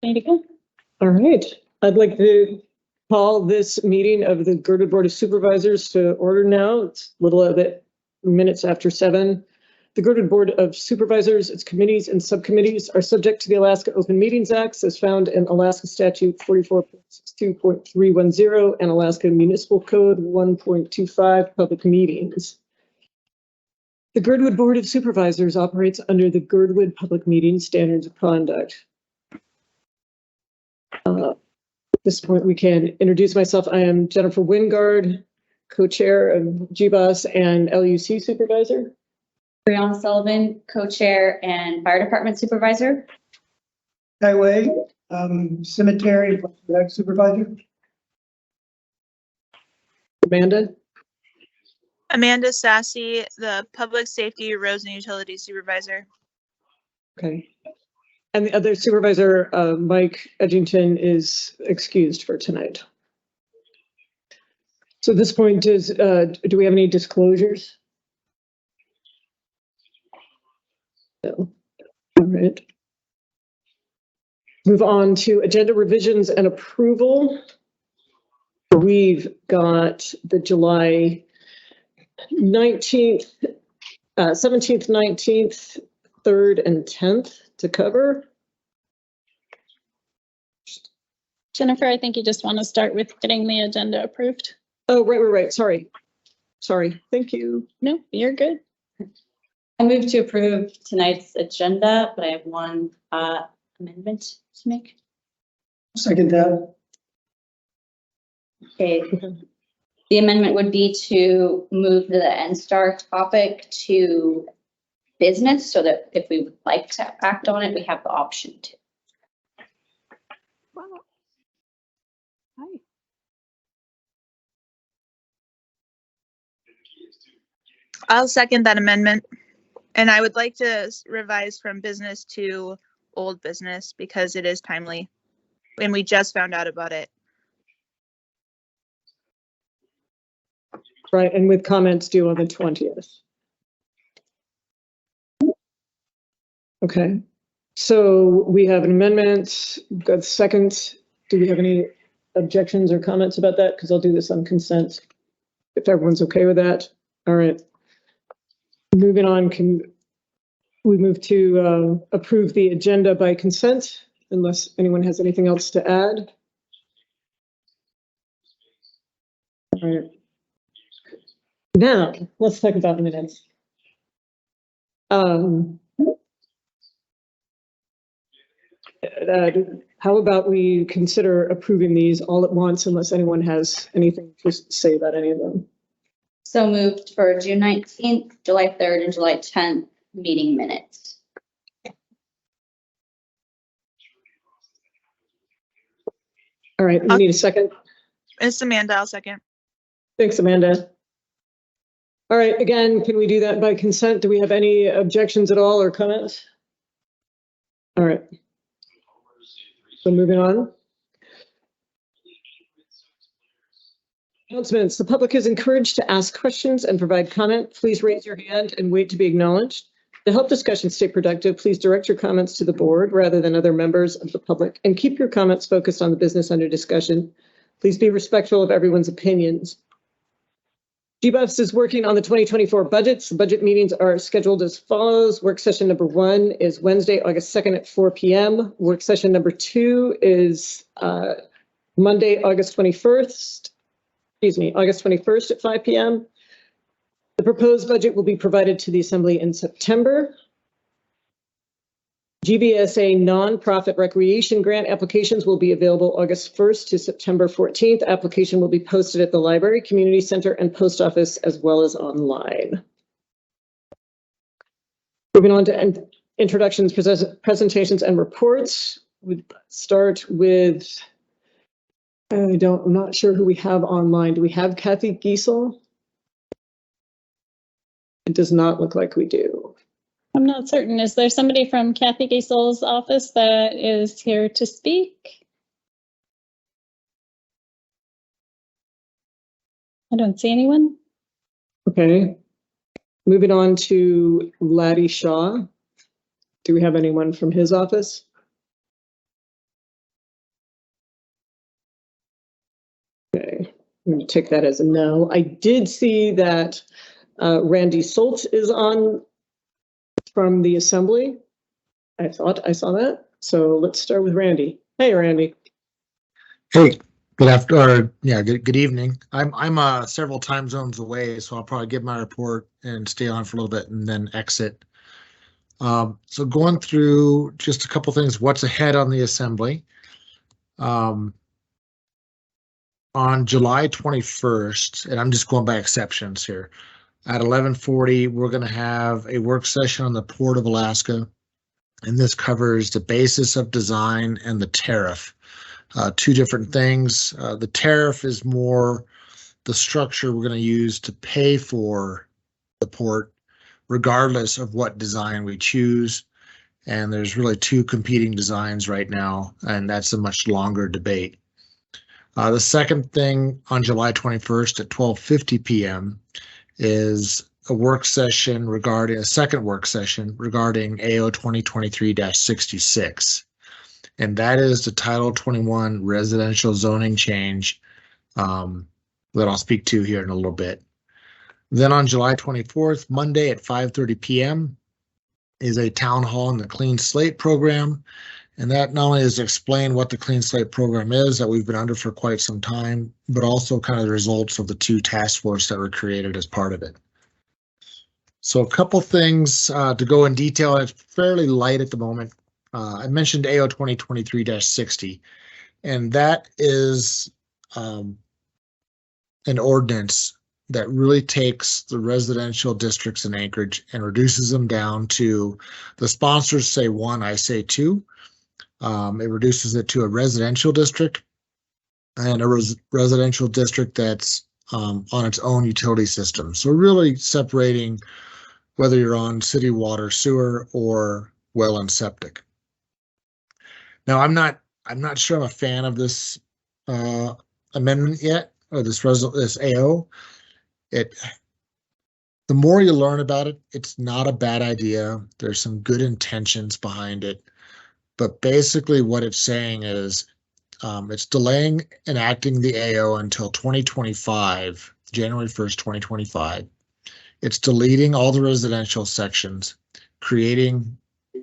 Ready to go? All right. I'd like to call this meeting of the Girdwood Board of Supervisors to order now. It's a little bit minutes after 7. The Girdwood Board of Supervisors, its committees and subcommittees are subject to the Alaska Open Meetings Act as found in Alaska Statute 44.62.310 and Alaska Municipal Code 1.25 Public Meetings. The Girdwood Board of Supervisors operates under the Girdwood Public Meeting Standards of Conduct. At this point, we can introduce myself. I am Jennifer Wingard, co-chair of GBOS and LUC supervisor. Brianna Sullivan, co-chair and fire department supervisor. Highway, cemetery, supervisor. Amanda Sassy, the public safety, roads and utilities supervisor. Okay. And the other supervisor, Mike Edgington, is excused for tonight. So at this point, do we have any disclosures? No. All right. Move on to agenda revisions and approval. We've got the July 19th, 17th, 19th, 3rd, and 10th to cover. Jennifer, I think you just want to start with getting the agenda approved. Oh, right. Sorry. Thank you. No, you're good. I move to approve tonight's agenda, but I have one amendment to make. Second that. Okay. The amendment would be to move the NSTAR topic to business so that if we would like to act on it, we have the option to. Hi. I'll second that amendment. And I would like to revise from business to old business because it is timely. And we just found out about it. Right, and with comments due on the 20th. Okay, so we have an amendment. We've got second. Do we have any objections or comments about that? Because I'll do this on consent if everyone's okay with that. All right. Moving on, can we move to approve the agenda by consent unless anyone has anything else to add? All right. Now, let's talk about minutes. How about we consider approving these all at once unless anyone has anything to say about any of them? So moved for June 19th, July 3rd, and July 10th meeting minutes. All right, we need a second. It's Amanda, I'll second. Thanks, Amanda. All right, again, can we do that by consent? Do we have any objections at all or comments? All right. So moving on. Announcements. The public is encouraged to ask questions and provide comment. Please raise your hand and wait to be acknowledged. To help discussion stay productive, please direct your comments to the board rather than other members of the public and keep your comments focused on the business under discussion. Please be respectful of everyone's opinions. GBOS is working on the 2024 budgets. The budget meetings are scheduled as follows. Work session number 1 is Wednesday, August 2nd at 4 p.m. Work session number 2 is Monday, August 21st at 5 p.m. The proposed budget will be provided to the Assembly in September. GBSA nonprofit recreation grant applications will be available August 1st to September 14th. Application will be posted at the library, community center, and post office, as well as online. Moving on to introductions, presentations, and reports. We start with, I'm not sure who we have online. Do we have Kathy Giesel? It does not look like we do. I'm not certain. Is there somebody from Kathy Giesel's office that is here to speak? I don't see anyone. Okay. Moving on to Laddie Shaw. Do we have anyone from his office? I'm going to take that as a no. I did see that Randy Soltz is on from the assembly. I thought I saw that. So let's start with Randy. Hey, Randy. Hey, good evening. I'm several time zones away, so I'll probably give my report and stay on for a little bit and then exit. So going through just a couple things, what's ahead on the assembly. On July 21st, and I'm just going by exceptions here, at 11:40, we're going to have a work session on the Port of Alaska, and this covers the basis of design and the tariff. Two different things. The tariff is more the structure we're going to use to pay for the port, regardless of what design we choose. And there's really two competing designs right now, and that's a much longer debate. The second thing on July 21st at 12:50 p.m. is a work session regarding a second work session regarding AO 2023-66. And that is the Title 21 residential zoning change that I'll speak to here in a little bit. Then on July 24th, Monday at 5:30 p.m. is a town hall in the Clean Slate program. And that not only is to explain what the Clean Slate program is that we've been under for quite some time, but also kind of the results of the two task forces that were created as part of it. So a couple things to go in detail. It's fairly light at the moment. I mentioned AO 2023-60, and that is an ordinance that really takes the residential districts in Anchorage and reduces them down to, the sponsors say 1, I say 2. It reduces it to a residential district and a residential district that's on its own utility system. So really separating whether you're on city water, sewer, or well and septic. Now, I'm not sure I'm a fan of this amendment yet, or this AO. The more you learn about it, it's not a bad idea. There's some good intentions behind it. But basically what it's saying is it's delaying enacting the AO until 2025, January 1st, 2025. It's deleting all the residential sections, creating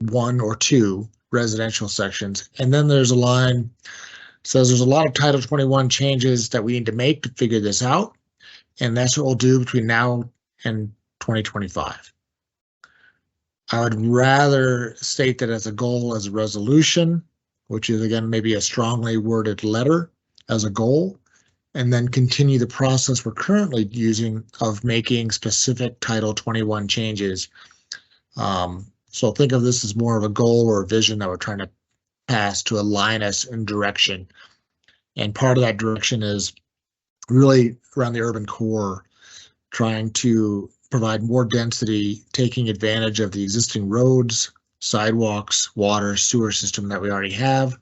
1 or 2 residential sections. And then there's a line that says there's a lot of Title 21 changes that we need to make to figure this out. And that's what we'll do between now and 2025. I would rather state that as a goal as a resolution, which is again maybe a strongly worded letter as a goal, and then continue the process we're currently using of making specific Title 21 changes. So think of this as more of a goal or a vision that we're trying to pass to align us in direction. And part of that direction is really around the urban core, trying to provide more density, taking advantage of the existing roads, sidewalks, water, sewer system that we already have.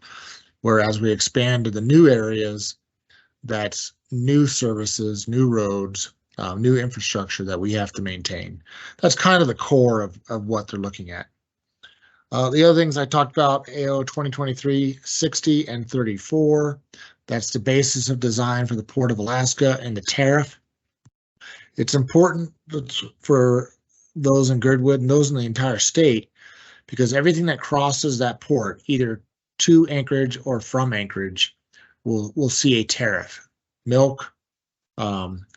Whereas we expand to the new areas, that's new services, new roads, new infrastructure that we have to maintain. That's kind of the core of what they're looking at. The other things I talked about, AO 2023-60 and 34, that's the basis of design for the Port of Alaska and the tariff. It's important for those in Girdwood and those in the entire state, because everything that crosses that port, either to Anchorage or from Anchorage, will see a tariff. Milk,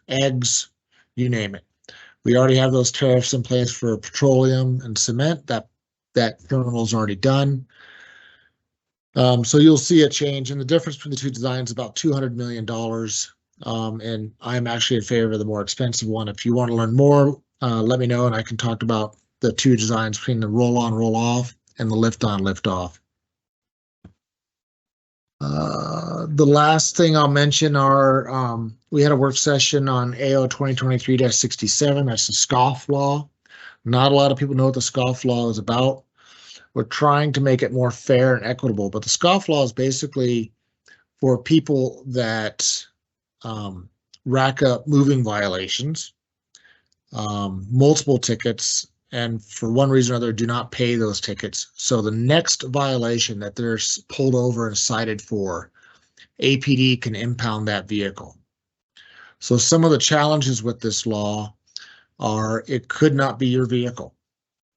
eggs, you name it. We already have those tariffs in place for petroleum and cement. That terminal's already done. So you'll see a change, and the difference between the two designs is about $200 million. And I'm actually in favor of the more expensive one. If you want to learn more, let me know, and I can talk about the two designs between the roll-on, roll-off, and the lift-on, lift-off. The last thing I'll mention are we had a work session on AO 2023-67. That's the scoff law. Not a lot of people know what the scoff law is about. We're trying to make it more fair and equitable, but the scoff law is basically for people that rack up moving violations, multiple tickets, and for one reason or other do not pay those tickets. So the next violation that they're pulled over and cited for, APD can impound that vehicle. So some of the challenges with this law are it could not be your vehicle.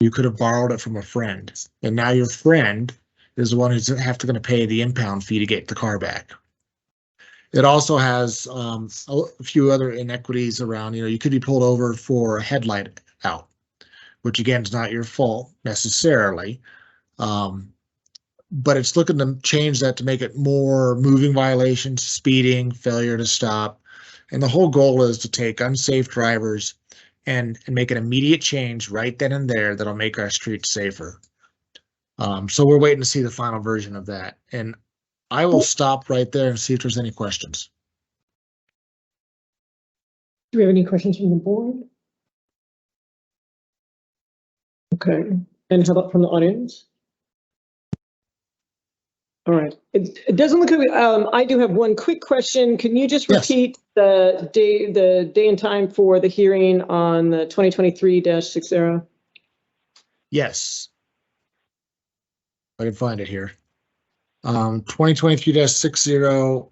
You could have borrowed it from a friend, and now your friend is the one who's have to going to pay the impound fee to get the car back. It also has a few other inequities around, you could be pulled over for a headlight out, which again is not your fault necessarily. But it's looking to change that to make it more moving violations, speeding, failure to stop. And the whole goal is to take unsafe drivers and make an immediate change right then and there that'll make our streets safer. So we're waiting to see the final version of that. And I will stop right there and see if there's any questions. Do we have any questions from the board? Okay, and how about from the audience? All right, it doesn't look like, I do have one quick question. Can you just Yes. repeat the day and time for the hearing on the 2023-60? Yes. I can find it here. 2023-60.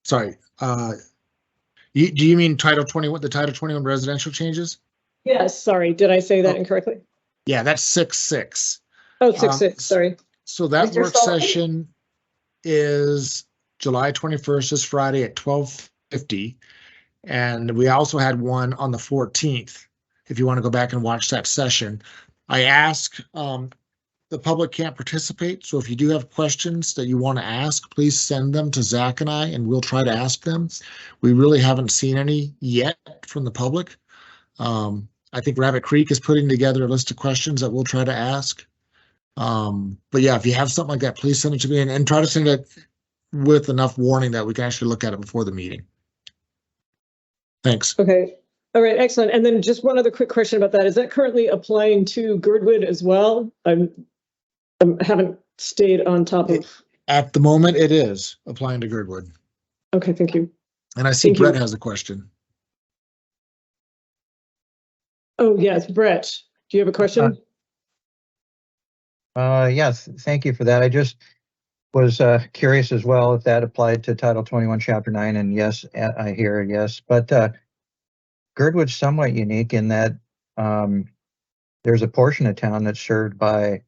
Sorry. Do you mean Title 21, the Title 21 residential changes? Yes, sorry, did I say that incorrectly? Yeah, that's 6-6. Oh, 6-6, sorry. So that Mr. work Sullivan? session is July 21st, this Friday at 12:50. And we also had one on the 14th, if you want to go back and watch that session. I ask, the public can't participate, so if you do have questions that you want to ask, please send them to Zach and I, and we'll try to ask them. We really haven't seen any yet from the public. I think Rabbit Creek is putting together a list of questions that we'll try to ask. But yeah, if you have something like that, please send it to me and try to send it with enough warning that we can actually look at it before the meeting. Thanks. Okay, all right, excellent. And then just one other quick question about that. Is that currently applying to Girdwood as well? I haven't stayed on top of. At the moment, it is applying to Girdwood. Okay, thank you. And I see Thank you. Brett has a question. Oh, yes, Brett, do you have a question? Yes, thank you for that. I just was curious as well if that applied to Title 21, Chapter 9, and yes, I hear yes. But Girdwood's somewhat unique in that there's a portion of town that's served by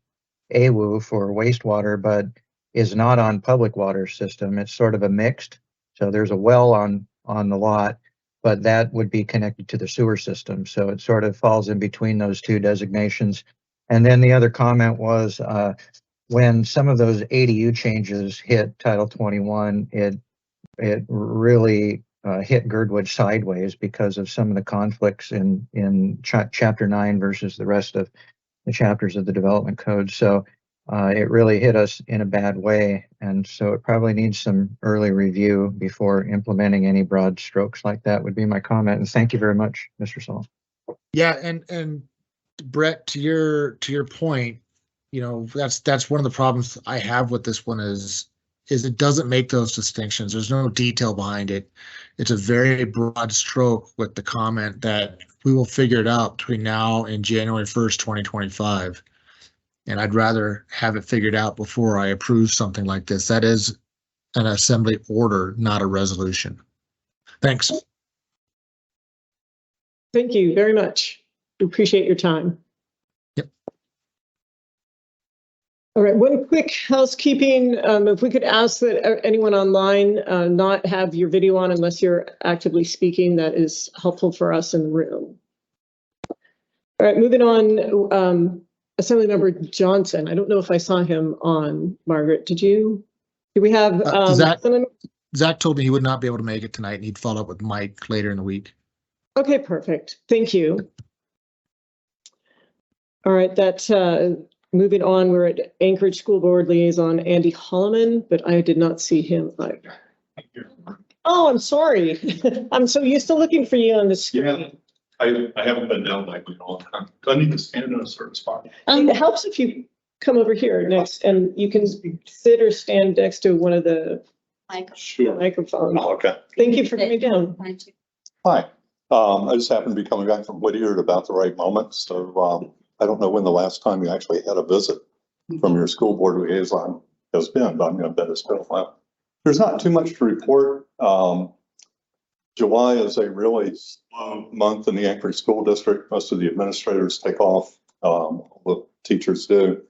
AWU for wastewater, but is not on public water system. It's sort of a mixed. So there's a well on the lot, but that would be connected to the sewer system. So it sort of falls in between those two designations. And then the other comment was when some of those ADU changes hit Title 21, it really hit Girdwood sideways because of some of the conflicts in Chapter 9 versus the rest of the chapters of the development code. So it really hit us in a bad way. And so it probably needs some early review before implementing any broad strokes like that would be my comment. And thank you very much, Mr. Saul. Yeah, and Brett, to your point, that's one of the problems I have with this one is it doesn't make those distinctions. There's no detail behind it. It's a very broad stroke with the comment that we will figure it out between now and January 1st, 2025. And I'd rather have it figured out before I approve something like this. That is an assembly order, not a resolution. Thanks. Thank you very much. We appreciate your time. Yep. All right, one quick housekeeping. If we could ask that anyone online not have your video on unless you're actively speaking, that is helpful for us in the room. All right, moving on. Assemblymember Johnson. I don't know if I saw him on. Margaret, did you? Do we have? Zach told me he would not be able to make it tonight, and he'd follow up with Mike later in the week. Okay, perfect. Thank you. All right, that's moving on. We're at Anchorage School Board Liaison Andy Holloman, but I did not see him either. Oh, I'm sorry. I'm so used to looking for you on the screen. Yeah. I haven't been down like we all the time. Do I need to stand in a certain spot? It helps if you come over here next and you can sit or stand next to one of the Sure. microphones. Oh, okay. Thank you for coming down. Hi. I just happened to be coming back from Whittier at about the right moment. So I don't know when the last time you actually had a visit from your school board liaison has been, but I'm going to bet it's been a while. There's not too much to report. July is a really slow month in the Anchorage School District. Most of the administrators take off, the teachers do.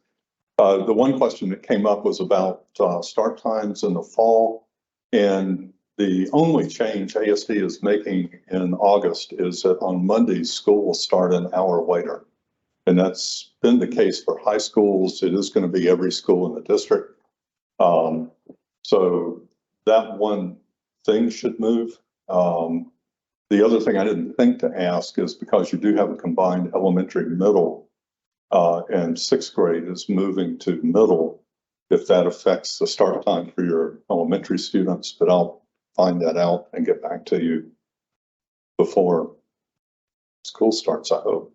The one question that came up was about start times in the fall. And the only change ASD is making in August is that on Mondays, school will start an hour later. And that's been the case for high schools. It is going to be every school in the district. So that one thing should move. The other thing I didn't think to ask is because you do have a combined elementary middle and sixth grade is moving to middle, if that affects the start time for your elementary students, but I'll find that out and get back to you before school starts, I hope.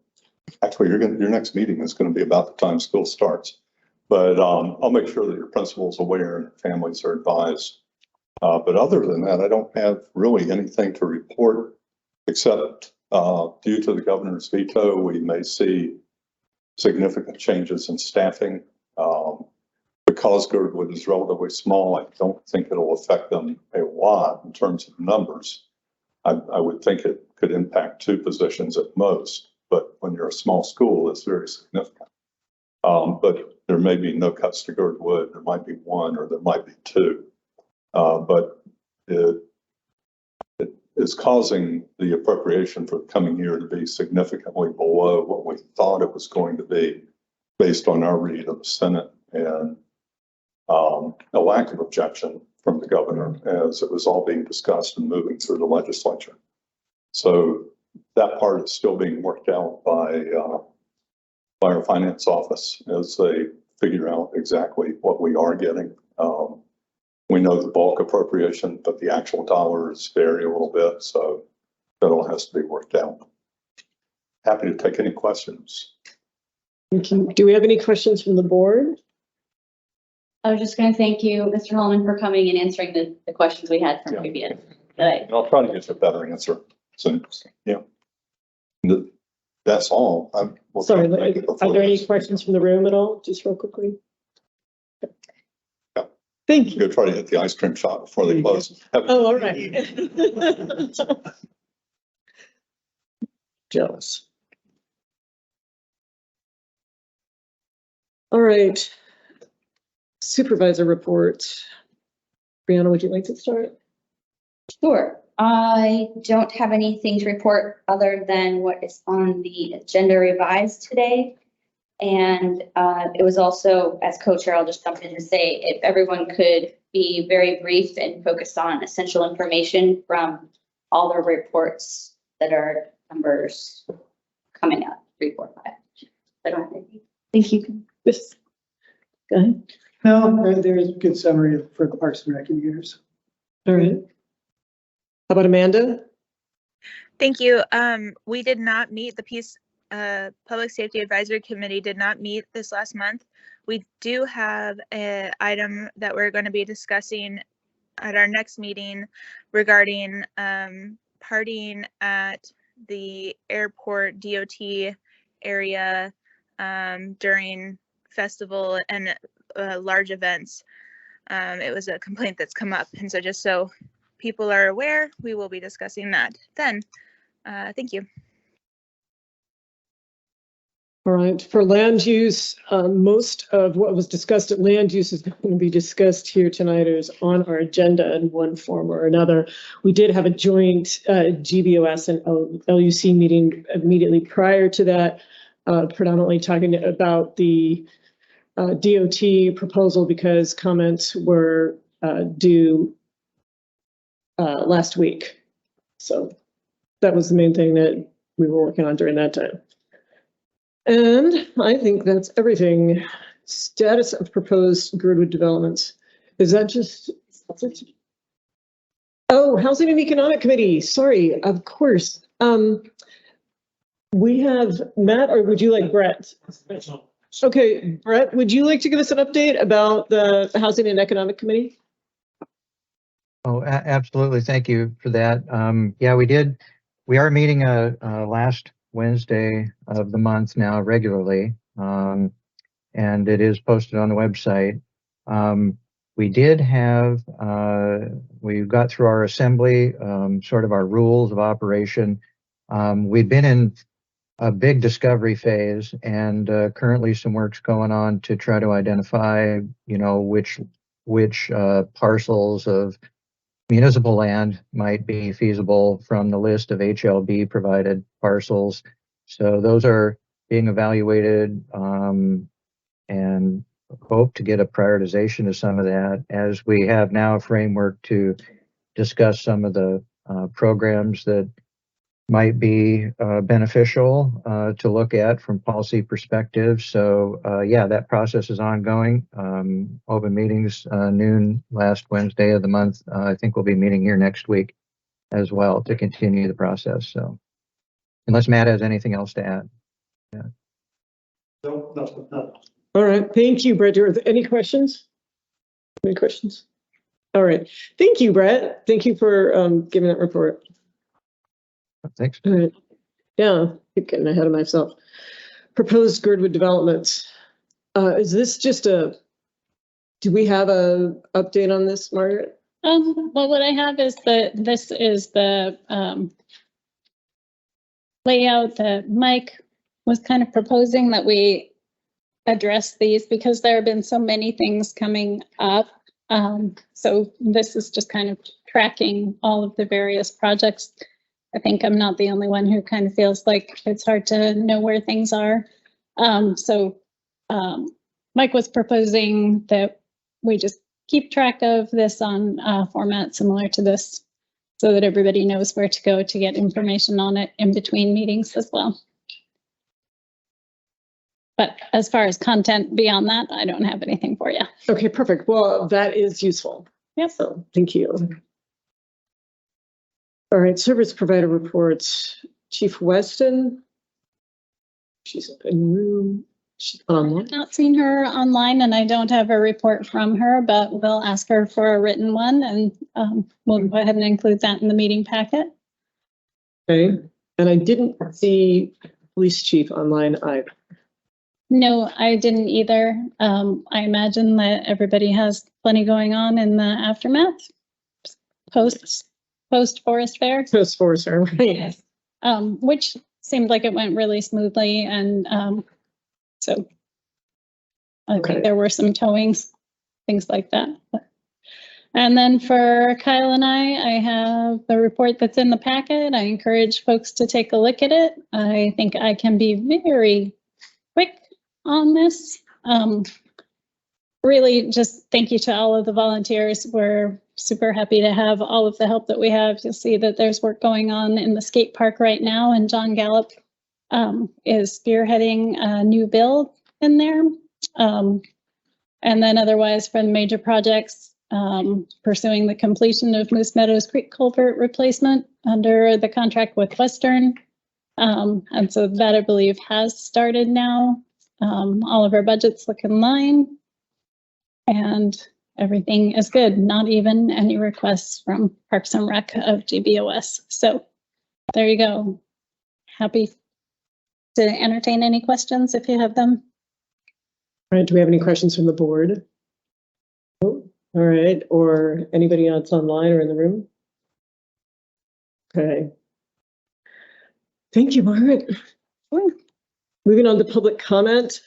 Actually, your next meeting is going to be about the time school starts, but I'll make sure that your principal is aware and families are advised. But other than that, I don't have really anything to report, except due to the governor's veto, we may see significant changes in staffing. Because Girdwood is relatively small, I don't think it'll affect them a lot in terms of numbers. I would think it could impact 2 positions at most, but when you're a small school, it's very significant. But there may be no cuts to Girdwood. There might be 1 or there might be 2. But it is causing the appropriation for the coming year to be significantly below what we thought it was going to be based on our read of the Senate and a lack of objection from the governor as it was all being discussed and moving through the legislature. So that part is still being worked out by our finance office as they figure out exactly what we are getting. We know the bulk appropriation, but the actual dollars vary a little bit, so that all has to be worked out. Happy to take any questions. Thank you. Do we have any questions from the board? I was just going to thank you, Mr. Holman, for coming and answering the questions we had from Yeah. previous. And I'll try to get you a better answer soon. Yeah. That's all. Sorry, are there any questions from the room at all? Just real quickly. Yeah. Thank you. Go try to hit the ice cream shop before they close. Oh, all right. Jealous. All right. Supervisor report. Brianna, would you like to start? Sure. I don't have anything to report other than what is on the agenda revised today. And it was also, as co-chair, I'll just jump in and say, if everyone could be very brief and focus on essential information from all the reports that are numbers coming up, 3, 4, 5. I don't have anything. Thank you. Yes. Go ahead. No, there's a good summary for the Parks and Rec years. All right. How about Amanda? Thank you. We did not meet, the Public Safety Advisory Committee did not meet this last month. We do have an item that we're going to be discussing at our next meeting regarding partying at the airport DOT area during festival and large events. It was a complaint that's come up, and so just so people are aware, we will be discussing that then. Thank you. All right, for land use, most of what was discussed at land use is going to be discussed here tonight, is on our agenda in one form or another. We did have a joint GBOS and LUC meeting immediately prior to that, predominantly talking about the DOT proposal because comments were due last week. So that was the main thing that we were working on during that time. And I think that's everything. Status of proposed Girdwood developments. Is that just? Oh, Housing and Economic Committee. Sorry, of course. We have Matt, or would you like Brett? Okay, Brett, would you like to give us an update about the Housing and Economic Committee? Oh, absolutely. Thank you for that. Yeah, we did. We are meeting last Wednesday of the month now regularly, and it is posted on the website. We did have, we got through our assembly, sort of our rules of operation. We've been in a big discovery phase, and currently some work's going on to try to identify, which parcels of municipal land might be feasible from the list of HLB provided parcels. So those are being evaluated, and hope to get a prioritization of some of that, as we have now a framework to discuss some of the programs that might be beneficial to look at from policy perspective. So yeah, that process is ongoing. Open meetings noon last Wednesday of the month. I think we'll be meeting here next week as well to continue the process. So unless Matt has anything else to add. Yeah. No. All right, thank you, Brett. Are there any questions? Any questions? All right, thank you, Brett. Thank you for giving that report. Thanks. All right, yeah, keep getting ahead of myself. Proposed Girdwood developments. Is this just do we have a update on this, Margaret? Well, what I have is this is the layout that Mike was kind of proposing that we address these, because there have been so many things coming up. So this is just kind of tracking all of the various projects. I think I'm not the only one who kind of feels like it's hard to know where things are. Mike was proposing that we just keep track of this on a format similar to this, so that everybody knows where to go to get information on it in between meetings as well. But as far as content beyond that, I don't have anything for you. Okay, perfect. Well, that is useful. Yep. So thank you. All right, service provider reports. Chief Weston. She's up in the room. She's online. I've not seen her online, and I don't have a report from her, but we'll ask her for a written one, and we'll go ahead and include that in the meeting packet. Okay, and I didn't see police chief online either. No, I didn't either. I imagine that everybody has plenty going on in the aftermath, post Forest Fair. Post Forest Fair, right? Which seemed like it went really smoothly, and so I think there were some towings, things like that. And then for Kyle and I have the report that's in the packet. I encourage folks to take a look at it. I think I can be very quick on this. Really just thank you to all of the volunteers. We're super happy to have all of the help that we have. You'll see that there's work going on in the skate park right now, and John Gallup is spearheading a new build in there. And then otherwise for the major projects, pursuing the completion of Moose Meadows Creek culvert replacement under the contract with Western. And so that, I believe, has started now. All of our budgets look in line, and everything is good. Not even any requests from Parks and Rec of GBOS. So there you go. Happy to entertain any questions if you have them. All right, do we have any questions from the board? Oh, all right, or anybody else online or in the room? Okay. Thank you, Margaret. Sure. Moving on to public comment.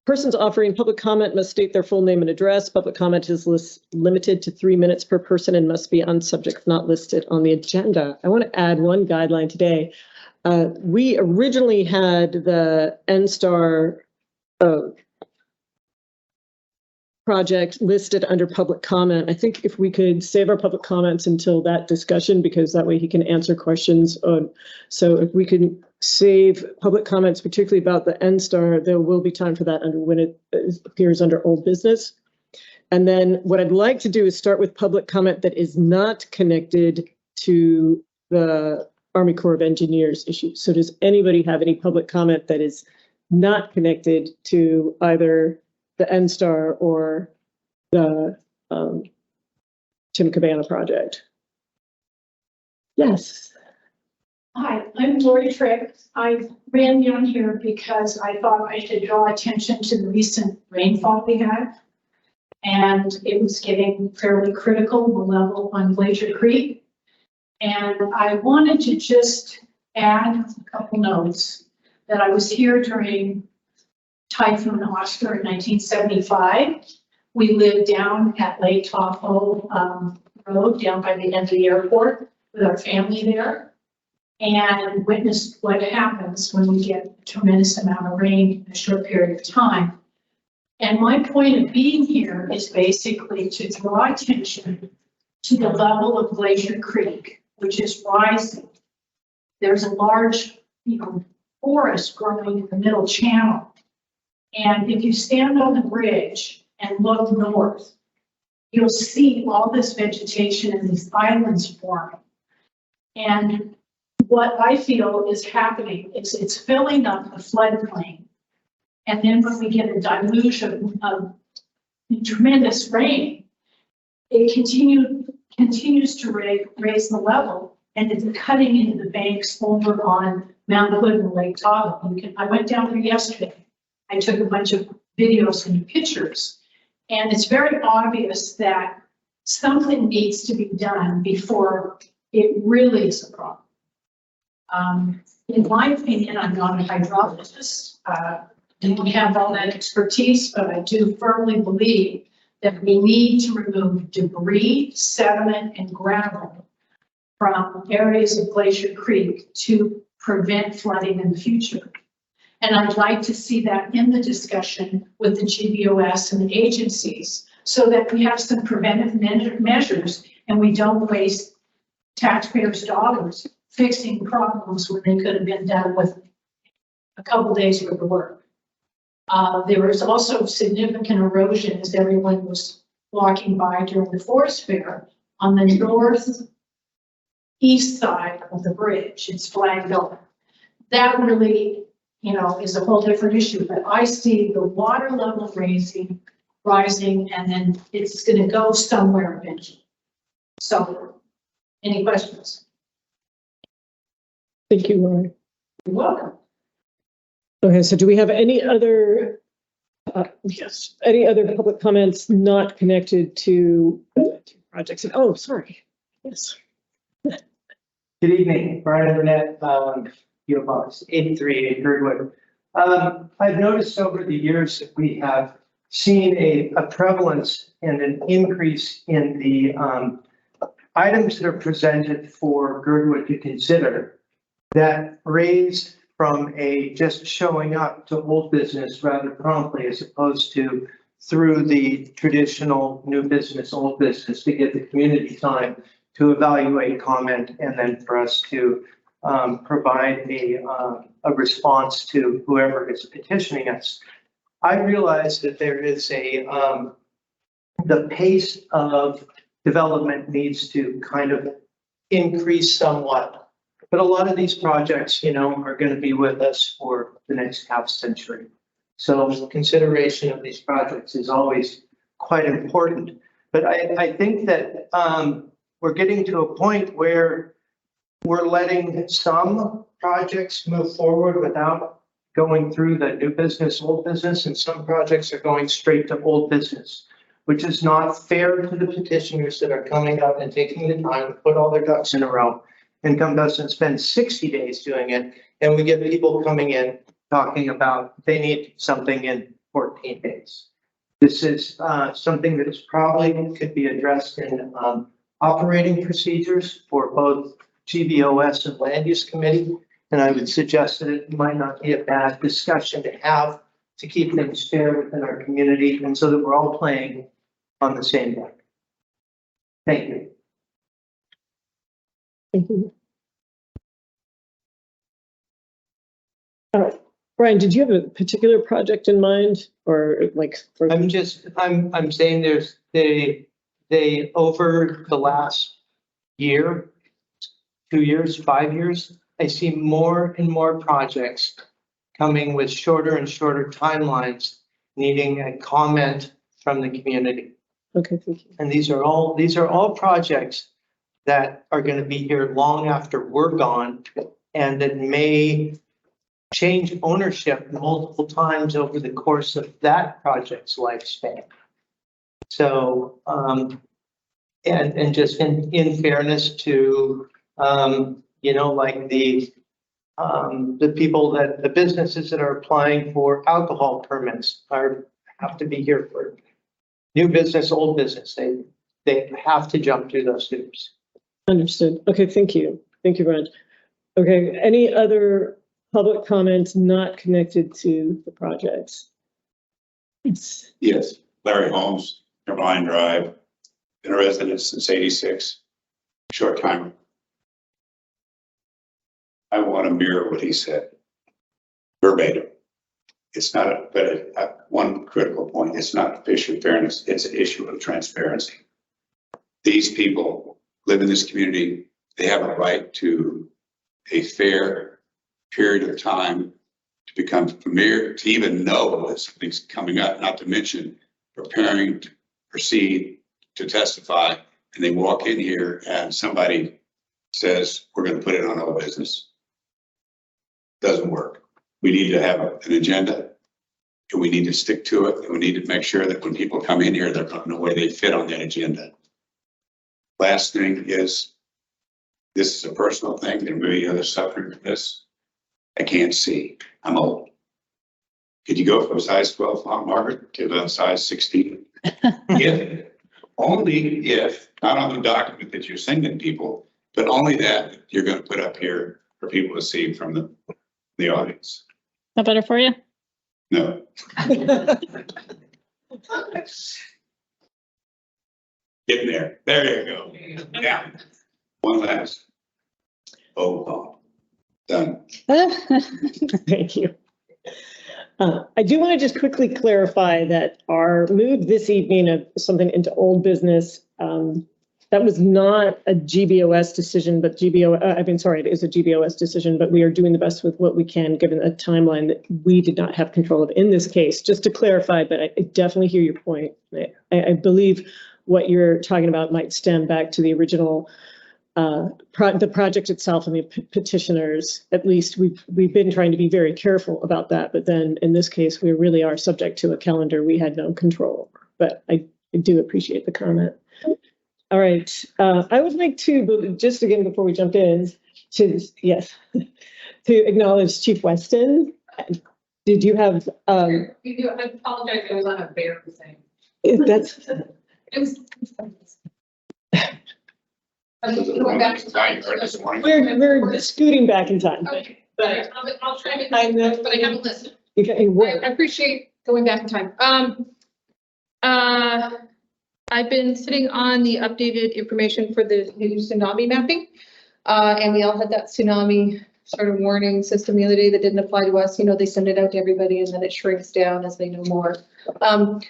Persons offering public comment must state their full name and address. Public comment is limited to 3 minutes per person and must be on subjects not listed on the agenda. I want to add one guideline today. We originally had the NSTAR project listed under public comment. I think if we could save our public comments until that discussion, because that way he can answer questions. So if we can save public comments, particularly about the NSTAR, there will be time for that when it appears under old business. And then what I'd like to do is start with public comment that is not connected to the Army Corps of Engineers issue. So does anybody have any public comment that is not connected to either the NSTAR or the Tim Cabana project? Yes. Hi, I'm Lori Trick. I ran down here because I thought I should draw attention to the recent rainfall we had. And it was getting fairly critical, the level on Glacier Creek. And I wanted to just add a couple notes that I was here during Typhoon Oscar in 1975. We lived down at Lake Tahoe Road, down by the end of the airport with our family there, and witnessed what happens when we get a tremendous amount of rain in a short period of time. And my point of being here is basically to draw attention to the level of Glacier Creek, which is rising. There's a large, forest growing in the middle channel. And if you stand on the bridge and look north, you'll see all this vegetation and these islands forming. And what I feel is happening is it's filling up the floodplain. And then when we get a deluge of tremendous rain, it continues to raise the level, and it's cutting into the banks over on Mount Hood and Lake Tahoe. I went down there yesterday. I took a bunch of videos and pictures, and it's very obvious that something needs to be done before it really is a problem. In my opinion, I'm not a hydrologist. Don't have all that expertise, but I do firmly believe that we need to remove debris, sediment, and gravel from areas of Glacier Creek to prevent flooding in the future. And I'd like to see that in the discussion with the GBOS and the agencies so that we have some preventive measures and we don't waste taxpayers' dollars fixing problems when they could have been done with a couple days worth of work. There was also significant erosion as everyone was walking by during the forest fair on the northeast side of the bridge. It's flagged over. That really, is a whole different issue, but I see the water level rising, and then it's going to go somewhere eventually. So, any questions? Thank you, Lori. You're welcome. Okay, so do we have any other, any other public comments not connected to projects? Oh, sorry. Yes. Good evening, Brian Burnett, PO Box 83 Girdwood. I've noticed over the years that we have seen a prevalence and an increase in the items that are presented for Girdwood to consider that raise from a just showing up to old business rather promptly, as opposed to through the traditional new business, old business, to give the community time to evaluate, comment, and then for us to provide a response to whoever is petitioning us. I realize that there is the pace of development needs to kind of increase somewhat. But a lot of these projects, are going to be with us for the next half century. So consideration of these projects is always quite important. But I think that we're getting to a point where we're letting some projects move forward without going through the new business, old business, and some projects are going straight to old business, which is not fair to the petitioners that are coming up and taking the time to put all their ducks in a row and come to us and spend 60 days doing it. And we get people coming in talking about they need something in 14 days. This is something that is probably could be addressed in operating procedures for both GBOS and Land Use Committee. And I would suggest that it might not be a bad discussion to have to keep things fair within our community and so that we're all playing on the same deck. Thank you. Thank you. All right. Brian, did you have a particular project in mind or like? I'm saying they over the last year, 2 years, 5 years, I see more and more projects coming with shorter and shorter timelines, needing a comment from the community. Okay, thank you. And these are all projects that are going to be here long after we're gone and that may change ownership multiple times over the course of that project's lifespan. So, and just in fairness to, like the people the businesses that are applying for alcohol permits have to be here for new business, old business. They have to jump through those hoops. Understood. Okay, thank you. Thank you, Brent. Okay, any other public comments not connected to the projects? Yes, Larry Holmes, Timberline Drive, been a resident since '86, short time. I want to mirror what he said, verbatim. It's not one critical point. It's not an issue of fairness. It's an issue of transparency. These people live in this community. They have a right to a fair period of time to become familiar, to even know that something's coming up, not to mention preparing to proceed to testify. And they walk in here and somebody says, we're going to put it on old business. Doesn't work. We need to have an agenda and we need to stick to it. And we need to make sure that when people come in here, they're going to know where they fit on that agenda. Last thing is, this is a personal thing. There may be others suffering from this. I can't see. I'm old. Could you go from size 12, Margaret, to the size 16? If, only if, not on the document that you're sending people, but only that you're going to put up here for people to see from the audience. That better for you? No. Getting there. There you go. Yeah. One last. Oh, done. Thank you. I do want to just quickly clarify that our move this evening of something into old business, that was not a GBOS decision, but it is a GBOS decision, but we are doing the best with what we can given a timeline that we did not have control of in this case. Just to clarify, but I definitely hear your point. I believe what you're talking about might stem back to the original the project itself and the petitioners. At least we've been trying to be very careful about that, but then in this case we really are subject to a calendar we had no control over. But I do appreciate the comment. All right, I would like to, just again before we jump in, to acknowledge Chief Weston. Did you have I apologize, I was on a bear thing. That's It was we're scooting back in time. okay, but I'll try to, I know, but I haven't listened. I I appreciate going back in time. I've been sitting on the updated information for the new tsunami mapping. And we all had that tsunami sort of warning system the other day that didn't apply to us. You know, they send it out to everybody and then it shrinks down as they know more. The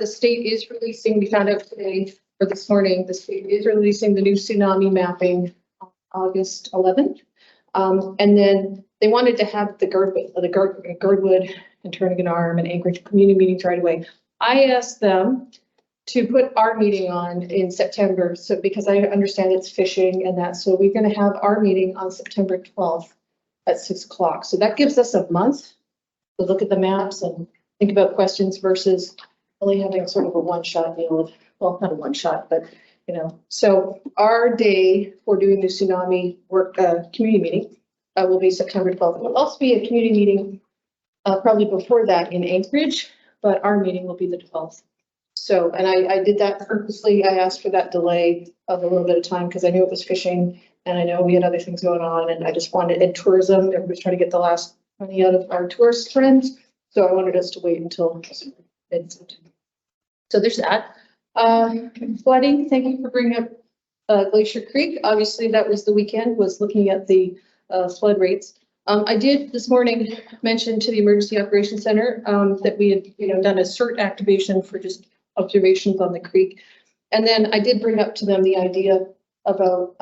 state is releasing, we found out today or this morning, the state is releasing the new tsunami mapping on August 11th. And then they wanted to have the Girdwood and Turnigan Arm and Anchorage community meetings right away. I asked them to put our meeting on in September. So because I understand it's fishing and that, so we're going to have our meeting on September 12th at 6 o'clock. So that gives us a month to look at the maps and think about questions versus only having sort of a one-shot deal. Well, not a one-shot, but you know. So our day for doing the tsunami work community meeting will be September 12th. It will also be a community meeting probably before that in Anchorage, but our meeting will be the 12th. So, and I did that purposely. I asked for that delay of a little bit of time because I knew it was fishing and I know we had other things going on and I just wanted, in tourism, everybody's trying to get the last money out of our tourist friends. So I wanted us to wait until mid-September. So there's that. Flooding, thank you for bringing up Glacier Creek. Obviously that was the weekend, was looking at the flood rates. I did this morning mention to the Emergency Operations Center that we had done a CERT activation for just observations on the creek. And then I did bring up to them the idea about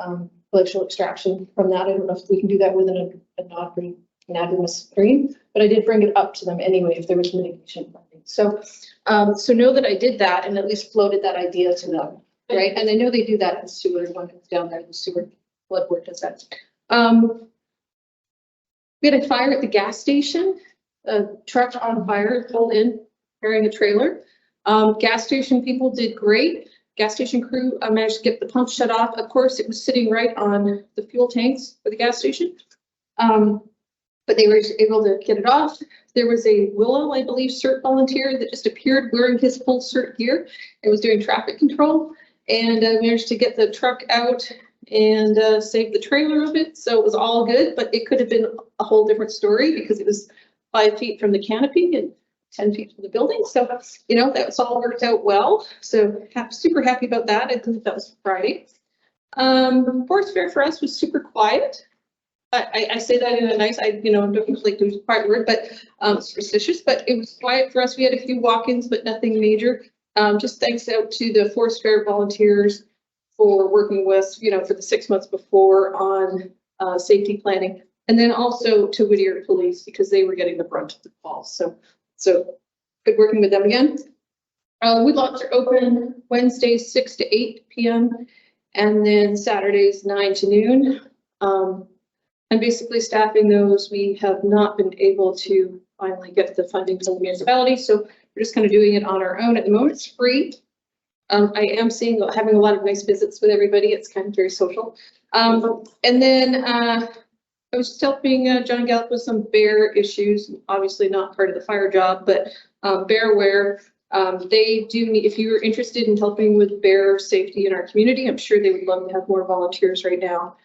glacial extraction from that. I don't know if we can do that within an anonymous stream, but I did bring it up to them anyway if there was mitigation funding. So, so know that I did that and at least floated that idea to them, right? And I know they do that in sewer, when it's down there, the sewer flood work does that. We had a fire at the gas station, a truck on fire pulled in carrying a trailer. Gas station people did great. Gas station crew managed to get the pump shut off. Of course, it was sitting right on the fuel tanks for the gas station. But they were able to get it off. There was a Willow, I believe, CERT volunteer that just appeared wearing his full CERT gear and was doing traffic control and managed to get the truck out and save the trailer of it. So it was all good, but it could have been a whole different story because it was 5 feet from the canopy and 10 feet from the building. So, you know, that was all worked out well. So super happy about that. I think that was Friday. Forest Fair for us was super quiet. I say that in a nice, don't like to use a quiet word, but superstitious, but it was quiet for us. We had a few walk-ins, but nothing major. Just thanks out to the Forest Fair volunteers for working with, for the 6 months before on safety planning. And then also to Whittier Police because they were getting the brunt of the calls. So good working with them again. Woodlots are open Wednesdays 6 to 8 p.m. and then Saturdays 9 to noon. And basically staffing those, we have not been able to finally get the funding from the municipality. So we're just kind of doing it on our own. At the moment, it's free. I am having a lot of nice visits with everybody. It's kind of very social. And then I was just helping John Gallup with some bear issues, obviously not part of the fire job, but bear aware. They do need, if you're interested in helping with bear safety in our community, I'm sure they would love to have more volunteers right now.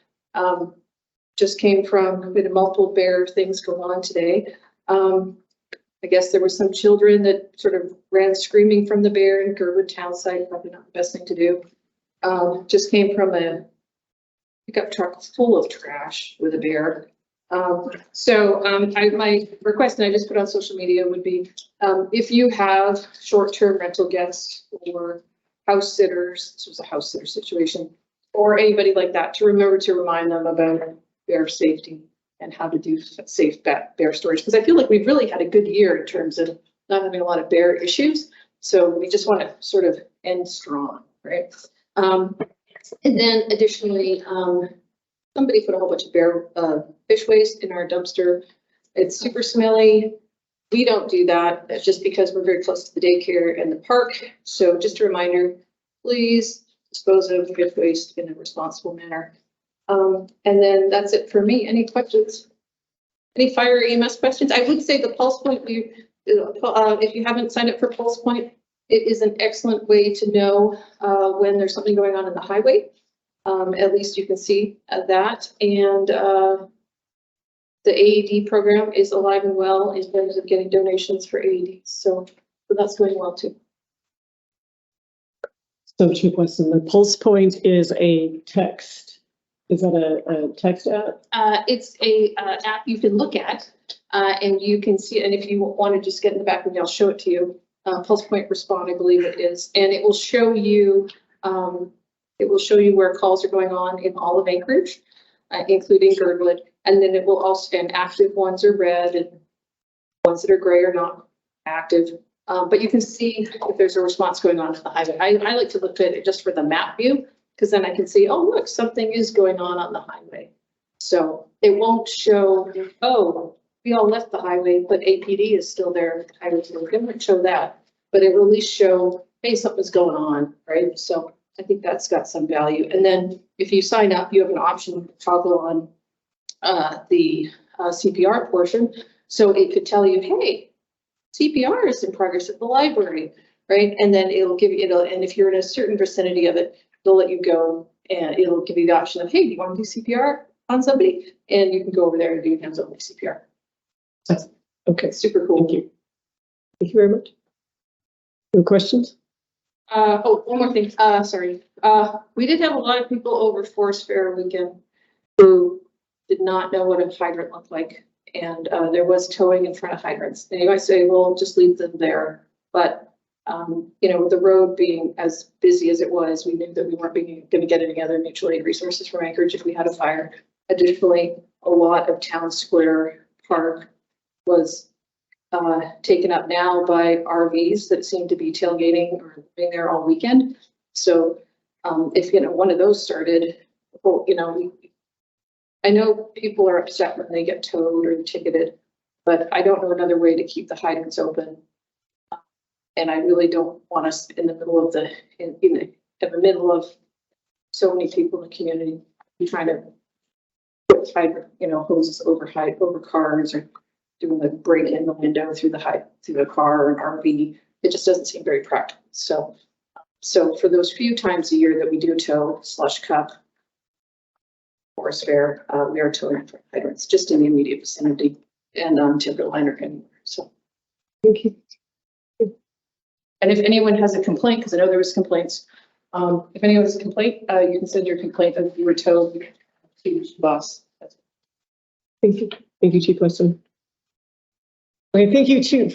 Just came from, we had multiple bear things going on today. I guess there were some children that sort of ran screaming from the bear in Girdwood town site, probably not the best thing to do. Just came from a pickup truck full of trash with a bear. My request, and I just put on social media, would be if you have short-term rental guests or house sitters, this was a house sitter situation, or anybody like that, to remember to remind them about bear safety and how to do safe bear storage. Because I feel like we've really had a good year in terms of not having a lot of bear issues. So we just want to sort of end strong, right? And then additionally, somebody put a whole bunch of bear fish waste in our dumpster. It's super smelly. We don't do that. That's just because we're very close to the daycare and the park. So just a reminder, please dispose of fish waste in a responsible manner. And then that's it for me. Any questions? Any fire EMS questions? I would say the Pulse Point, if you haven't signed up for Pulse Point, it is an excellent way to know when there's something going on in the highway. At least you can see that. And the AED program is alive and well in terms of getting donations for AEDs. So that's going well too. So 2 questions. The Pulse Point is a text. Is that a text app? It's a app you can look at and you can see, and if you want to just get in the back of me, I'll show it to you. Pulse Point Respond, I believe it is, and it will show you where calls are going on in all of Anchorage, including Girdwood, and then it will also, and active ones are red and ones that are gray are not active. But you can see if there's a response going on at the highway. I like to look at it just for the map view, because then I can see, oh, look, something is going on the highway. So it won't show, oh, we all left the highway, but APD is still there. It won't show that, but it will at least show, hey, something's going on, right? So I think that's got some value. And then if you sign up, you have an option to toggle on the CPR portion. So it could tell you, hey, CPR is in progress at the library, right? And then it'll give you, and if you're in a certain vicinity of it, they'll let you go and it'll give you the option of, hey, do you want to do CPR on somebody? And you can go over there and do hands-on CPR. So, okay, super cool. Thank you. Thank you very much. Any questions? Oh, one more thing. Sorry. We did have a lot of people over Forest Fair weekend who did not know what a hydrant looked like. And there was towing in front of hydrants. And you might say, well, just leave them there. But with the road being as busy as it was, we knew that we weren't going to get any other mutual aid resources from Anchorage if we had a fire. Additionally, a lot of Town Square Park was taken up now by RVs that seem to be tailgating or being there all weekend. So if one of those started, well, I know people are upset when they get towed or ticketed, but I don't know another way to keep the hydrants open And I really don't want us in the middle of in the middle of so many people in the community trying to put hydrant, hoses over cars, or doing the break in the window through the car or an RV. It just doesn't seem very practical. So for those few times a year that we do tow slush cup Forest Fair, we are towing for hydrants just in the immediate vicinity and Timberline or anywhere. So Thank you. and if anyone has a complaint, because I know there was complaints, if anyone has a complaint, you can send your complaint if you were towed to the boss. Thank you. Thank you, Chief Weston. Okay, thank you to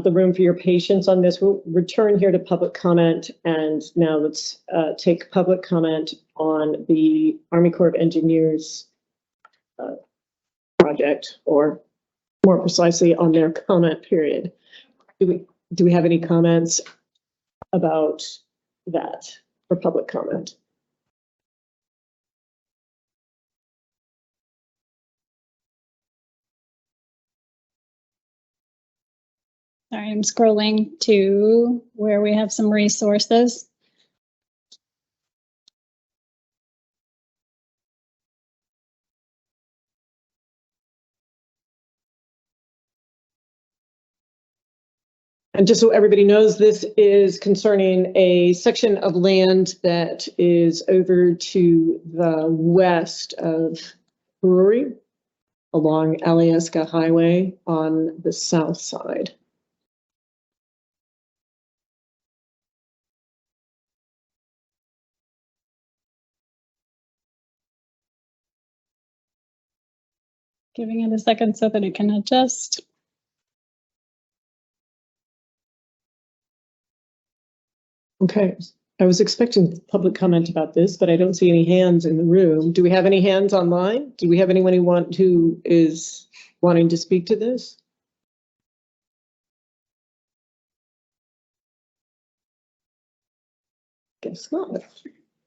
the room for your patience on this. We'll return here to public comment, and now let's take public comment on the Army Corps of Engineers project, or more precisely on their comment period. Do we have any comments about that for public comment? Sorry, I'm scrolling to where we have some resources. And just so everybody knows, this is concerning a section of land that is over to the west of Brewery along Alyeska Highway on the south side. Giving it a second so that it can adjust. Okay, I was expecting public comment about this, but I don't see any hands in the room. Do we have any hands online? Do we have anyone who is wanting to speak to this? Guess not.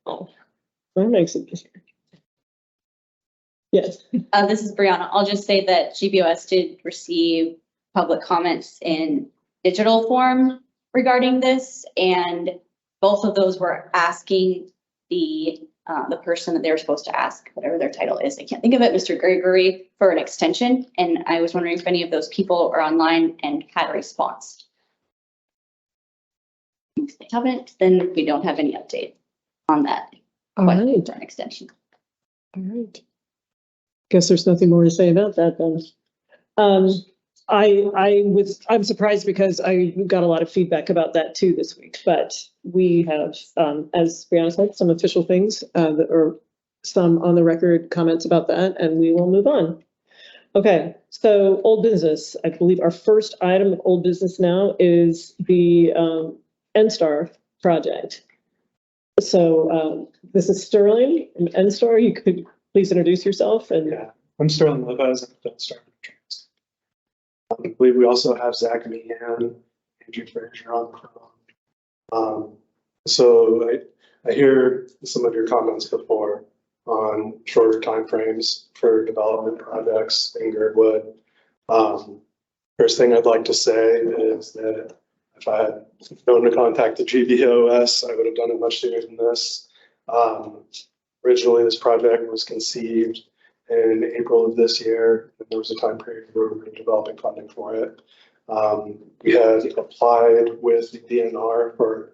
Oh, that makes it easier. Yes. This is Brianna. I'll just say that GBOS did receive public comments in digital form regarding this, and both of those were asking the person that they were supposed to ask, whatever their title is, I can't think of it, Mr. Gregory, for an extension. And I was wondering if any of those people are online and had a response. If they haven't, then we don't have any update on that. All right. For an extension. All right. Guess there's nothing more to say about that then. I'm surprised because I got a lot of feedback about that too this week, but we have, as Brianna said, some official things or some on the record comments about that, and we will move on. Okay, so old business. I believe our first item of old business now is the NSTAR project. So this is Sterling from NSTAR. You could please introduce yourself. And yeah, I'm Sterling Lopez. I'm the NSTAR. I believe we also have Zach Meehan, Andrew Frazier on the phone. So I hear some of your comments before on shorter timeframes for development projects in Girdwood. First thing I'd like to say is that if I had known to contact the GBOS, I would have done it much sooner than this. Originally, this project was conceived in April of this year, and there was a time period where we were developing funding for it. We had applied with the DNR for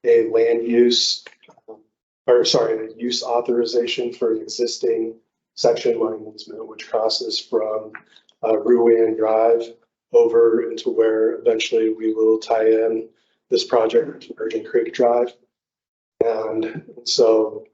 a land use, a use authorization for an existing section line easement, which crosses from Ruan Drive over into where eventually we will tie in this project to Virgin Creek Drive. And so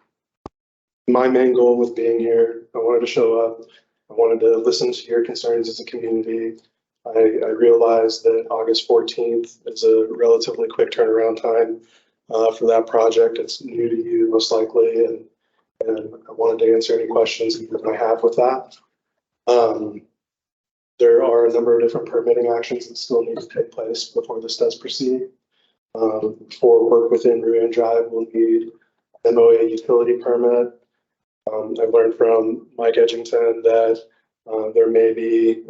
my main goal with being here, I wanted to show up. I wanted to listen to your concerns as a community. I realized that August 14th is a relatively quick turnaround time for that project. It's new to you most likely, and I wanted to answer any questions that I have with that. There are a number of different permitting actions that still need to take place before this does proceed. For work within Ruan Drive, we'll need MOA utility permit. I've learned from Mike Edgington that there may be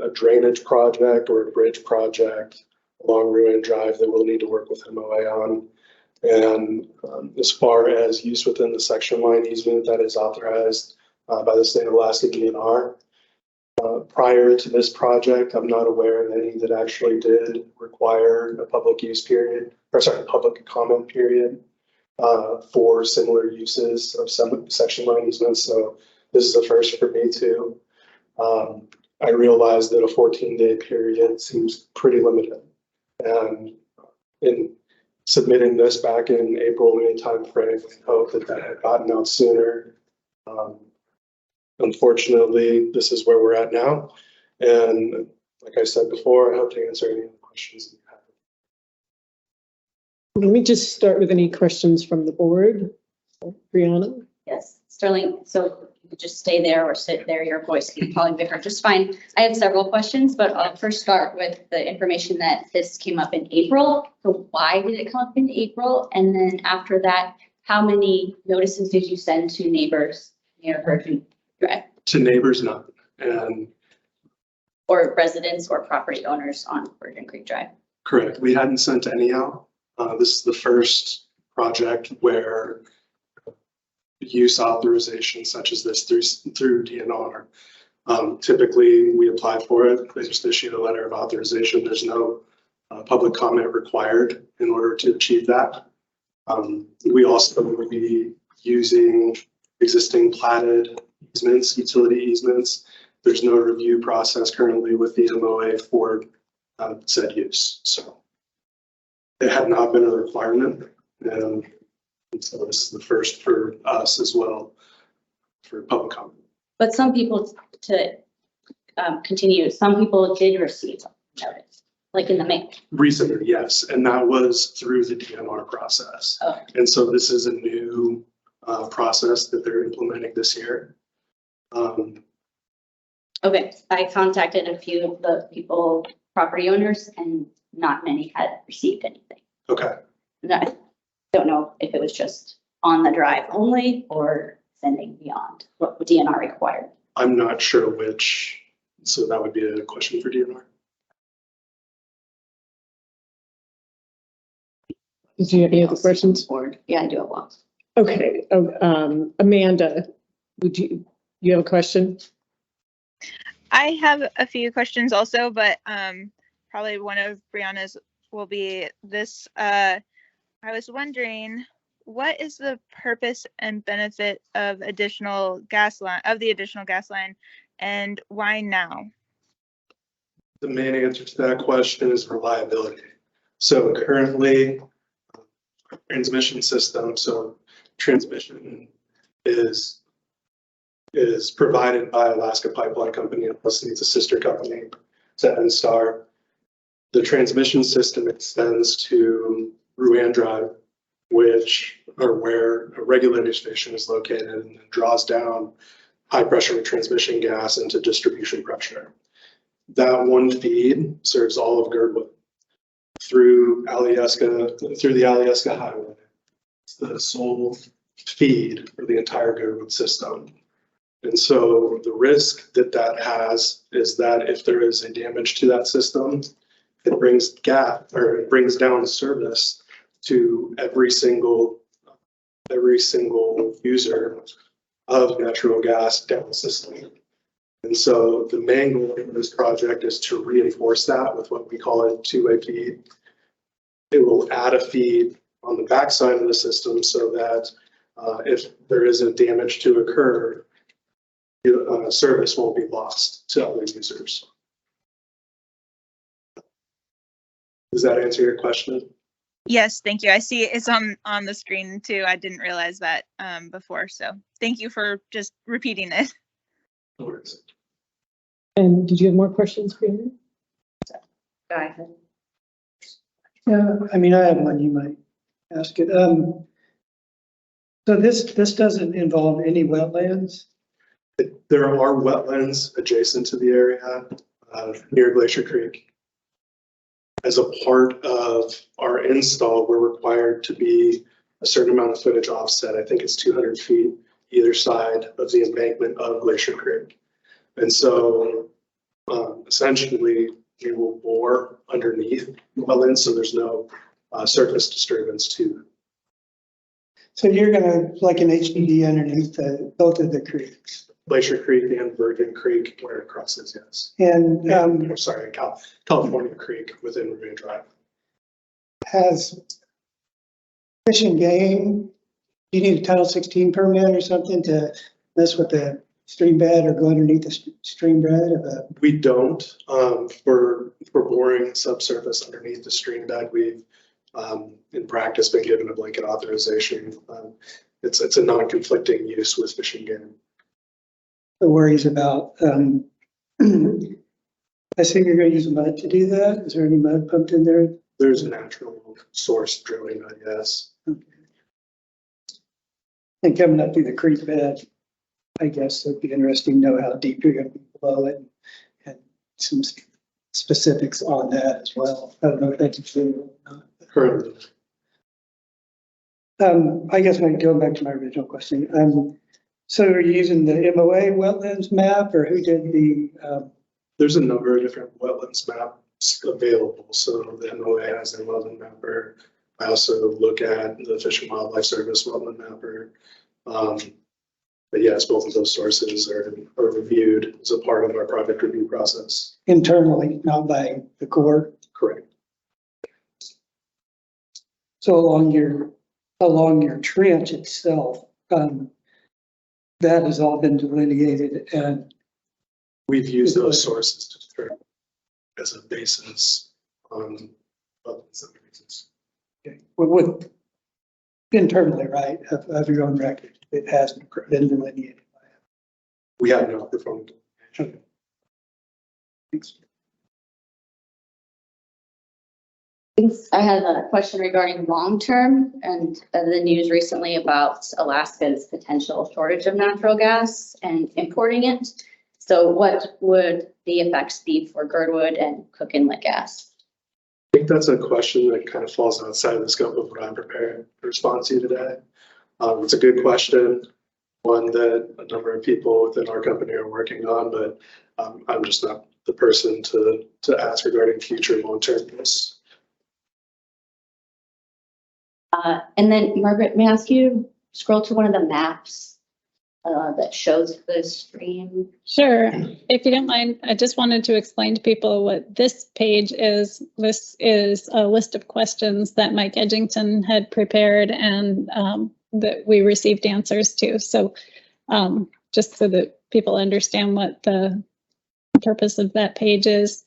a drainage project or a bridge project along Ruin Drive that we'll need to work with MOA on. And as far as use within the section line easement that is authorized by the state of Alaska DNR, prior to this project, I'm not aware of any that actually did require a public use period, or sorry, public comment period for similar uses of some section line easements. So this is a first for me too. I realize that a 14-day period seems pretty limited. And in submitting this back in April, May timeframe, I hope that that had gotten out sooner. Unfortunately, this is where we're at now. And like I said before, I hope to answer any questions that you have. Let me just start with any questions from the board. Brianna? Yes, Sterling, so you could just stay there or sit there, your voice can probably bigger, just fine. I have several questions, but I'll first start with the information that this came up in April. So why did it come up in April? And then after that, how many notices did you send to neighbors near Virgin Drive? To neighbors, none. And Or residents or property owners on Virgin Creek Drive? correct, we hadn't sent any out. This is the first project where use authorization such as this through DNR. Typically, we apply for it. They just issue a letter of authorization. There's no public comment required in order to achieve that. We also will be using existing platted easements, utility easements. There's no review process currently with the MOA for said use. So it had not been a requirement. And so this is the first for us as well for public comment. But some people, to continue, some people did receive notice, like in the mail. Recently, yes, and that was through the DNR process. Oh. And so this is a new process that they're implementing this year. Okay, I contacted a few of the people, property owners, and not many had received anything. Okay. And I don't know if it was just on the drive only or sending beyond what the DNR required. I'm not sure which, so that would be a question for DNR. Do you have any other questions? Board. Yeah, I do have one. Okay, Amanda, you have a question? I have a few questions also, but probably one of Brianna's will be this. I was wondering, what is the purpose and benefit of the additional gas line, and why now? The main answer to that question is reliability. So currently, transmission system, so transmission is provided by Alaska Pipeline Company, and plus it's a sister company to NSTAR. The transmission system extends to Ruin Drive, where a regulator station is located, and draws down high pressure transmission gas into distribution pressure. That one feed serves all of Girdwood through the Alyeska Highway. It's the sole feed for the entire Girdwood system. And so the risk that has is that if there is a damage to that system, it brings down service to every single user of natural gas down the system. And so the main goal of this project is to reinforce that with what we call a two-way feed. It will add a feed on the backside of the system so that if there is a damage to occur, service won't be lost to other users. Does that answer your question? Yes, thank you. I see it's on the screen too. I didn't realize that before. So thank you for just repeating it. No worries. And did you have more questions, Brianna? Go ahead. Yeah, I mean, I have one, you might ask it. So this doesn't involve any wetlands? There are wetlands adjacent to the area near Glacier Creek. As a part of our install, we're required to be a certain amount of footage offset. I think it's 200 feet either side of the embankment of Glacier Creek. And so essentially we will bore underneath wetlands, so there's no surface disturbance to. So you're gonna, like an HDD underneath both of the creeks. Glacier Creek and Virgin Creek where it crosses, yes. And I'm sorry, California Creek within Revere Drive. has Fish and Game, do you need a Title 16 permit or something to mess with the stream bed or go underneath the stream bed of a? We don't, for boring subsurface underneath the stream bed, we've in practice been given a blanket authorization. It's a non-conflicting use with Fish and Game. The worries about, I think you're gonna use mud to do that. Is there any mud pumped in there? There's a natural source drilling, I guess. And coming up through the creek bed, I guess it'd be interesting to know how deep you're gonna be below it and some specifics on that as well. I don't know if that's true or not. Currently. I guess going back to my original question, so are you using the MOA wetlands map or who did the? There's a number of different wetlands maps available. So the MOA has their wetland mapper. I also look at the Fish and Wildlife Service wetland mapper. But yes, both of those sources are reviewed as a part of our project review process. Internally, not by the Corps? Correct. So along your trench itself, that has all been delineated and. We've used those sources to determine as a basis on wetlands and reasons. Okay. With internally, right, of your own record, it has been delineated. We have not performed. Okay. Thanks. I had a question regarding long-term and the news recently about Alaska's potential shortage of natural gas and importing it. So what would the effects be for Girdwood and Cook Inlet gas? I think that's a question that kind of falls outside of the scope of what I'm prepared to respond to today. It's a good question, one that a number of people within our company are working on, but I'm just not the person to ask regarding future long-term use. And then Margaret, may I ask you scroll to one of the maps that shows the stream? Sure. If you don't mind, I just wanted to explain to people what this page is. This is a list of questions that Mike Edgington had prepared and that we received answers to. So just so that people understand what the purpose of that page is.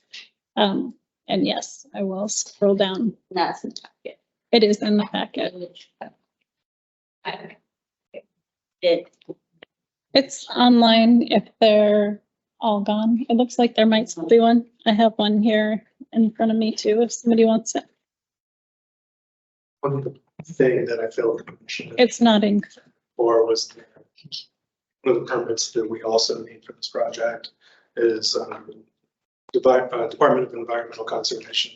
And yes, I will scroll down. That's in the packet. It is in the packet. It's online if they're all gone. It looks like there might still be one. I have one here in front of me too, if somebody wants it. One thing that I failed to mention. It's not in. Or was one of the permits that we also need for this project is Department of Environmental Conservation.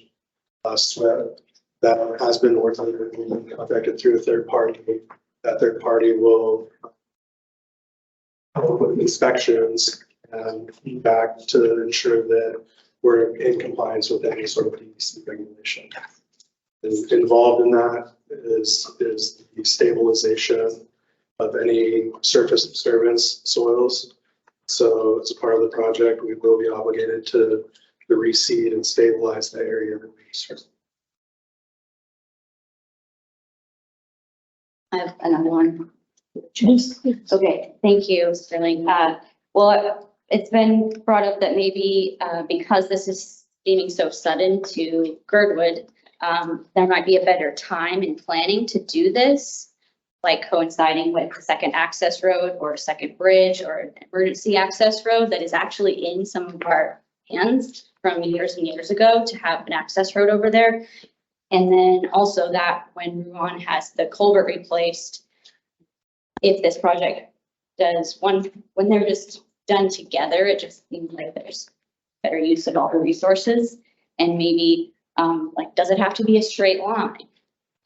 SWEP that has been working contracted through a third party. That third party will with inspections and feedback to ensure that we're in compliance with any sort of DEC regulation. And involved in that is the stabilization of any surface disturbance soils. So as a part of the project, we will be obligated to reseed and stabilize the area that we serve. I have another one. Okay, thank you, Sterling. Well, it's been brought up that maybe because this is seeming so sudden to Girdwood, there might be a better time in planning to do this, like coinciding with a second access road or a second bridge or an emergency access road that is actually in some of our hands from years and years ago to have an access road over there. And then also that when Ruan has the culvert replaced, if this project does when they're just done together, it just seems like there's better use of all the resources. And maybe like, does it have to be a straight line?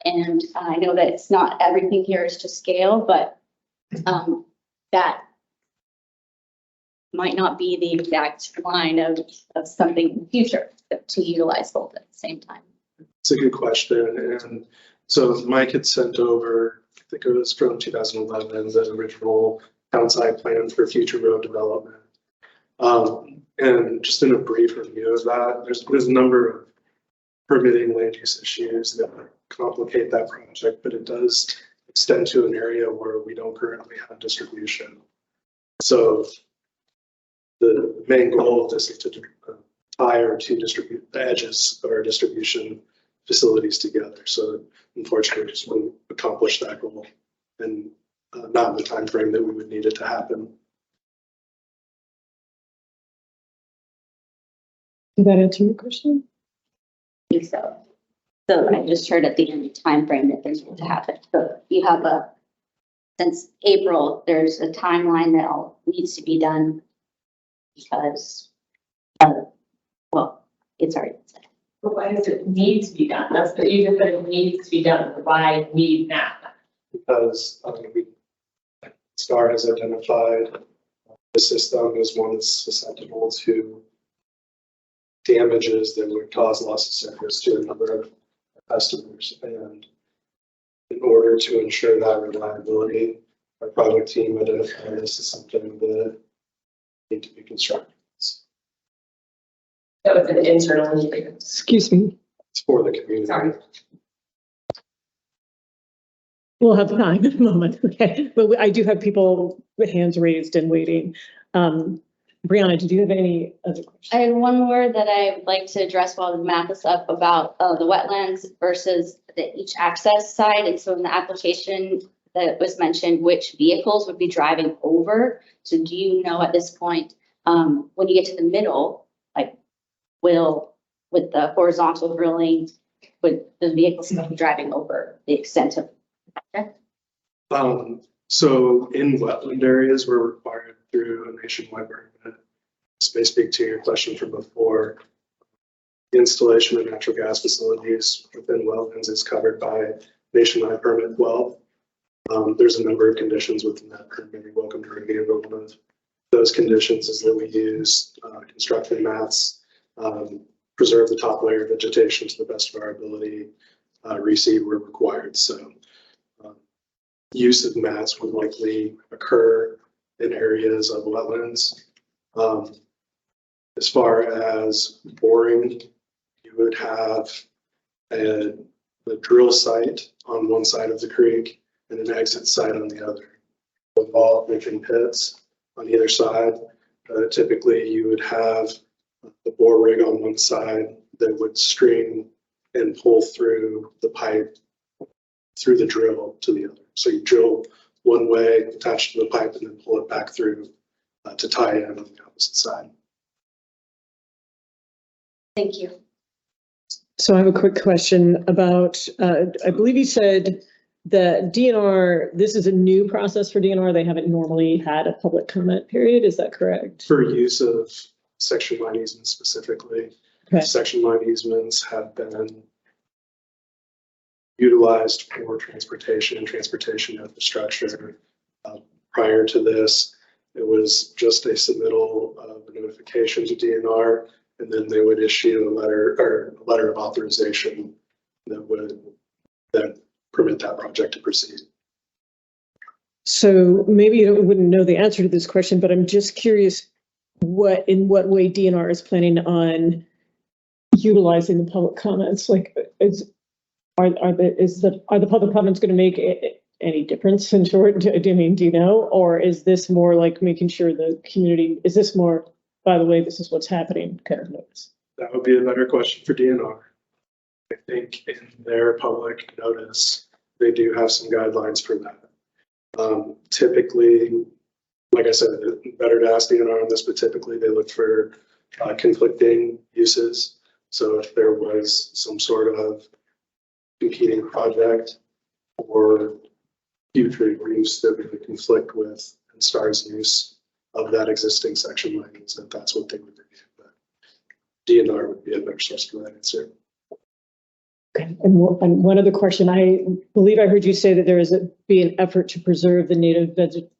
And I know that it's not everything here is to scale, but that might not be the exact line of something in the future to utilize both at the same time. It's a good question. And so Mike had sent over, I think it was from 2011, the original town site plan for future road development. And just in a brief review of that, there's a number of permitting land use issues that complicate that project, but it does extend to an area where we don't currently have distribution. So the main goal of this is to tie our two the edges of our distribution facilities together. So unfortunately, we just wouldn't accomplish that goal, and not in the time frame that we would need it to happen. Did that answer your question? I think so. So I just heard at the end of the time frame that there's going to happen. So you have since April, there's a timeline that all needs to be done because, well, it's already been said. But why does it need to be done? That's the, you just said it needs to be done. Why need now? Because STAR has identified the system as one that's susceptible to damages that would cause loss of service to a number of customers. And in order to ensure that reliability, our project team identified this as something that need to be constructed. That was an internal engineer. Excuse me. It's for the community. Sorry. We'll have time in a moment. Okay, but I do have people with hands raised and waiting. Brianna, did you have any other questions? I had one more that I'd like to address while we map this up about the wetlands versus each access side. And so in the application that was mentioned, which vehicles would be driving over. So do you know at this point, when you get to the middle, like with the horizontal drilling, would the vehicles be driving over the extent of? Okay. So in wetland areas, we're required through a nationwide permit. This may speak to your question from before. The installation of natural gas facilities within wetlands is covered by nationwide permit 12. There's a number of conditions within that permit. You're welcome to review. One of those conditions is that we use construction mats, preserve the top layer of vegetation to the best of our ability, reseed where required. So use of mats would likely occur in areas of wetlands. As far as boring, you would have a drill site on one side of the creek and an exit site on the other. Involved making pits on either side. Typically, you would have the bore rig on one side that would string and pull through the pipe through the drill to the other. So you drill one way, attach to the pipe, and then pull it back through to tie in on the opposite side. Thank you. So I have a quick question about, I believe you said that DNR, this is a new process for DNR. They haven't normally had a public comment period. Is that correct? For use of section line easements specifically, Okay. section line easements have been utilized for transportation infrastructure. Prior to this, it was just a submittal of a notification to DNR, and then they would issue a letter of authorization that would then permit that project to proceed. So maybe you wouldn't know the answer to this question, but I'm just curious in what way DNR is planning on utilizing the public comments. Like, are the public comments going to make any difference in short? Do you know, or is this more like making sure the community, is this more, by the way, this is what's happening kind of notice? That would be a better question for DNR. I think in their public notice, they do have some guidelines for that. Typically, like I said, better to ask DNR on this, but typically they look for conflicting uses. So if there was some sort of competing project or future use that would conflict with STAR's use of that existing section lines, that's what they would review. But DNR would be a better source for that answer. Okay. And one other question, I believe I heard you say that there is be an effort to preserve the native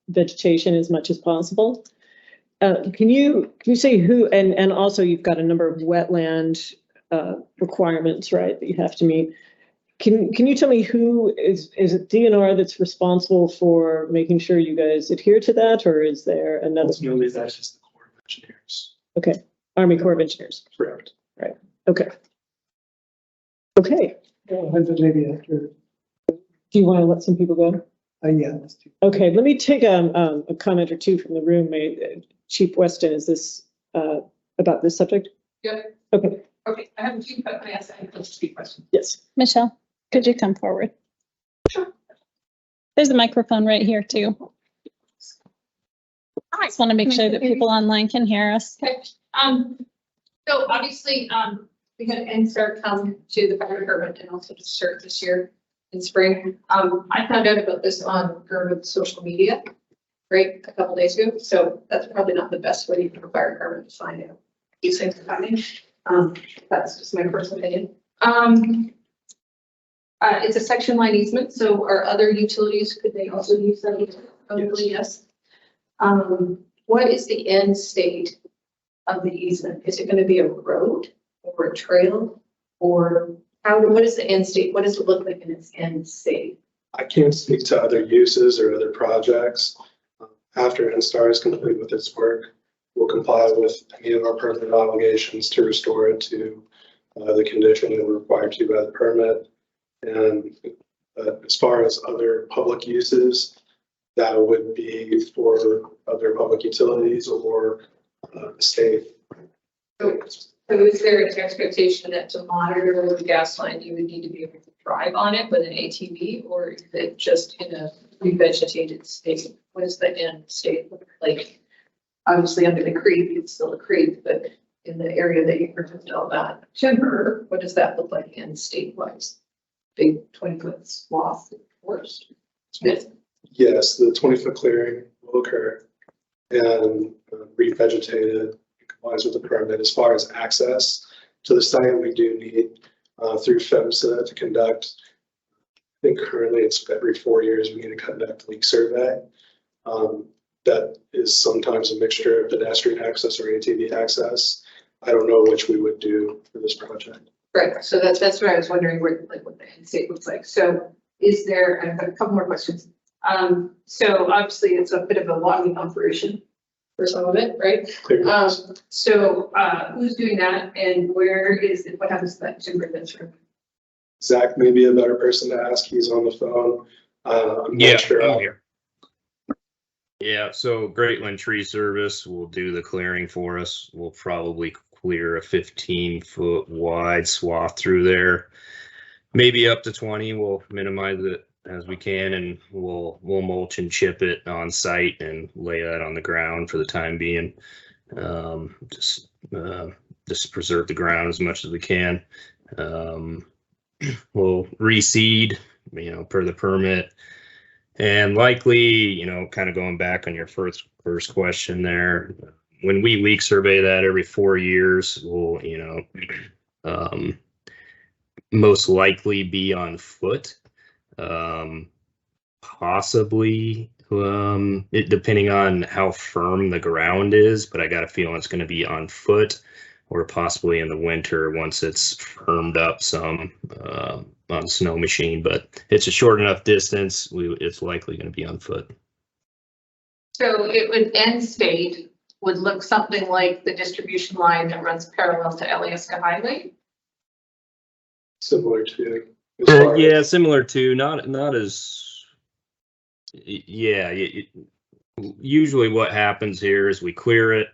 vegetation as much as possible. Can you say who, and also you've got a number of wetland requirements, right, that you have to meet. Can you tell me who is it DNR that's responsible for making sure you guys adhere to that, or is there another? Ultimately, that's just the Corps of Engineers. Okay, Army Corps of Engineers. Correct. Right. Okay. Okay. Maybe after, Do you want to let some people go? yeah. Let's do. Okay, let me take a comment or two from the room. Chief Weston, is this about this subject? Yep. Okay. Okay, I have a few, but I asked a few questions. Yes. Michelle, could you come forward? Sure. There's a microphone right here too. I just want to make sure that people online can hear us. Okay, so obviously, we had NSTAR come to the fire department and also to start this year in spring. I found out about this on Girdwood social media, right, a couple days ago. So that's probably not the best way for the fire department to find out these things are coming. That's just my personal opinion. It's a section line easement, so are other utilities, could they also use that easement? Probably yes. What is the end state of the easement? Is it going to be a road or a trail, or what is the end state? What does it look like in its end state? I can't speak to other uses or other projects. After NSTAR is complete with its work, we'll comply with any of our permit obligations to restore it to the condition that we're required to by the permit. And as far as other public uses, that would be for other public utilities or the state. So is there an expectation that to monitor the gas line, you would need to be able to drive on it with an ATV, or is it just in a revegetated state? What is the end state look like? Obviously under the creek, it's still a creek, but in the area that you purchased all that timber, what does that look like end state wise? Big 20-foot swath of forest. Yes, the 20-foot clearing will occur and revegetated, complies with the permit. As far as access to the site, we do need through PHMSA to conduct, I think currently it's every 4 years, we need to conduct leak survey. That is sometimes a mixture of pedestrian access or ATV access. I don't know which we would do for this project. Right, so that's what I was wondering, where, like, what the end state looks like. So is there, I've got a couple more questions. So obviously it's a bit of a logging operation for some of it, right? So who's doing that, and where is it, what happens to that timber that's removed? Zach may be a better person to ask. He's on the phone. I'm Yeah, not sure. I'm here. Yeah, so Greatland Tree Service will do the clearing for us. We'll probably clear a 15-foot wide swath through there, maybe up to 20. We'll minimize it as we can, and we'll mulch and chip it on site and lay that on the ground for the time being. Just preserve the ground as much as we can. We'll reseed, per the permit. And likely, kind of going back on your first question there, when we leak survey that every 4 years, we'll, most likely be on foot. Possibly, depending on how firm the ground is, but I got a feeling it's going to be on foot, or possibly in the winter once it's firmed up some on snow machine. But it's a short enough distance, it's likely going to be on foot. So it would end state would look something like the distribution line that runs parallel to Alyeska Highway. Similar to. Yeah, similar to, not as, yeah. Usually what happens here is we clear it,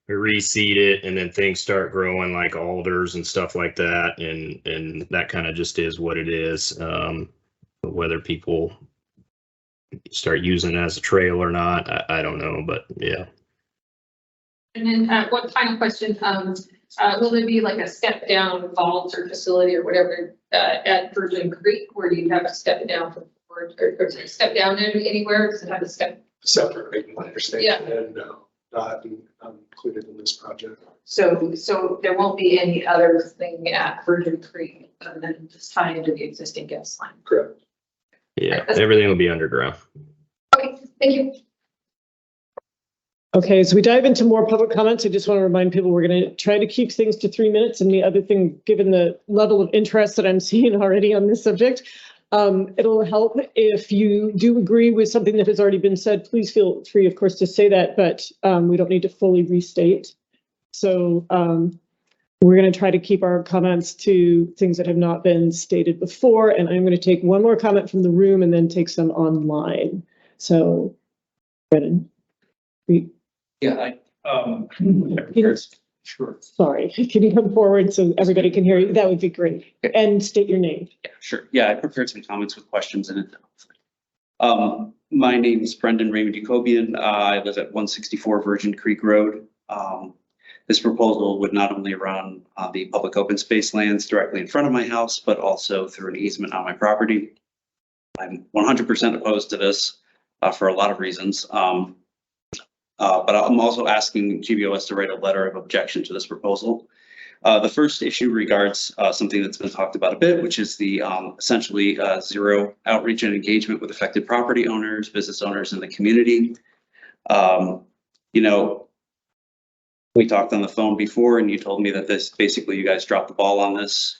we reseed it, and then things start growing like alders and stuff like that, and that kind of just is what it is. But whether people start using it as a trail or not, I don't know, but yeah. And then one final question, will there be like a step down vault or facility or whatever at Virgin Creek, where you have to step it down from, or step down anywhere? Does it have a step? Separate, my understanding, Yeah. and no, not included in this project. So there won't be any other thing at Virgin Creek other than just tie into the existing gas line. Correct. Yeah, everything will be underground. Okay, thank you. Okay, so we dive into more public comments. I just want to remind people we're going to try to keep things to 3 minutes. And the other thing, given the level of interest that I'm seeing already on this subject, it'll help if you do agree with something that has already been said. Please feel free, of course, to say that, but we don't need to fully restate. So we're going to try to keep our comments to things that have not been stated before. And I'm going to take one more comment from the room and then take some online. So, Brennan. Yeah, sure. Sorry, can you come forward so everybody can hear you? That would be great. And state your name. Yeah, sure. Yeah, I prepared some comments with questions in it. My name is Brendan Raymond Jacobian. I live at 164 Virgin Creek Road. This proposal would not only run the public open space lands directly in front of my house, but also through an easement on my property. I'm 100% opposed to this for a lot of reasons. But I'm also asking GBOS to write a letter of objection to this proposal. The first issue regards something that's been talked about a bit, which is the essentially zero outreach and engagement with affected property owners, business owners in the community. You know, we talked on the phone before and you told me that this basically you guys dropped the ball on this,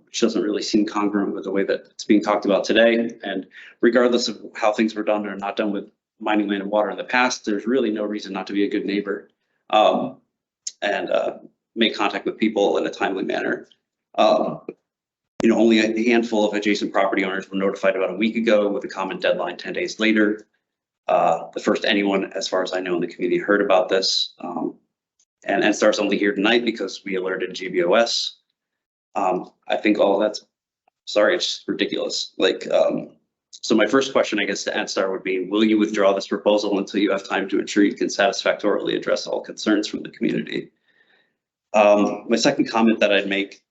which doesn't really seem congruent with the way that it's being talked about today. And regardless of how things were done or not done with mining land and water in the past, there's really no reason not to be a good neighbor and make contact with people in a timely manner. You know, only a handful of adjacent property owners were notified about a week ago with a common deadline 10 days later. The first anyone, as far as I know, in the community heard about this. And NSTAR's only here tonight because we alerted GBOS. I think all of that's, sorry, it's just ridiculous. Like, so my first question, I guess, to NSTAR would be, will you withdraw this proposal until you have time to ensure you can satisfactorily address all concerns from the community? My second comment that I'd make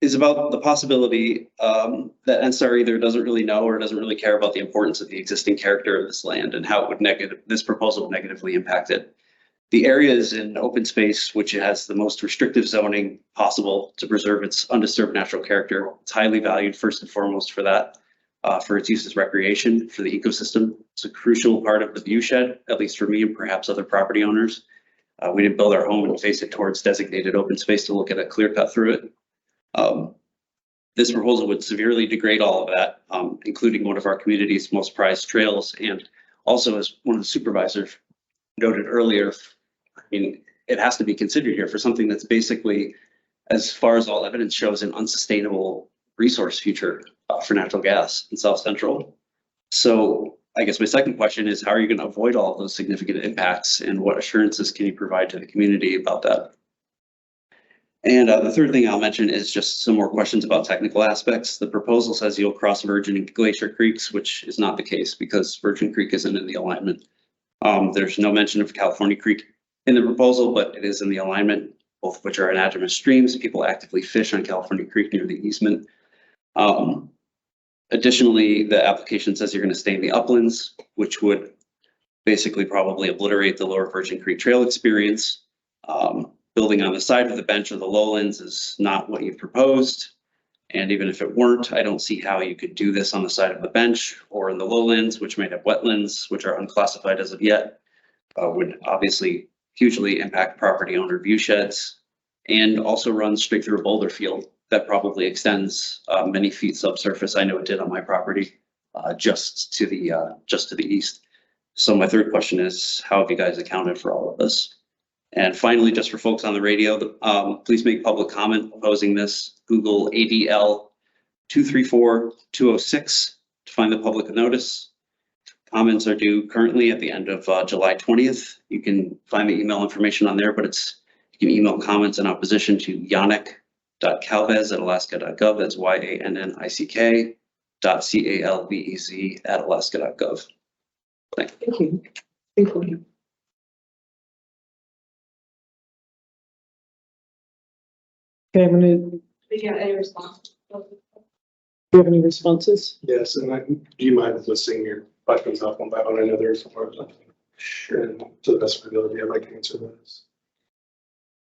is about the possibility that NSTAR either doesn't really know or doesn't really care about the importance of the existing character of this land and how it would this proposal would negatively impact it. The area is in open space, which has the most restrictive zoning possible to preserve its undisturbed natural character. It's highly valued first and foremost for that. For its use as recreation, for the ecosystem. It's a crucial part of the viewshed, at least for me and perhaps other property owners. We didn't build our home and face it towards designated open space to look at a clear cut through it. This proposal would severely degrade all of that, including one of our community's most prized trails. And also, as one of the supervisors noted earlier, I mean, it has to be considered here for something that's basically, as far as all evidence shows, an unsustainable resource future for natural gas in South Central. So I guess my second question is, how are you going to avoid all of those significant impacts and what assurances can you provide to the community about that? And the third thing I'll mention is just some more questions about technical aspects. The proposal says you'll cross Virgin and Glacier Creeks, which is not the case because Virgin Creek isn't in the alignment. There's no mention of California Creek in the proposal, but it is in the alignment, both of which are anadromous streams. People actively fish on California Creek near the easement. Additionally, the application says you're going to stay in the uplands, which would basically probably obliterate the Lower Virgin Creek Trail experience. Building on the side of the bench or the lowlands is not what you've proposed. And even if it weren't, I don't see how you could do this on the side of the bench or in the lowlands, which might have wetlands, which are unclassified as of yet, would obviously hugely impact property owner view sheds and also run straight through a boulder field that probably extends many feet subsurface. I know it did on my property, just to the east. So my third question is, how have you guys accounted for all of this? And finally, just for folks on the radio, please make public comment opposing this. Google ADL 234-206 to find the public notice. Comments are due currently at the end of July 20th. You can find the email information on there, but you can email comments in opposition to yannick.calvez@alaska.gov. That's yannick.calvez@alaska.gov. Thank you. Thank you. Okay, I'm gonna. Do you have any response? you have any responses? Yes, and do you mind listing your questions off one by one? I know there's more. Sure. And to the best of my ability, I'd like to answer those.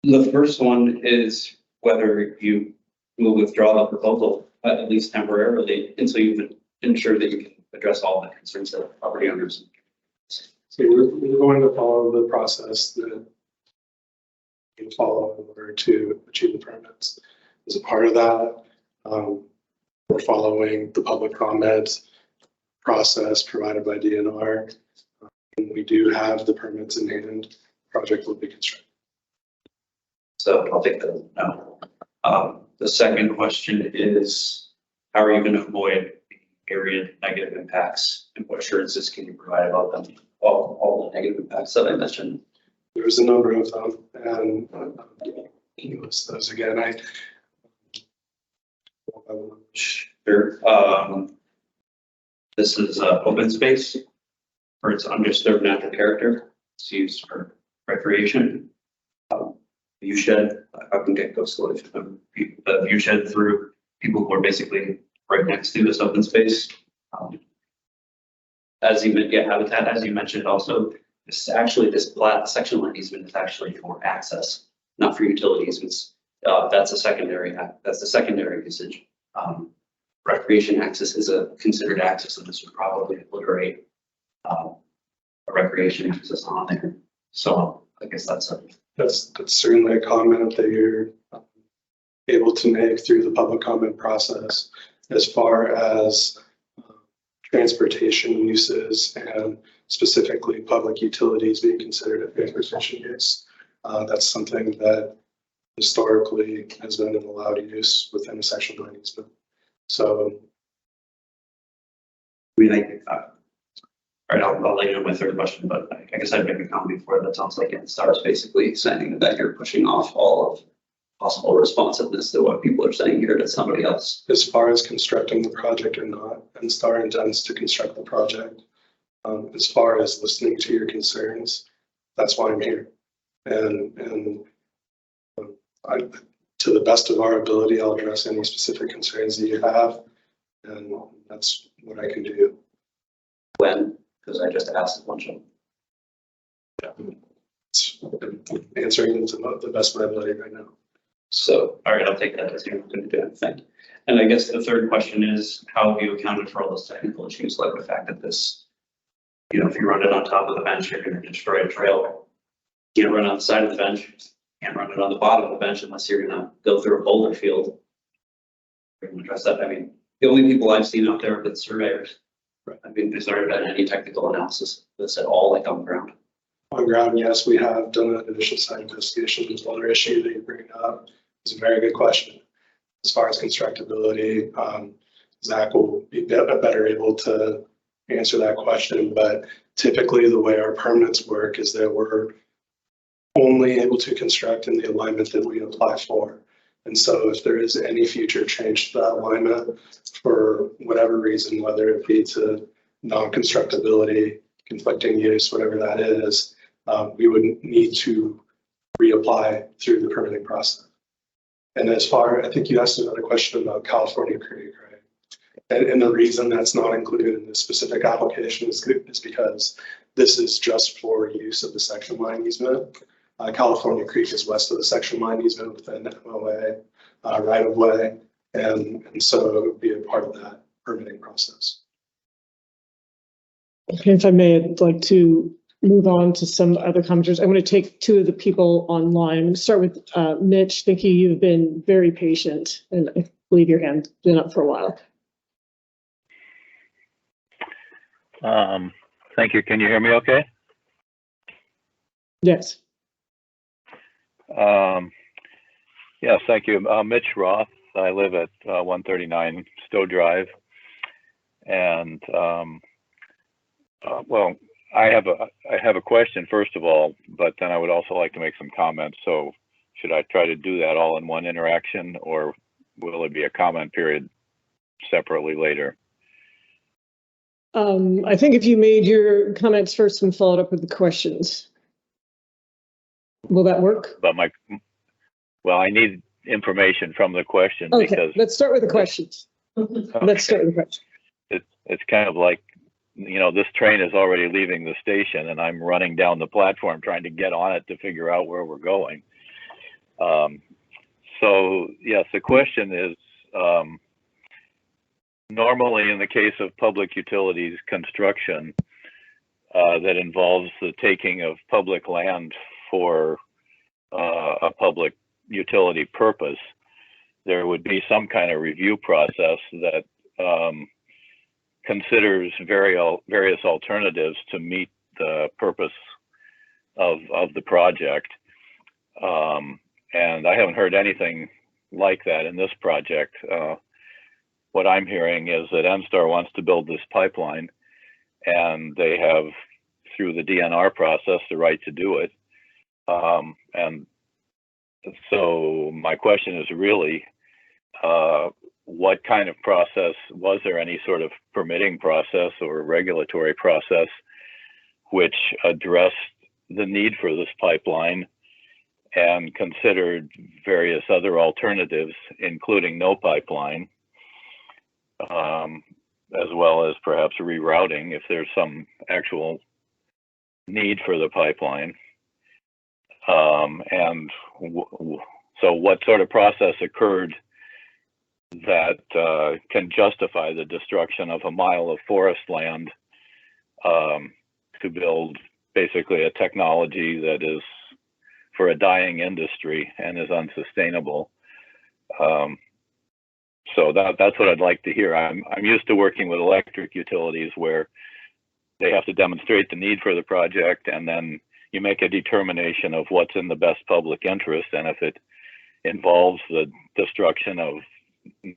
The first one is whether you will withdraw the proposal, at least temporarily, until you've ensured that you can address all the concerns of property owners. So we're going to follow the process that you follow in order to achieve the permits. As a part of that, we're following the public comment process provided by DNR. And we do have the permits in hand. Project will be constructed. So I'll take the no. The second question is, how are you going to avoid area negative impacts, and what assurances can you provide about them? All the negative impacts that I mentioned. There's a number of them, and you list those again. Sure. This is open space for its undisturbed natural character. It's used for recreation. View shed, I can go slowly. The view shed through people who are basically right next to this open space. As you habitat, as you mentioned, also this plat section line easement is actually for access, not for utility easements. That's a secondary usage. Recreation access is a considered access, and this would probably obliterate a recreation access on there. So I guess that's certainly a comment that you're able to make through the public comment process. As far as transportation uses and specifically public utilities being considered a transportation use, that's something that historically has been an allowed use within a section line easement. So, I mean, all right, I'll let you know my third question, but I guess I'd make a comment before that. Sounds like it starts basically saying that you're pushing off all of possible responsiveness to what people are saying here to somebody else. as far as constructing the project or not, and STAR intends to construct the project. As far as listening to your concerns, that's why I'm here. And to the best of our ability, I'll address any specific concerns that you have, and that's what I can do. When? Because I just asked a bunch of them. Yeah. Answering to the best of my ability right now. So, all right, I'll take that as you're going to do anything. And I guess the third question is, how have you accounted for all those technical issues, like the fact that this, if you run it on top of the bench, you're going to destroy a trail. You can't run on the side of the bench. You can't run it on the bottom of the bench unless you're going to go through a boulder field. We're going to address that. I mean, the only people I've seen out there have been surveyors. Right. I mean, has there been any technical analysis that's at all like on ground? On ground, yes, we have done an initial site investigation. There's another issue that you bring up. It's a very good question. As far as constructability, Zach will be better able to answer that question, but typically the way our permits work is that we're only able to construct in the alignment that we apply for. And so if there is any future change to that alignment for whatever reason, whether it be to non-constructability, conflicting use, whatever that is, we would need to reapply through the permitting process. And as far, I think you asked another question about California Creek, right? And the reason that's not included in this specific application is because this is just for use of the section line easement. California Creek is west of the section line easement within the MOA right of way. And so it would be a part of that permitting process. Okay, if I may, I'd like to move on to some other commenters. I want to take two of the people online. I'm going to start with Mitch. Thank you. You've been very patient, and I believe your hand's been up for a while. Thank you. Can you hear me okay? Yes. Yes, thank you. Mitch Roth. I live at 139 Stowe Drive. And well, I have a question first of all, but then I would also like to make some comments. So should I try to do that all in one interaction, or will it be a comment period separately later? I think if you made your comments first and followed up with the questions, will that work? But I need information from the questions. Okay, because let's start with the questions. Okay. Let's start with the questions. It's kind of like, this train is already leaving the station and I'm running down the platform trying to get on it to figure out where we're going. So yes, the question is, normally in the case of public utilities construction, that involves the taking of public land for a public utility purpose, there would be some kind of review process that considers various alternatives to meet the purpose of the project. And I haven't heard anything like that in this project. What I'm hearing is that NSTAR wants to build this pipeline, and they have, through the DNR process, the right to do it. And so my question is really, what kind of process, was there any sort of permitting process or regulatory process which addressed the need for this pipeline and considered various other alternatives, including no pipeline, as well as perhaps rerouting if there's some actual need for the pipeline? So what sort of process occurred that can justify the destruction of a mile of forest land to build basically a technology that is for a dying industry and is unsustainable? So that's what I'd like to hear. I'm used to working with electric utilities where they have to demonstrate the need for the project, and then you make a determination of what's in the best public interest. And if it involves the destruction of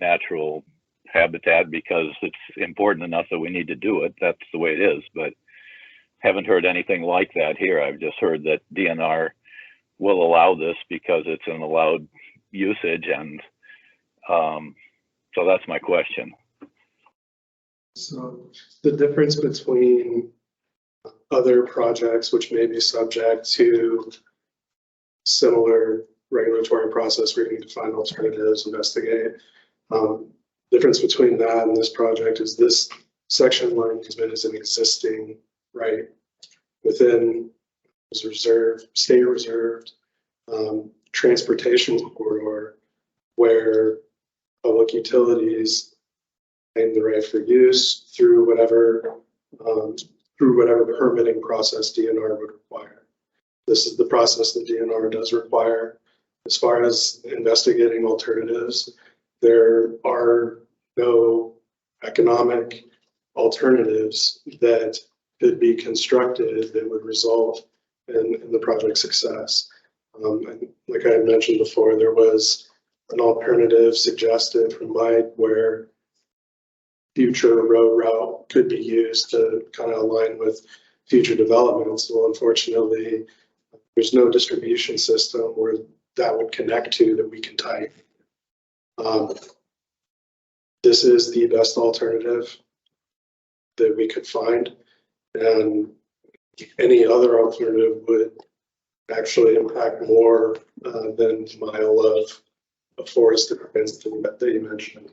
natural habitat because it's important enough that we need to do it, that's the way it is. But haven't heard anything like that here. I've just heard that DNR will allow this because it's an allowed usage, and so that's my question. So the difference between other projects which may be subject to similar regulatory process where you need to find alternatives, investigate. Difference between that and this project is this section line easement is an existing right within this reserve, state reserved transportation corridor where public utilities claim the right for use through whatever permitting process DNR would require. This is the process that DNR does require. As far as investigating alternatives, there are no economic alternatives that could be constructed that would result in the project's success. And like I had mentioned before, there was an alternative suggested from Mike where future road route could be used to kind of align with future developments. Well, unfortunately, there's no distribution system where that would connect to that we can tie. This is the best alternative that we could find, and any other alternative would actually impact more than a mile of forest that you mentioned.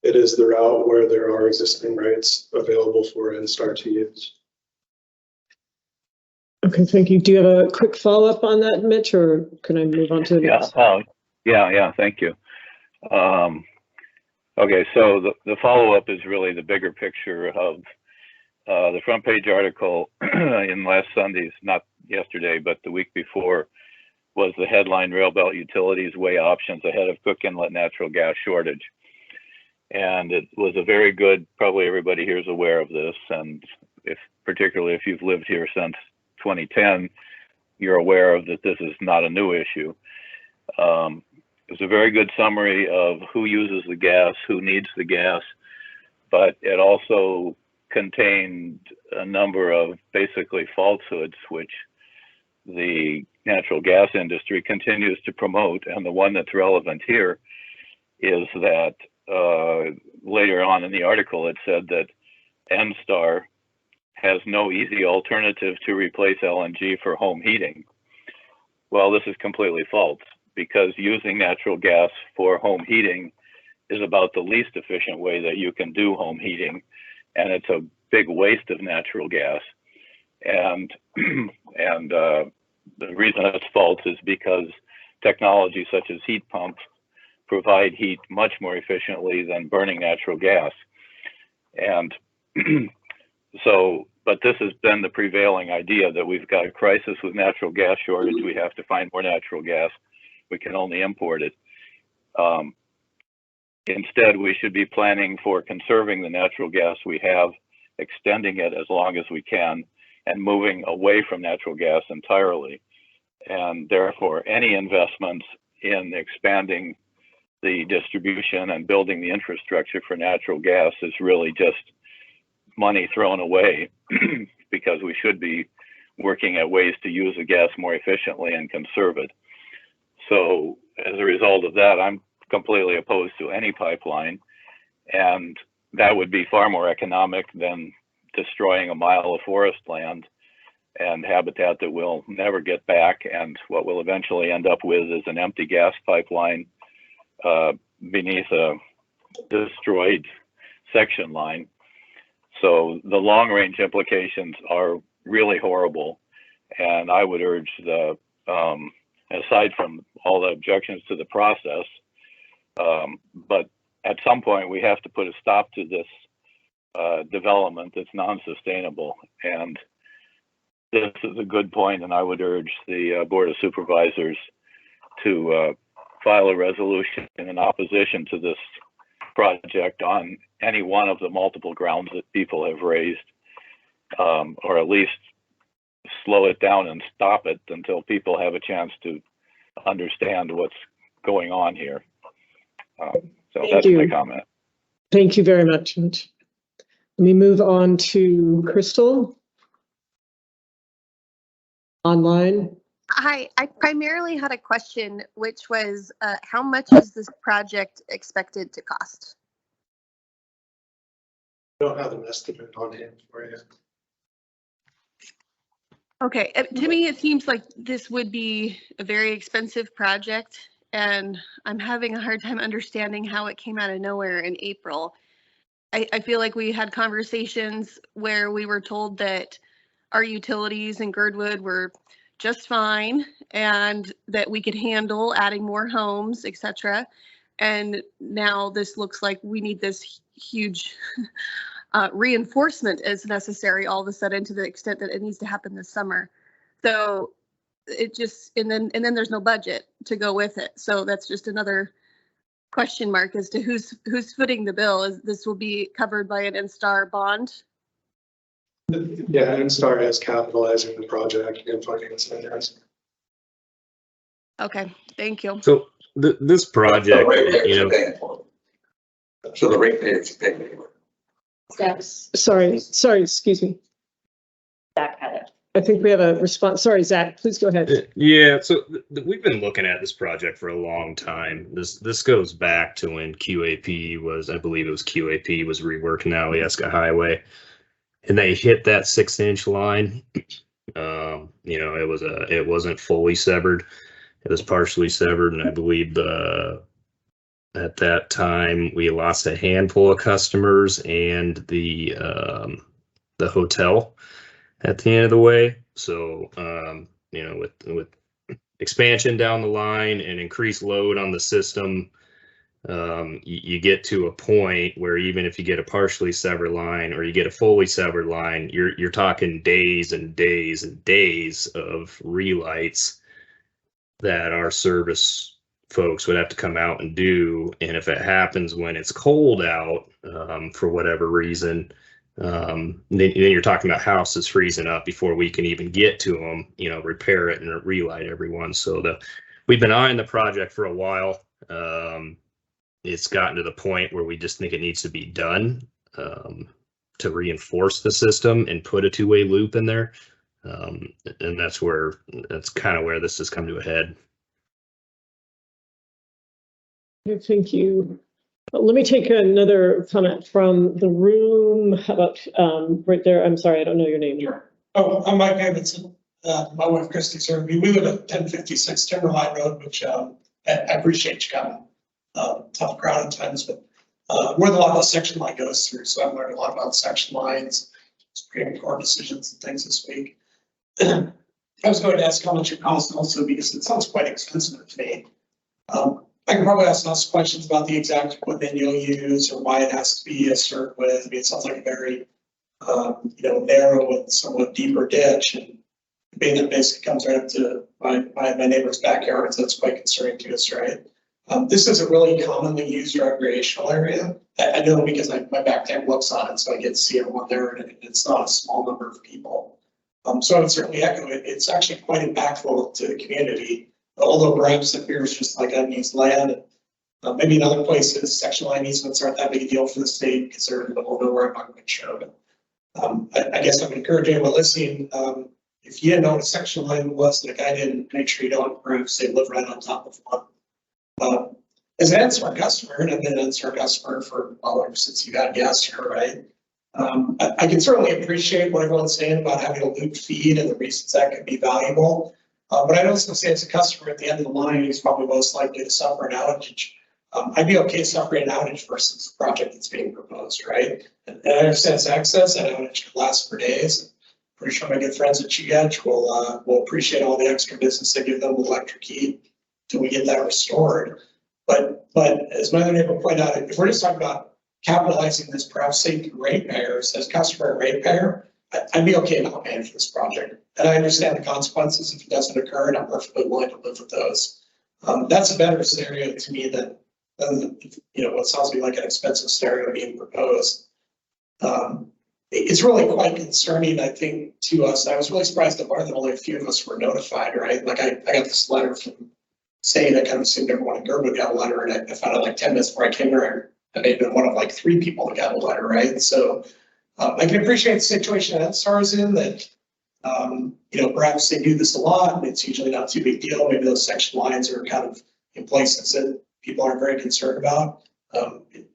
It is the route where there are existing rights available for NSTAR to use. Okay, thank you. Do you have a quick follow-up on that, Mitch, or can I move on to the next? Yeah, thank you. Okay, so the follow-up is really the bigger picture of the front page article in last Sunday's, not yesterday, but the week before, was the headline, Railbelt Utilities Weigh Options Ahead of Cook Inlet Natural Gas Shortage. And it was a very good, probably everybody here is aware of this, and particularly if you've lived here since 2010, you're aware of that this is not a new issue. It was a very good summary of who uses the gas, who needs the gas, but it also contained a number of basically falsehoods, which the natural gas industry continues to promote. And the one that's relevant here is that later on in the article, it said that NSTAR has no easy alternative to replace LNG for home heating. Well, this is completely false, because using natural gas for home heating is about the least efficient way that you can do home heating. And it's a big waste of natural gas. And the reason it's false is because technology such as heat pumps provide heat much more efficiently than burning natural gas. And so, but this has been the prevailing idea that we've got a crisis with natural gas shortage. We have to find more natural gas. We can only import it. Instead, we should be planning for conserving the natural gas we have, extending it as long as we can, and moving away from natural gas entirely. And therefore, any investments in expanding the distribution and building the infrastructure for natural gas is really just money thrown away because we should be working at ways to use the gas more efficiently and conserve it. So as a result of that, I'm completely opposed to any pipeline, and that would be far more economic than destroying a mile of forest land and habitat that we'll never get back. And what we'll eventually end up with is an empty gas pipeline beneath a destroyed section line. So the long range implications are really horrible. And I would urge the, aside from all the objections to the process, but at some point we have to put a stop to this development that's non-sustainable. And this is a good point, and I would urge the Board of Supervisors to file a resolution in opposition to this project on any one of the multiple grounds that people have raised, or at least slow it down and stop it until people have a chance to understand what's going on here. So that's my comment. Thank you very much. Let me move on to Crystal. Online. Hi, I primarily had a question, which was how much is this project expected to cost? I don't have an estimate on hand for you. Okay, to me, it seems like this would be a very expensive project, and I'm having a hard time understanding how it came out of nowhere in April. I feel like we had conversations where we were told that our utilities in Girdwood were just fine and that we could handle adding more homes, etc. And now this looks like we need this huge reinforcement as necessary all of a sudden, to the extent that it needs to happen this summer. So it just, and then there's no budget to go with it. So that's just another question mark as to who's footing the bill. Is this will be covered by an Instar bond? Yeah, Instar has capitalizing the project and financing it. Okay, thank you. So this project, you know, so the ratepayers pay for it. Sorry, excuse me. Zach had it. I think we have a response. Sorry, Zach, please go ahead. Yeah, so we've been looking at this project for a long time. This goes back to when QAP was, I believe it was QAP was reworking the Alyeska Highway, and they hit that 6-inch line. You know, it wasn't fully severed. It was partially severed, and I believe at that time we lost a handful of customers and the hotel at the end of the way. So you know, with expansion down the line and increased load on the system, you get to a point where even if you get a partially severed line or you get a fully severed line, you're talking days and days and days of relights that our service folks would have to come out and do. And if it happens when it's cold out, for whatever reason, then you're talking about houses freezing up before we can even get to them, you know, repair it and relight everyone. So we've been eyeing the project for a while. It's gotten to the point where we just think it needs to be done to reinforce the system and put a two-way loop in there. And that's kind of where this has come to a head. Thank you. Let me take another comment from the room. How about right there? I'm sorry, I don't know your name. Sure. Oh, I'm Mike Davidson. My wife Christy served me. We live at 1056 Timberline Road, which I appreciate you coming. Tough crowd at times, but where the lot of the section line goes through. So I've learned a lot about section lines, Supreme Court decisions and things this week. I was going to ask how much it costs also because it sounds quite expensive to me. I can probably ask lots of questions about the exact equipment you'll use or why it has to be a certain width. I mean, it sounds like a very, narrow and somewhat deeper ditch, and being that basically comes right up to my neighbor's backyard, so that's quite concerning to us, right? This is a really commonly used recreational area. I know because my back deck looks on it, so I get to see everyone there, and it's not a small number of people. So I would certainly echo it. It's actually quite impactful to the community, although perhaps it appears just like unused land. Maybe in other places, section line easements aren't that big a deal for the state because they're in the middle of nowhere. I'm not quite sure, but I guess I would encourage anyone listening, if you didn't know what a section line was, like I didn't, make sure you don't perhaps say live right on top of one. As an NSTAR customer, and I've been an NSTAR customer for ever since you got gas here, right? I can certainly appreciate what everyone's saying about having a loop feed and the reasons that could be valuable. But I'd also say as a customer at the end of the line, who's probably most likely to suffer an outage, I'd be okay suffering an outage versus the project that's being proposed, right? And I understand it's access, that outage could last for days. Pretty sure my good friends at GH will appreciate all the extra business they give them with electric heat till we get that restored. But as my other neighbor pointed out, if we're just talking about capitalizing this perhaps safety ratepayers as customer ratepayer, I'd be okay not paying for this project. And I understand the consequences if it doesn't occur, and I'm perfectly willing to live with those. That's a better scenario to me than what sounds to me like an expensive scenario being proposed. It's really quite concerning, I think, to us. I was really surprised that only a few of us were notified, right? Like I got this letter from saying I kind of assumed everyone in Girdwood got a letter, and I found out like 10 minutes before I came here, I may have been one of like 3 people that got a letter, right? So I can appreciate the situation that NSTAR is in, that perhaps they do this a lot, and it's usually not too big a deal. Maybe those section lines are kind of in places that people aren't very concerned about.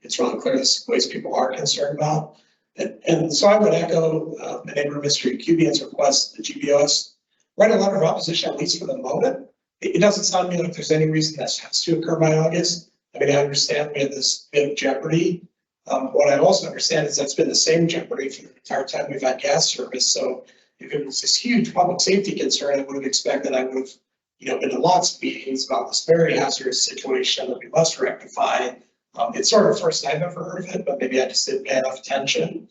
It's really clear this ways people are concerned about. And so I would echo my neighbor, Mr. Cubian's request that GBOS write a letter of opposition, at least for the moment. It doesn't sound to me like there's any reason that has to occur by August. I mean, I understand we have this bit of jeopardy. What I also understand is that's been the same jeopardy for the entire time we've had gas service. So if it was this huge public safety concern, I would have expected I would have, been to lots of meetings about this very hazardous situation that we must rectify. It's sort of the first I've ever heard of it, but maybe I just didn't pay enough attention.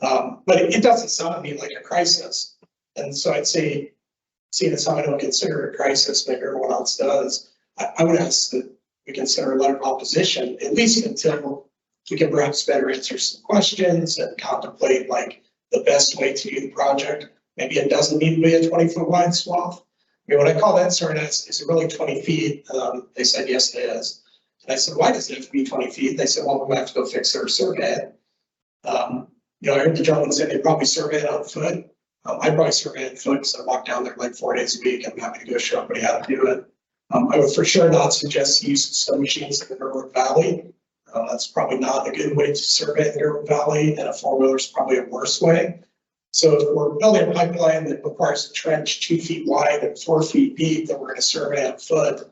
But it doesn't sound to me like a crisis. And so I'd say, seeing as how I don't consider it a crisis, maybe everyone else does, I would ask that we consider a letter of opposition, at least until we can perhaps better answer some questions and contemplate like the best way to do the project. Maybe it doesn't need to be a 20-foot wide swath. I mean, when I called NSTAR and asked, is it really 20 feet? They said, yes, it is. And I said, why does it have to be 20 feet? They said, well, we have to go fix it or survey it. I heard the gentleman say they probably survey it on foot. I probably survey it on foot because I walk down there like 4 days a week. I'm happy to go show everybody how to do it. I would for sure not suggest the use of snow machines in the Girdwood Valley. That's probably not a good way to survey the Girdwood Valley, and a 4-wheeler is probably a worse way. So if we're building a pipeline that requires a trench 2 feet wide and 4 feet deep that we're going to survey on foot,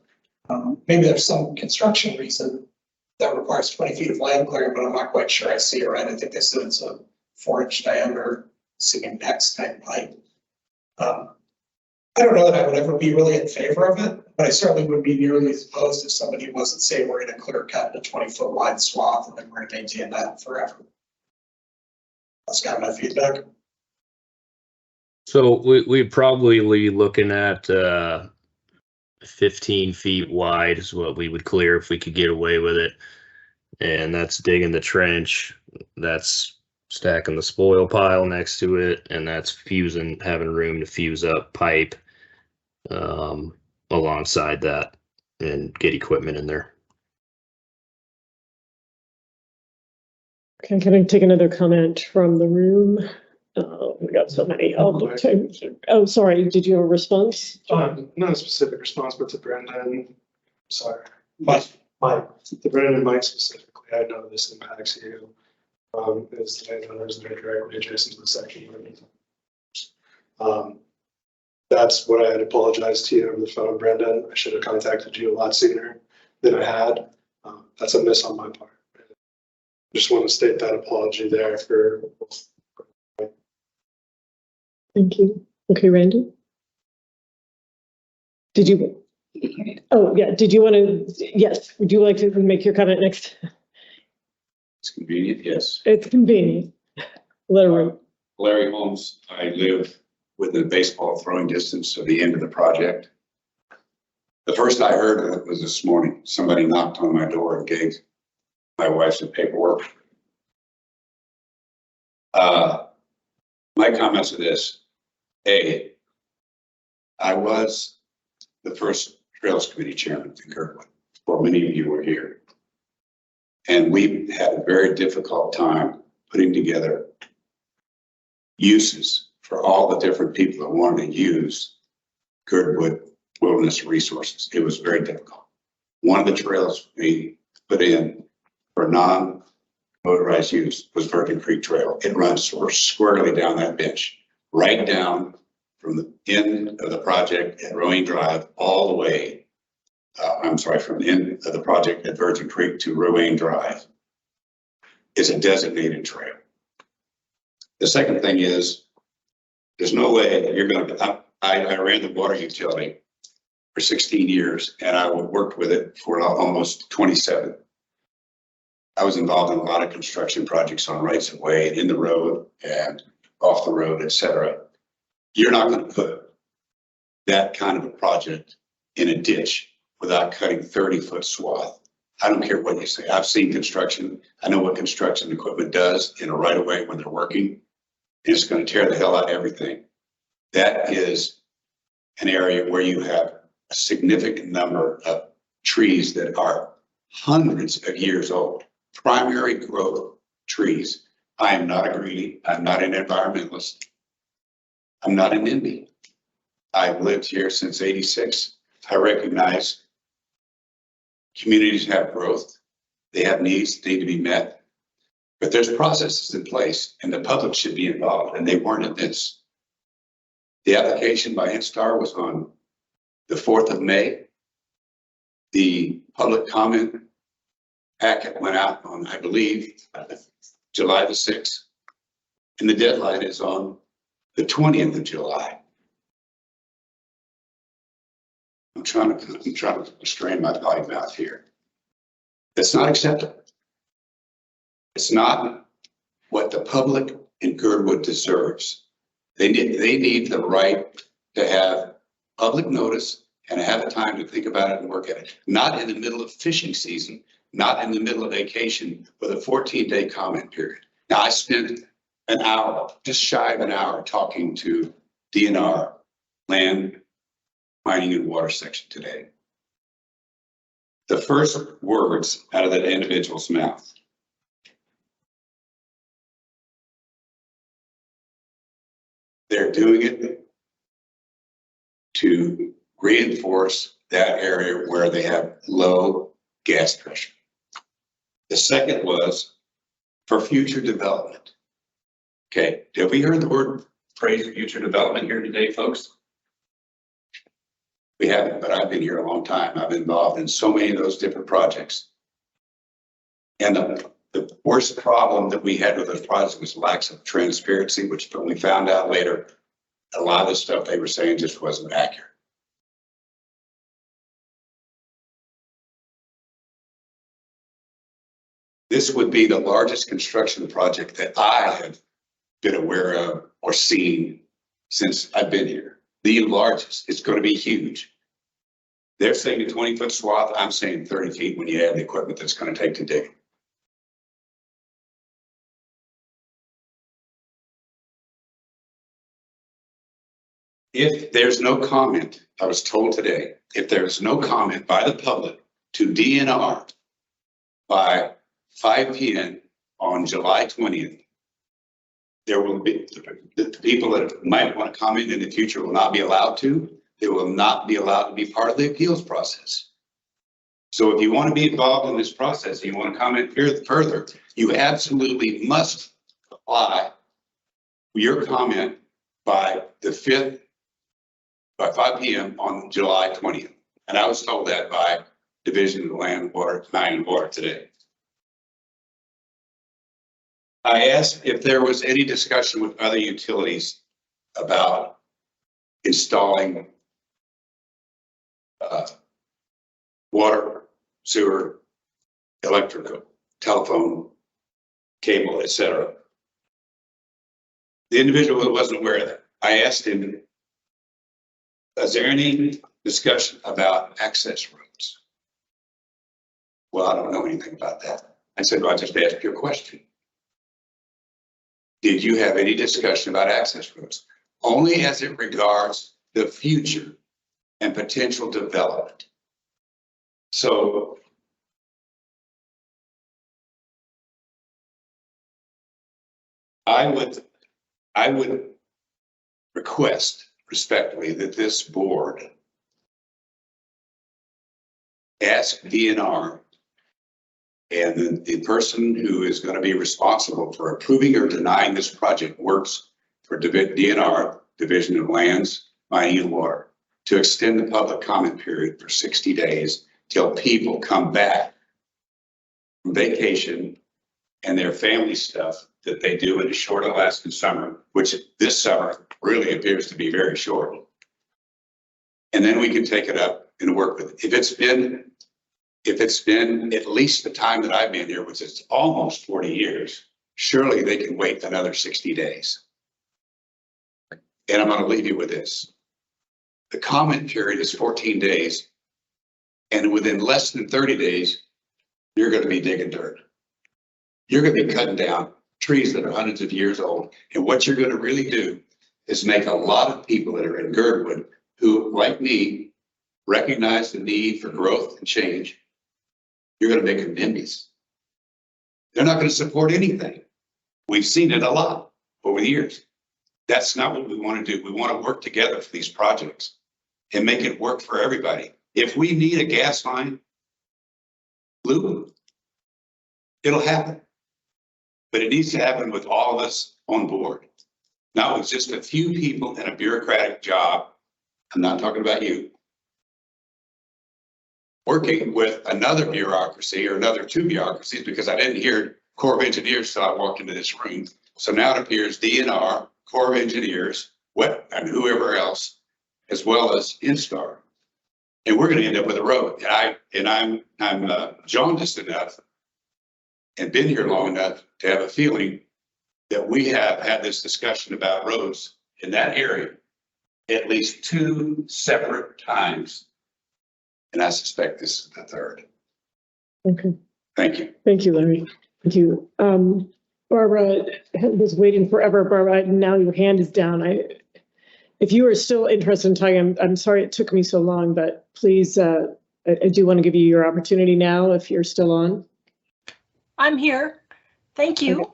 maybe there's some construction reason that requires 20 feet of land clearing, but I'm not quite sure I see it right. I think they said it's a 4-inch diameter sinking next type pipe. I don't know that I would ever be really in favor of it, but I certainly wouldn't be nearly as opposed if somebody wasn't saying we're going to clear cut a 20-foot wide swath and then we're going to maintain that forever. That's kind of my feedback. So we'd probably be looking at 15 feet wide is what we would clear if we could get away with it. And that's digging the trench, that's stacking the spoil pile next to it, and that's fusing, having room to fuse up pipe alongside that and get equipment in there. Okay, can I take another comment from the room? We got so many. Oh, sorry. Did you have a response? Not a specific response, but to Brendan. Sorry, Mike. To Brendan and Mike specifically, I know this impacts you. As the landowners that are directly adjacent to the section. That's what I had apologized to you over the phone, Brendan. I should have contacted you a lot sooner than I had. That's a miss on my part. Just want to state that apology there for. Thank you. Okay, Randy. Did you? Oh, yeah, did you want to, yes, would you like to make your comment next? It's convenient, yes. It's convenient. Let her room. Larry Holmes, I live within baseball throwing distance of the end of the project. The first I heard of it was this morning. Somebody knocked on my door and gave my wife some paperwork. My comments are this. A, I was the first Trails Committee chairman in Girdwood, before many of you were here. And we had a very difficult time putting together uses for all the different people that wanted to use Girdwood wilderness resources. It was very difficult. One of the trails we put in for non-motorized use was Virgin Creek Trail. It runs squarely down that bench, right down from the end of the project at Rowing Drive all the way, from the end of the project at Virgin Creek to Rowing Drive. It's a designated trail. The second thing is, there's no way that you're going to, I ran the water utility for 16 years and I worked with it for almost 27. I was involved in a lot of construction projects on rights of way and in the road and off the road, et cetera. You're not going to put that kind of a project in a ditch without cutting 30-foot swath. I don't care what you say. I've seen construction. I know what construction equipment does in a right of way when they're working. It's going to tear the hell out of everything. That is an area where you have a significant number of trees that are hundreds of years old, primary growth trees. I am not a greenie. I'm not an environmentalist. I'm not an NIMBY. I've lived here since '86. I recognize communities have growth. They have needs that need to be met. But there's processes in place and the public should be involved, and they weren't in this. The application by Instar was on the 4th of May. The public comment packet went out on, I believe, July the 6th. And the deadline is on the 20th of July. I'm trying to restrain my potty mouth here. That's not acceptable. It's not what the public in Girdwood deserves. They need the right to have public notice and have the time to think about it and work at it. Not in the middle of fishing season, not in the middle of vacation with a 14-day comment period. Now, I spent an hour, just shy of an hour, talking to DNR, Land, Mining and Water section today. The first words out of that individual's mouth: they're doing it to reinforce that area where they have low gas pressure. The second was for future development. Okay, have we heard the word phrase future development here today, folks? We haven't, but I've been here a long time. I've been involved in so many of those different projects. And the worst problem that we had with those projects was lack of transparency, which when we found out later, a lot of the stuff they were saying just wasn't accurate. This would be the largest construction project that I have been aware of or seen since I've been here. The largest. It's going to be huge. They're saying a 20-foot swath. I'm saying 30 feet when you add the equipment that's going to take to dig. If there's no comment, I was told today, if there's no comment by the public to DNR by 5 p.m. on July 20th, there will be the people that might want to comment in the future will not be allowed to. They will not be allowed to be part of the appeals process. So if you want to be involved in this process, and you want to comment further, you absolutely must apply your comment by the 5th, by 5 p.m. on July 20th. And I was told that by Division of Land, Water, Mining and Water today. I asked if there was any discussion with other utilities about installing water, sewer, electrical, telephone, cable, etc. The individual wasn't aware of that. I asked him, is there any discussion about access roads? Well, I don't know anything about that. I said, well, I just asked you a question. Did you have any discussion about access roads? Only as it regards the future and potential development. So I would request respectfully that this board ask DNR and the person who is going to be responsible for approving or denying this project works for DNR, Division of Lands, Mining and Water, to extend the public comment period for 60 days till people come back from vacation and their family stuff that they do in a short Alaskan summer, which this summer really appears to be very short. And then we can take it up and work with it. If it's been at least the time that I've been here, which is almost 40 years, surely they can wait another 60 days. And I'm going to leave you with this. The comment period is 14 days. And within less than 30 days, you're going to be digging dirt. You're going to be cutting down trees that are hundreds of years old. And what you're going to really do is make a lot of people that are in Girdwood who, like me, recognize the need for growth and change. You're going to make them NIMBYs. They're not going to support anything. We've seen it a lot over the years. That's not what we want to do. We want to work together for these projects and make it work for everybody. If we need a gas line, Lou, it'll happen. But it needs to happen with all of us on board, not with just a few people in a bureaucratic job. I'm not talking about you. Working with another bureaucracy or another two bureaucracies, because I didn't hear Corps of Engineers till I walked into this room. So now it appears DNR, Corps of Engineers, and whoever else, as well as Instar. And we're going to end up with a road. And I'm jaundiced enough and been here long enough to have a feeling that we have had this discussion about roads in that area at least 2 separate times. And I suspect this is the third. Okay. Thank you. Thank you, Larry. Thank you. Barbara was waiting forever. Barbara, now your hand is down. If you are still interested in talking, I'm sorry it took me so long, but please, I do want to give you your opportunity now if you're still on. I'm here. Thank you. Okay.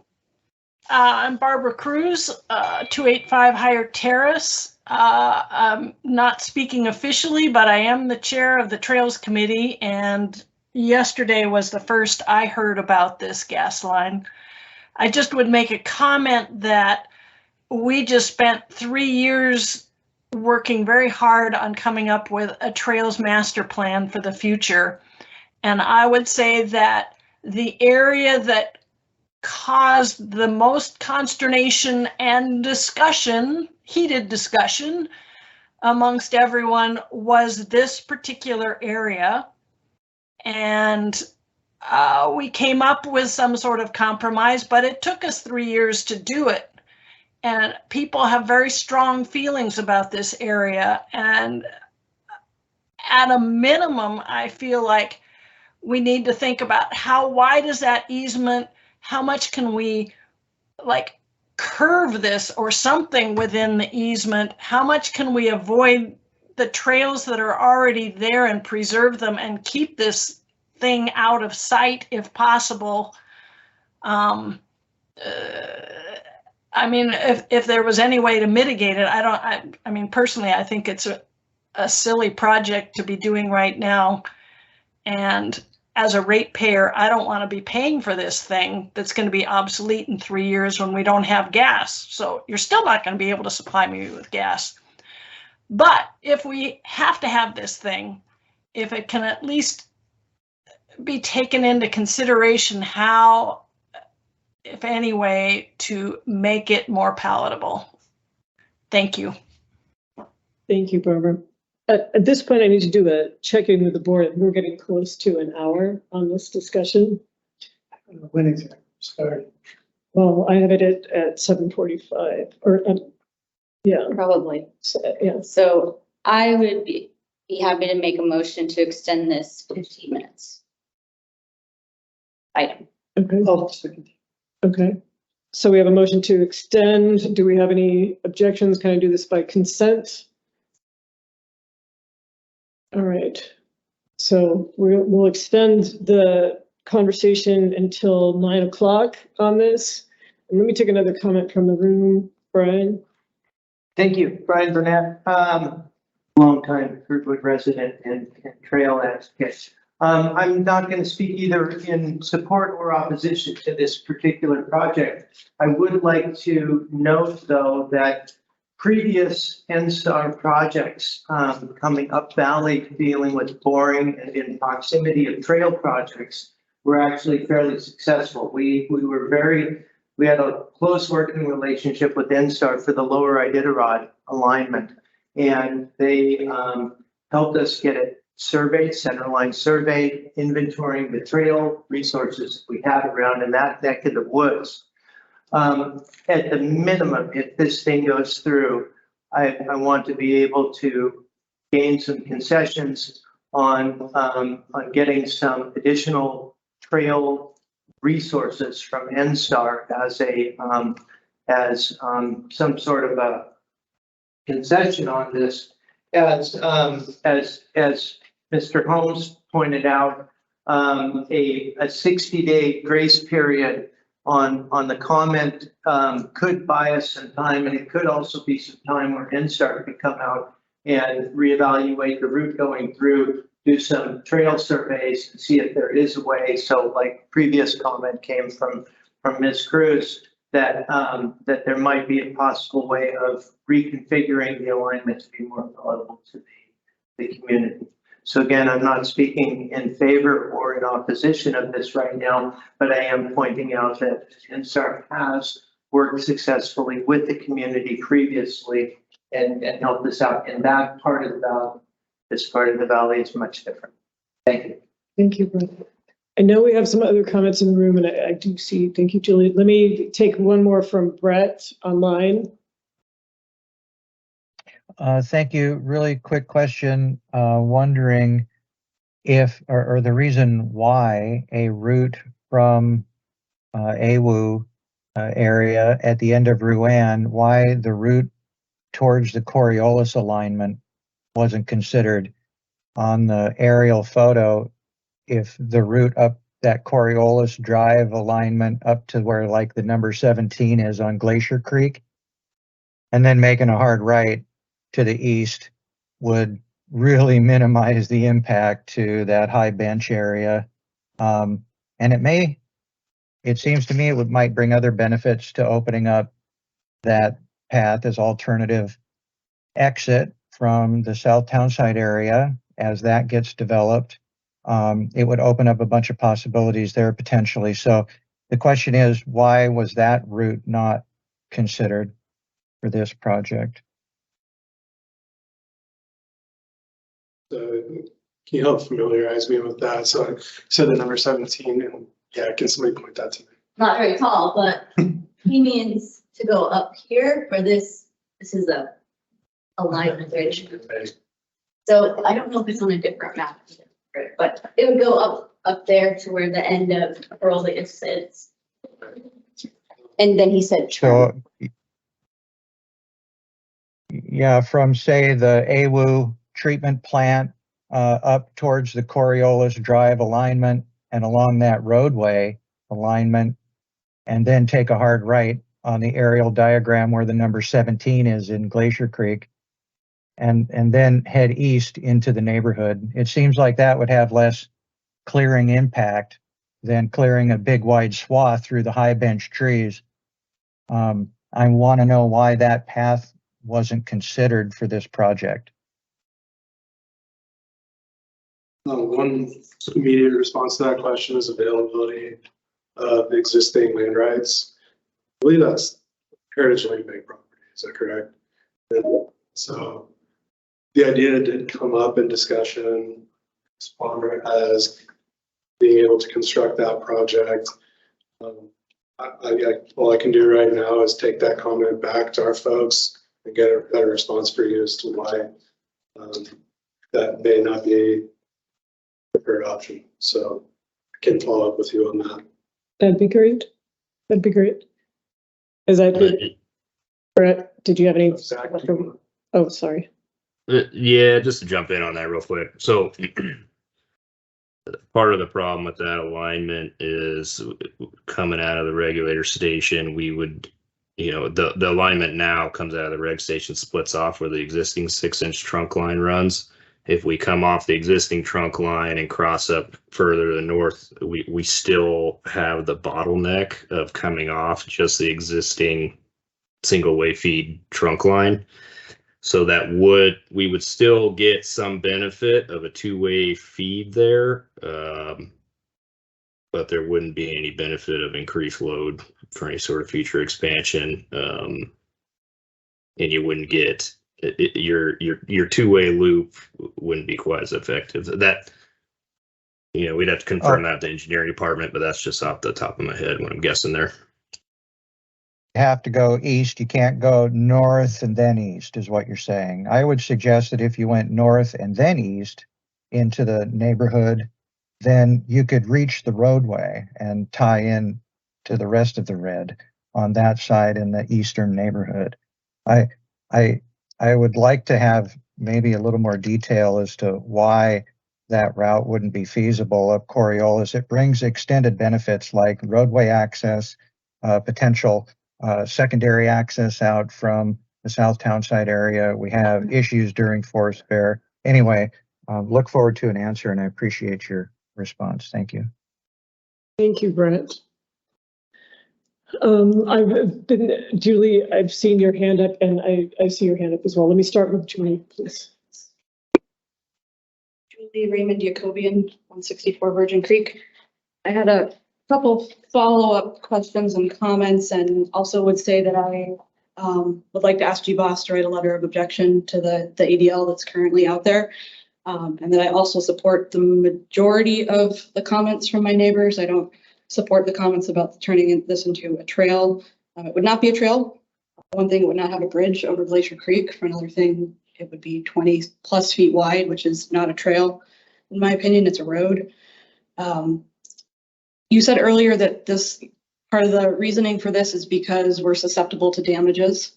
I'm Barbara Cruz, 285 Higher Terrace. I'm not speaking officially, but I am the chair of the Trails Committee, and yesterday was the first I heard about this gas line. I just would make a comment that we just spent 3 years working very hard on coming up with a trails master plan for the future. And I would say that the area that caused the most consternation and discussion, heated discussion amongst everyone, was this particular area. And we came up with some sort of compromise, but it took us 3 years to do it. And people have very strong feelings about this area. And at a minimum, I feel like we need to think about how wide is that easement? How much can we like curve this or something within the easement? How much can we avoid the trails that are already there and preserve them and keep this thing out of sight if possible? I mean, if there was any way to mitigate it, I mean, personally, I think it's a silly project to be doing right now. And as a ratepayer, I don't want to be paying for this thing that's going to be obsolete in 3 years when we don't have gas. So you're still not going to be able to supply me with gas. But if we have to have this thing, if it can at least be taken into consideration how, if any way, to make it more palatable. Thank you. Thank you, Barbara. At this point, I need to do a check-in with the board. We're getting close to an hour on this discussion. When exactly started? Well, I have it at 7:45 or, yeah. Probably. So, yeah. So I would be happy to make a motion to extend this 15 minutes. Item. Okay. Oh, second. Okay. So we have a motion to extend. Do we have any objections? Can I do this by consent? All right. So we'll extend the conversation until 9 o'clock on this. And let me take another comment from the room. Brian? Thank you, Brian Burnett, longtime Girdwood resident and trail advocate. I'm not going to speak either in support or opposition to this particular project. I would like to note, though, that previous NSTAR projects coming up valley dealing with boring and in proximity of trail projects were actually fairly successful. We had a close working relationship with NSTAR for the lower Iditarod alignment, and they helped us get it surveyed, centerline surveyed, inventorying the trail resources we had around in that neck of the woods. At the minimum, if this thing goes through, I want to be able to gain some concessions on getting some additional trail resources from NSTAR as some sort of a concession on this. As Mr. Holmes pointed out, a 60-day grace period on the comment could buy us some time, and it could also be some time where NSTAR could come out and reevaluate the route going through, do some trail surveys and see if there is a way. So like previous comment came from Ms. Cruz, that there might be a possible way of reconfiguring the alignment to be more palatable to the community. So again, I'm not speaking in favor or in opposition of this right now, but I am pointing out that NSTAR has worked successfully with the community previously and helped us out in that part of the valley. This part of the valley is much different. Thank you. Thank you, Brian. I know we have some other comments in the room, and I do see, thank you, Julie. Let me take one more from Brett online. Thank you. Really quick question. Wondering if, or the reason why a route from AWU area at the end of Ruan, why the route towards the Coriolis alignment wasn't considered on the aerial photo. If the route up that Coriolis Drive alignment up to where like the number 17 is on Glacier Creek, and then making a hard right to the east would really minimize the impact to that high bench area. And it seems to me it might bring other benefits to opening up that path as alternative exit from the South Townside area as that gets developed. It would open up a bunch of possibilities there potentially. So the question is, why was that route not considered for this project? Can you help familiarize me with that? So I said the number 17, and yeah, can somebody point that to me? Not very tall, but he means to go up here for this. This is a alignment right. So I don't know if it's on a different map, but it would go up there to where the end of Coriolis sits. And then he said, so yeah, from say the AWU treatment plant up towards the Coriolis Drive alignment and along that roadway alignment, and then take a hard right on the aerial diagram where the number 17 is in Glacier Creek, and then head east into the neighborhood. It seems like that would have less clearing impact than clearing a big wide swath through the high bench trees. I want to know why that path wasn't considered for this project. One immediate response to that question is availability of the existing land rights. I believe that's Heritage Land Bank property. Is that correct? And so the idea did come up in discussion as far as being able to construct that project. All I can do right now is take that comment back to our folks and get a better response for you as to why that may not be the preferred option. So I can follow up with you on that. That'd be great. That'd be great. Is that good? Brett, did you have any? Oh, sorry. Yeah, just to jump in on that real quick. So part of the problem with that alignment is coming out of the regulator station, we would, the alignment now comes out of the reg station, splits off where the existing 6-inch trunk line runs. If we come off the existing trunk line and cross up further to the north, we still have the bottleneck of coming off just the existing single way feed trunk line. So we would still get some benefit of a 2-way feed there, but there wouldn't be any benefit of increased load for any sort of future expansion. And you wouldn't get your 2-way loop wouldn't be quite as effective. That, we'd have to confirm that with the engineering department, but that's just off the top of my head when I'm guessing there. You have to go east. You can't go north and then east is what you're saying. I would suggest that if you went north and then east into the neighborhood, then you could reach the roadway and tie in to the rest of the red on that side in the eastern neighborhood. I would like to have maybe a little more detail as to why that route wouldn't be feasible up Coriolis. It brings extended benefits like roadway access, potential secondary access out from the South Townside area. We have issues during Forest Fair. Anyway, look forward to an answer, and I appreciate your response. Thank you. Thank you, Brett. Julie, I've seen your hand up, and I see your hand up as well. Let me start with Julie, please. Julie Raymond Jacobian, 164 Virgin Creek. I had a couple follow-up questions and comments, and also would say that I would like to ask GBOS to write a letter of objection to the ADL that's currently out there. And that I also support the majority of the comments from my neighbors. I don't support the comments about turning this into a trail. It would not be a trail. One thing, it would not have a bridge over Glacier Creek. For another thing, it would be 20+ feet wide, which is not a trail. In my opinion, it's a road. You said earlier that this part of the reasoning for this is because we're susceptible to damages.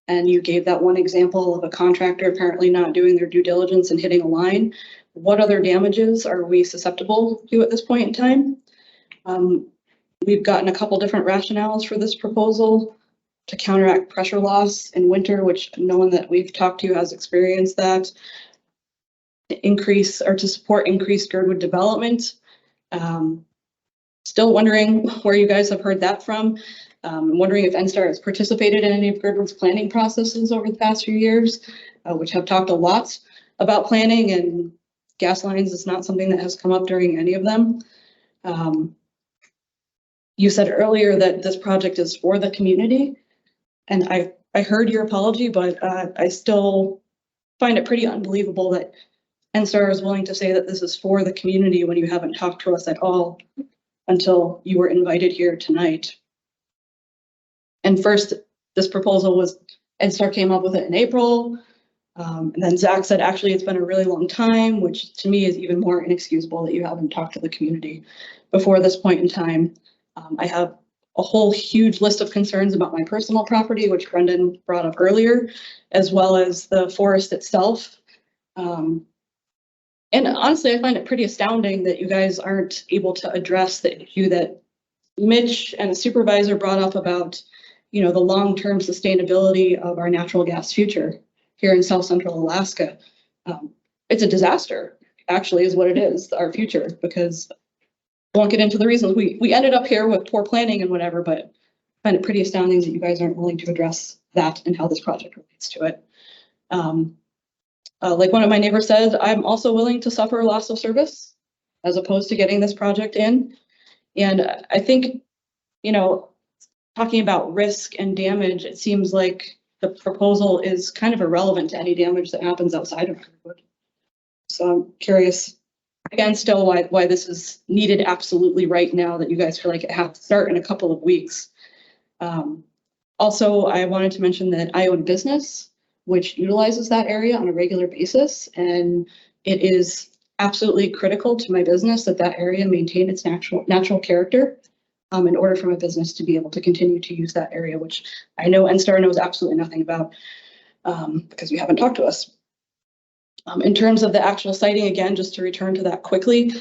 And you gave that one example of a contractor apparently not doing their due diligence and hitting a line. What other damages are we susceptible to at this point in time? We've gotten a couple different rationales for this proposal to counteract pressure loss in winter, which no one that we've talked to has experienced that. To support increased Girdwood development. Still wondering where you guys have heard that from. I'm wondering if NSTAR has participated in any of Girdwood's planning processes over the past few years, which have talked a lot about planning, and gas lines is not something that has come up during any of them. You said earlier that this project is for the community, and I heard your apology, but I still find it pretty unbelievable that NSTAR is willing to say that this is for the community when you haven't talked to us at all until you were invited here tonight. And first, this proposal was, NSTAR came up with it in April. And then Zach said, actually, it's been a really long time, which to me is even more inexcusable that you haven't talked to the community before this point in time. I have a whole huge list of concerns about my personal property, which Brendan brought up earlier, as well as the forest itself. And honestly, I find it pretty astounding that you guys aren't able to address the issue that Mitch and the supervisor brought up about, the long-term sustainability of our natural gas future here in South Central Alaska. It's a disaster, actually, is what it is, our future, because I won't get into the reasons we ended up here with poor planning and whatever, but I find it pretty astounding that you guys aren't willing to address that and how this project relates to it. Like one of my neighbors said, I'm also willing to suffer loss of service as opposed to getting this project in. And I think, talking about risk and damage, it seems like the proposal is kind of irrelevant to any damage that happens outside of Girdwood. So I'm curious, again, still why this is needed absolutely right now, that you guys feel like it has to start in a couple of weeks. Also, I wanted to mention that I own a business which utilizes that area on a regular basis, and it is absolutely critical to my business that that area maintain its natural character in order for my business to be able to continue to use that area, which I know NSTAR knows absolutely nothing about because you haven't talked to us. In terms of the actual siting, again, just to return to that quickly,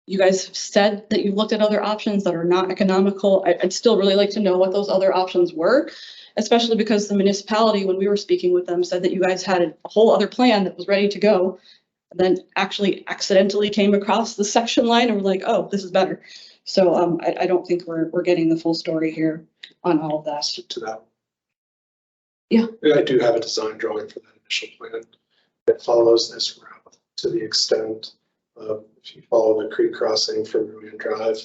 you guys have said that you've looked at other options that are not economical. I'd still really like to know what those other options were, especially because the municipality, when we were speaking with them, said that you guys had a whole other plan that was ready to go, and then actually accidentally came across the section line and were like, oh, this is better. So I don't think we're getting the full story here on all of that. To that. Yeah. I do have a design drawing for that initial plan that follows this route to the extent of, if you follow the creek crossing from Ruin Drive,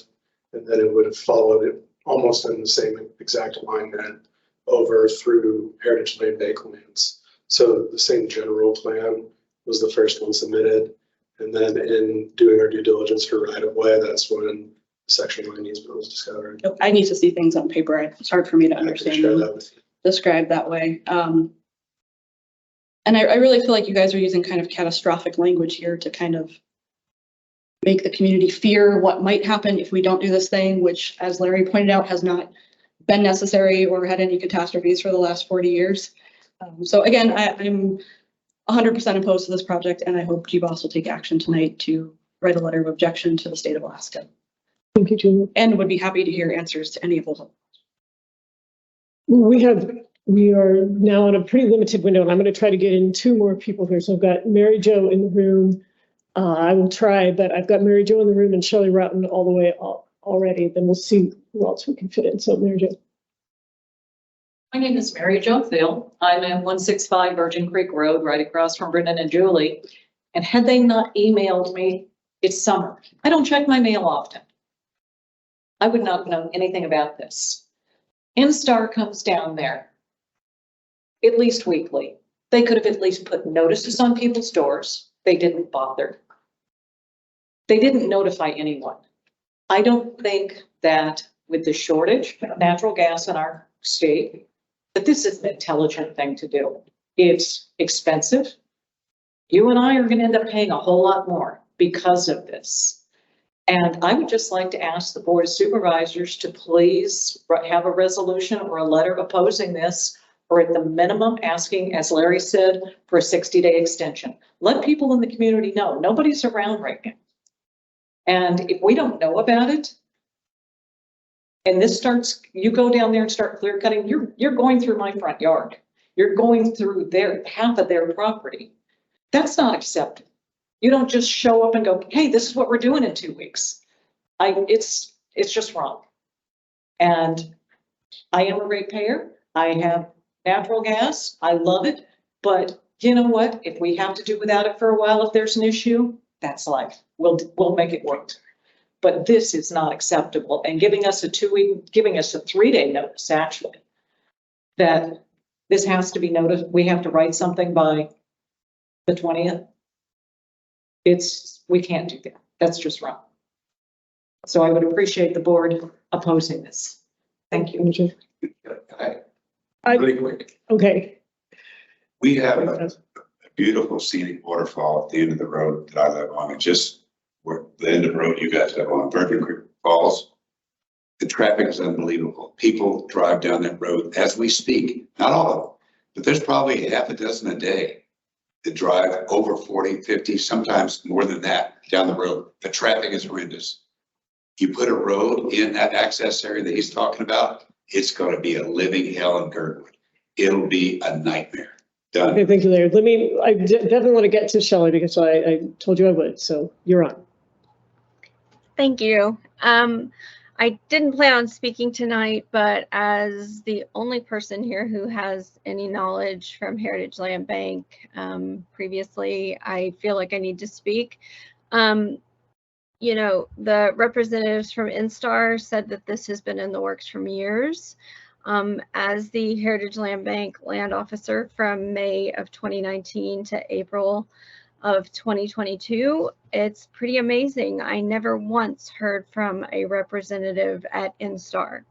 and then it would have followed it almost in the same exact alignment over through Heritage Land Bakelands. So the same general plan was the first one submitted. And then in doing our due diligence for right of way, that's when section line easement was discovered. I need to see things on paper. It's hard for me to understand them described that way. And I really feel like you guys are using kind of catastrophic language here to kind of make the community fear what might happen if we don't do this thing, which, as Larry pointed out, has not been necessary or had any catastrophes for the last 40 years. So again, I'm 100% opposed to this project, and I hope GBOS will take action tonight to write a letter of objection to the state of Alaska. Thank you, Julia. And would be happy to hear answers to any of those. We are now in a pretty limited window, and I'm going to try to get in 2 more people here. So I've got Mary Jo in the room. I will try, but I've got Mary Jo in the room and Shelley Routen all the way already. Then we'll see who else we can fit in. So Mary Jo. My name is Mary Jo Thiel. I'm at 165 Virgin Creek Road, right across from Brendan and Julie. And had they not emailed me, it's summer. I don't check my mail often. I would not know anything about this. NSTAR comes down there at least weekly. They could have at least put notices on people's doors. They didn't bother. They didn't notify anyone. I don't think that with the shortage of natural gas in our state, that this is an intelligent thing to do. It's expensive. You and I are going to end up paying a whole lot more because of this. And I would just like to ask the Board of Supervisors to please have a resolution or a letter opposing this, or at the minimum asking, as Larry said, for a 60-day extension. Let people in the community know. Nobody's around right now. And if we don't know about it, and this starts, you go down there and start clear cutting, you're going through my front yard. You're going through half of their property. That's not acceptable. You don't just show up and go, hey, this is what we're doing in 2 weeks. It's just wrong. And I am a ratepayer. I have natural gas. I love it. But you know what? If we have to do without it for a while, if there's an issue, that's life. We'll make it work. But this is not acceptable. And giving us a 3-day notice, actually, that this has to be noticed. We have to write something by the 20th. We can't do that. That's just wrong. So I would appreciate the board opposing this. Thank you. Really quick. Okay. We have a beautiful scenic waterfall at the end of the road that I live on. It just where the end of the road you guys live on, Virgin Creek Falls. The traffic is unbelievable. People drive down that road as we speak. Not all of them, but there's probably half a dozen a day that drive over 40, 50, sometimes more than that down the road. The traffic is horrendous. You put a road in that access area that he's talking about, it's going to be a living hell in Girdwood. It'll be a nightmare. Done. Okay, thank you, Larry. I definitely want to get to Shelley because I told you I would. So you're on. Thank you. I didn't plan on speaking tonight, but as the only person here who has any knowledge from Heritage Land Bank previously, I feel like I need to speak. You know, the representatives from NSTAR said that this has been in the works for years. As the Heritage Land Bank land officer from May of 2019 to April of 2022, it's pretty amazing. I never once heard from a representative at NSTAR.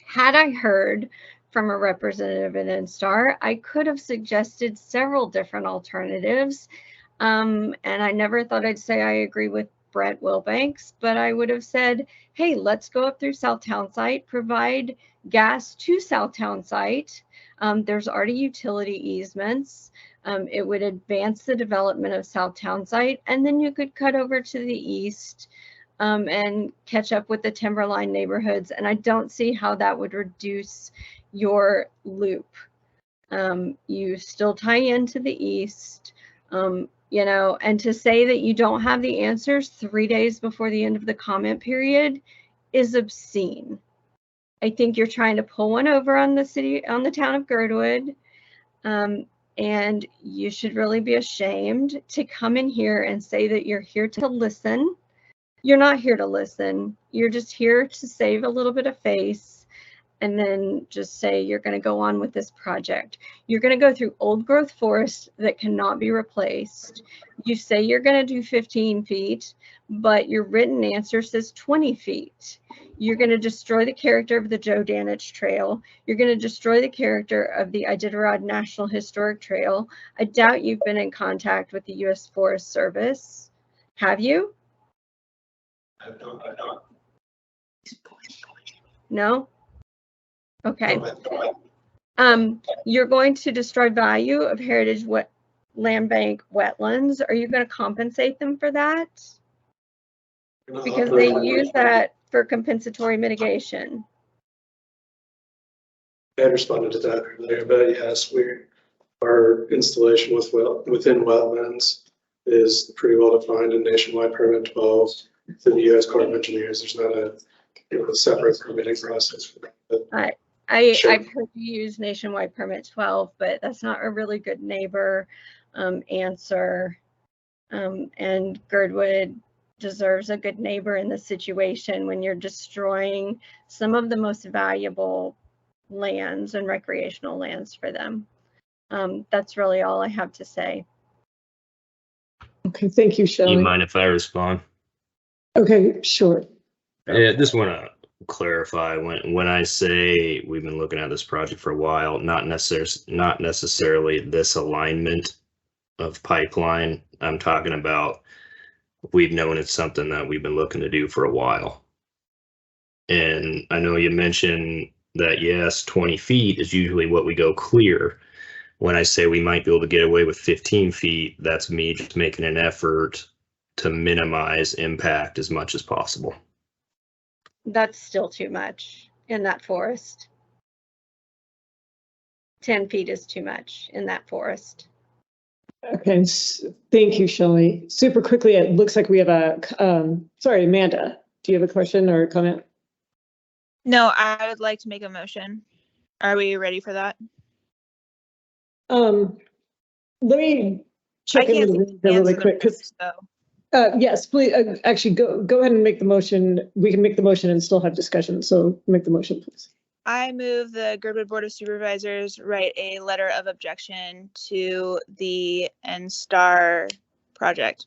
Had I heard from a representative at NSTAR, I could have suggested several different alternatives. And I never thought I'd say I agree with Brett Wilbanks, but I would have said, hey, let's go up through South Townsite, provide gas to South Townsite. There's already utility easements. It would advance the development of South Townsite, and then you could cut over to the east and catch up with the Timberline neighborhoods. And I don't see how that would reduce your loop. You still tie into the east, you know, and to say that you don't have the answers 3 days before the end of the comment period is obscene. I think you're trying to pull one over on the town of Girdwood. And you should really be ashamed to come in here and say that you're here to listen. You're not here to listen. You're just here to save a little bit of face and then just say you're going to go on with this project. You're going to go through old growth forest that cannot be replaced. You say you're going to do 15 feet, but your written answer says 20 feet. You're going to destroy the character of the Joe Danich Trail. You're going to destroy the character of the Iditarod National Historic Trail. I doubt you've been in contact with the U.S. Forest Service. Have you? I don't. No? Okay. You're going to destroy value of heritage land bank wetlands. Are you going to compensate them for that? Because they use that for compensatory mitigation. I had responded to that earlier, but yes, our installation within wetlands is pretty well defined in Nationwide Permit 12 to the U.S. Corps of Engineers. There's not a separate permitting process for that. I've heard you use Nationwide Permit 12, but that's not a really good neighbor answer. And Girdwood deserves a good neighbor in this situation when you're destroying some of the most valuable lands and recreational lands for them. That's really all I have to say. Okay, thank you, Do Shelley. you mind if I respond? Okay, sure. Yeah, just want to clarify when I say we've been looking at this project for a while, not necessarily this alignment of pipeline. I'm talking about we've known it's something that we've been looking to do for a while. And I know you mentioned that, yes, 20 feet is usually what we go clear. When I say we might be able to get away with 15 feet, that's me just making an effort to minimize impact as much as possible. That's still too much in that forest. 10 feet is too much in that forest. Okay, thank you, Shelley. Super quickly, it looks like we have a, sorry, Amanda, do you have a question or a comment? No, I would like to make a motion. Are we ready for that? Let me check in with the room really quick. Yes, please, actually, go ahead and make the motion. We can make the motion and still have discussion, so make the motion, please. I move the Girdwood Board of Supervisors write a letter of objection to the NSTAR project.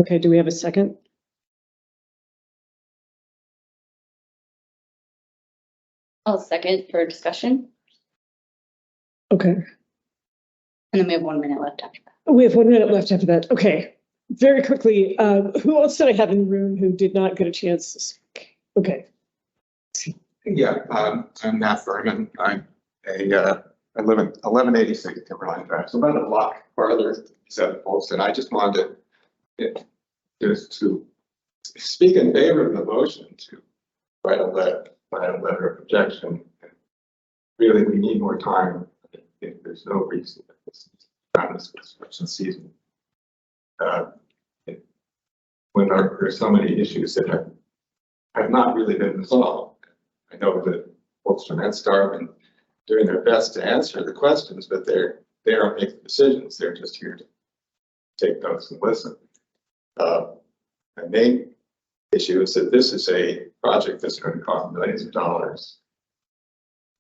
Okay, do we have a second? I'll second for discussion. Okay. And then we have 1 minute left after that. We have 1 minute left after that. Okay, very quickly, who else did I have in the room who did not get a chance to speak? Okay. Yeah, I'm Matt Furman. I live in 1186 Timberline Drive, so about a block farther south folks, and I just wanted to speak in favor of the motion to write a letter of objection. Really, we need more time. If there's no reason that this is not this construction season. When there are so many issues that have not really been resolved. I know that folks from NSTAR have been doing their best to answer the questions, but they don't make the decisions. They're just here take notes and listen. The main issue is that this is a project that's going to cost millions of dollars.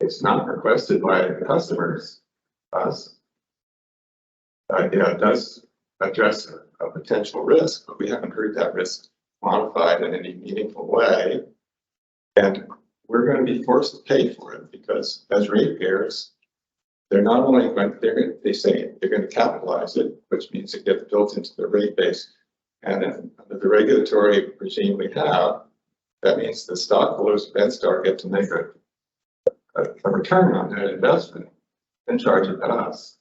It's not requested by the customers, us. It does address a potential risk, but we haven't heard that risk modified in any meaningful way. And we're going to be forced to pay for it because as ratepayers, they're not only going, they say they're going to capitalize it, which means it gets built into the rate base. And under the regulatory regime we have, that means the stockholders of Bedstar get to make a return on that investment and charge it to us.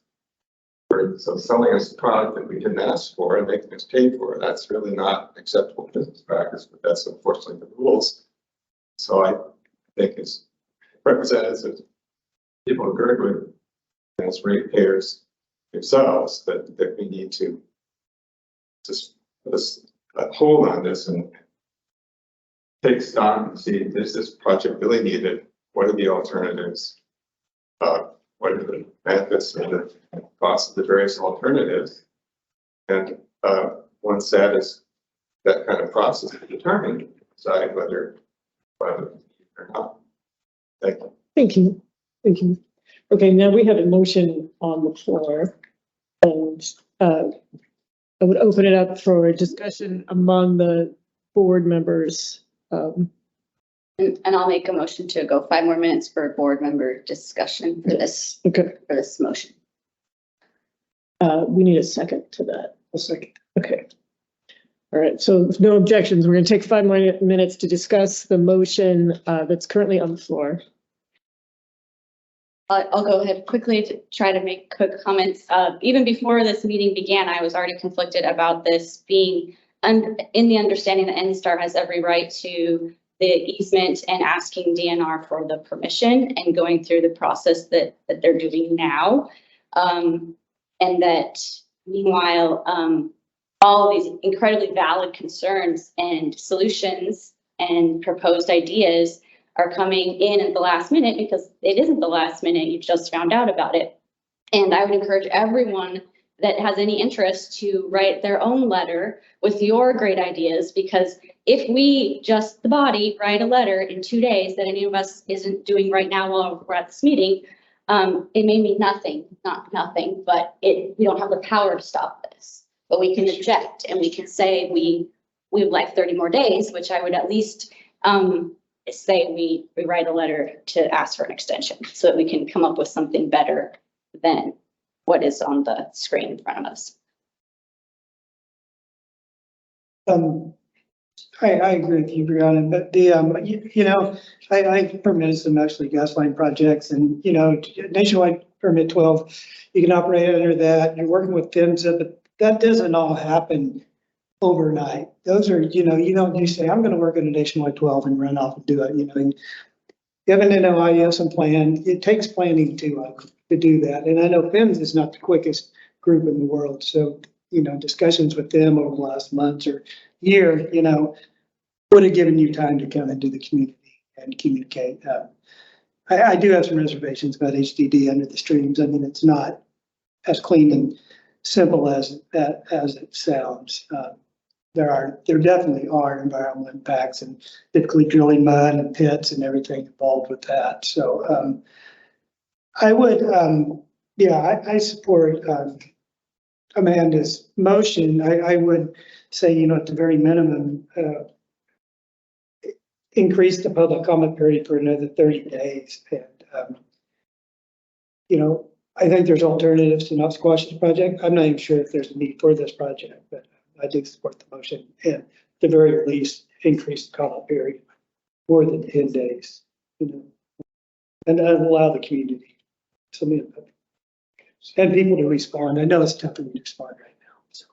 So selling us a product that we didn't ask for and making us pay for it, that's really not acceptable business practice, but that's unfortunately the rules. So I think as representatives of people of Girdwood, as ratepayers themselves, that we need to just put a hold on this and take stock and see, is this project really needed? What are the alternatives? What are the benefits and the costs of the various alternatives? And once that is that kind of process is determined, decide whether or not. Thank you. Thank you. Thank you. Okay, now we have a motion on the floor, and I would open it up for a discussion among the board members. And I'll make a motion to go 5 more minutes for board member discussion for this. Okay. For this motion. We need a second to that. A second. Okay. All right. So if no objections, we're going to take 5 more minutes to discuss the motion that's currently on the floor. I'll go ahead quickly to try to make quick comments. Even before this meeting began, I was already conflicted about this being in the understanding that NSTAR has every right to the easement and asking DNR for the permission and going through the process that they're doing now. And that meanwhile, all these incredibly valid concerns and solutions and proposed ideas are coming in at the last minute because it isn't the last minute, you just found out about it. And I would encourage everyone that has any interest to write their own letter with your great ideas, because if we, just the body, write a letter in 2 days that any of us isn't doing right now while we're at this meeting, it may mean nothing, not nothing, but we don't have the power to stop this. But we can object and we can say we would like 30 more days, which I would at least say we write a letter to ask for an extension so that we can come up with something better than what is on the screen in front of us. I agree with you, Brianna, but the, I permitted some actually gas line projects and, nationwide permit 12, you can operate under that. You're working with PHMSA, but that doesn't all happen overnight. Those are, you don't just say, I'm going to work on a nationwide 12 and run off and do it, and you have an NOI, you have some plan. It takes planning to do that. And I know PHMSA is not the quickest group in the world. So, discussions with them over the last months or year, would have given you time to come into the community and communicate. I do have some reservations about HDD under the streams. I mean, it's not as clean and simple as it sounds. There definitely are environmental impacts and typically drilling mud and pits and everything involved with that. So I would, I support Amanda's motion. I would say, at the very minimum, increase the public comment period for another 30 days. And, I think there's alternatives to not squash this project. I'm not even sure if there's a need for this project, but I do support the motion and at the very least increase the comment period more than 10 days, and allow the community some input and people to respond. I know it's tough for me to respond right now. So.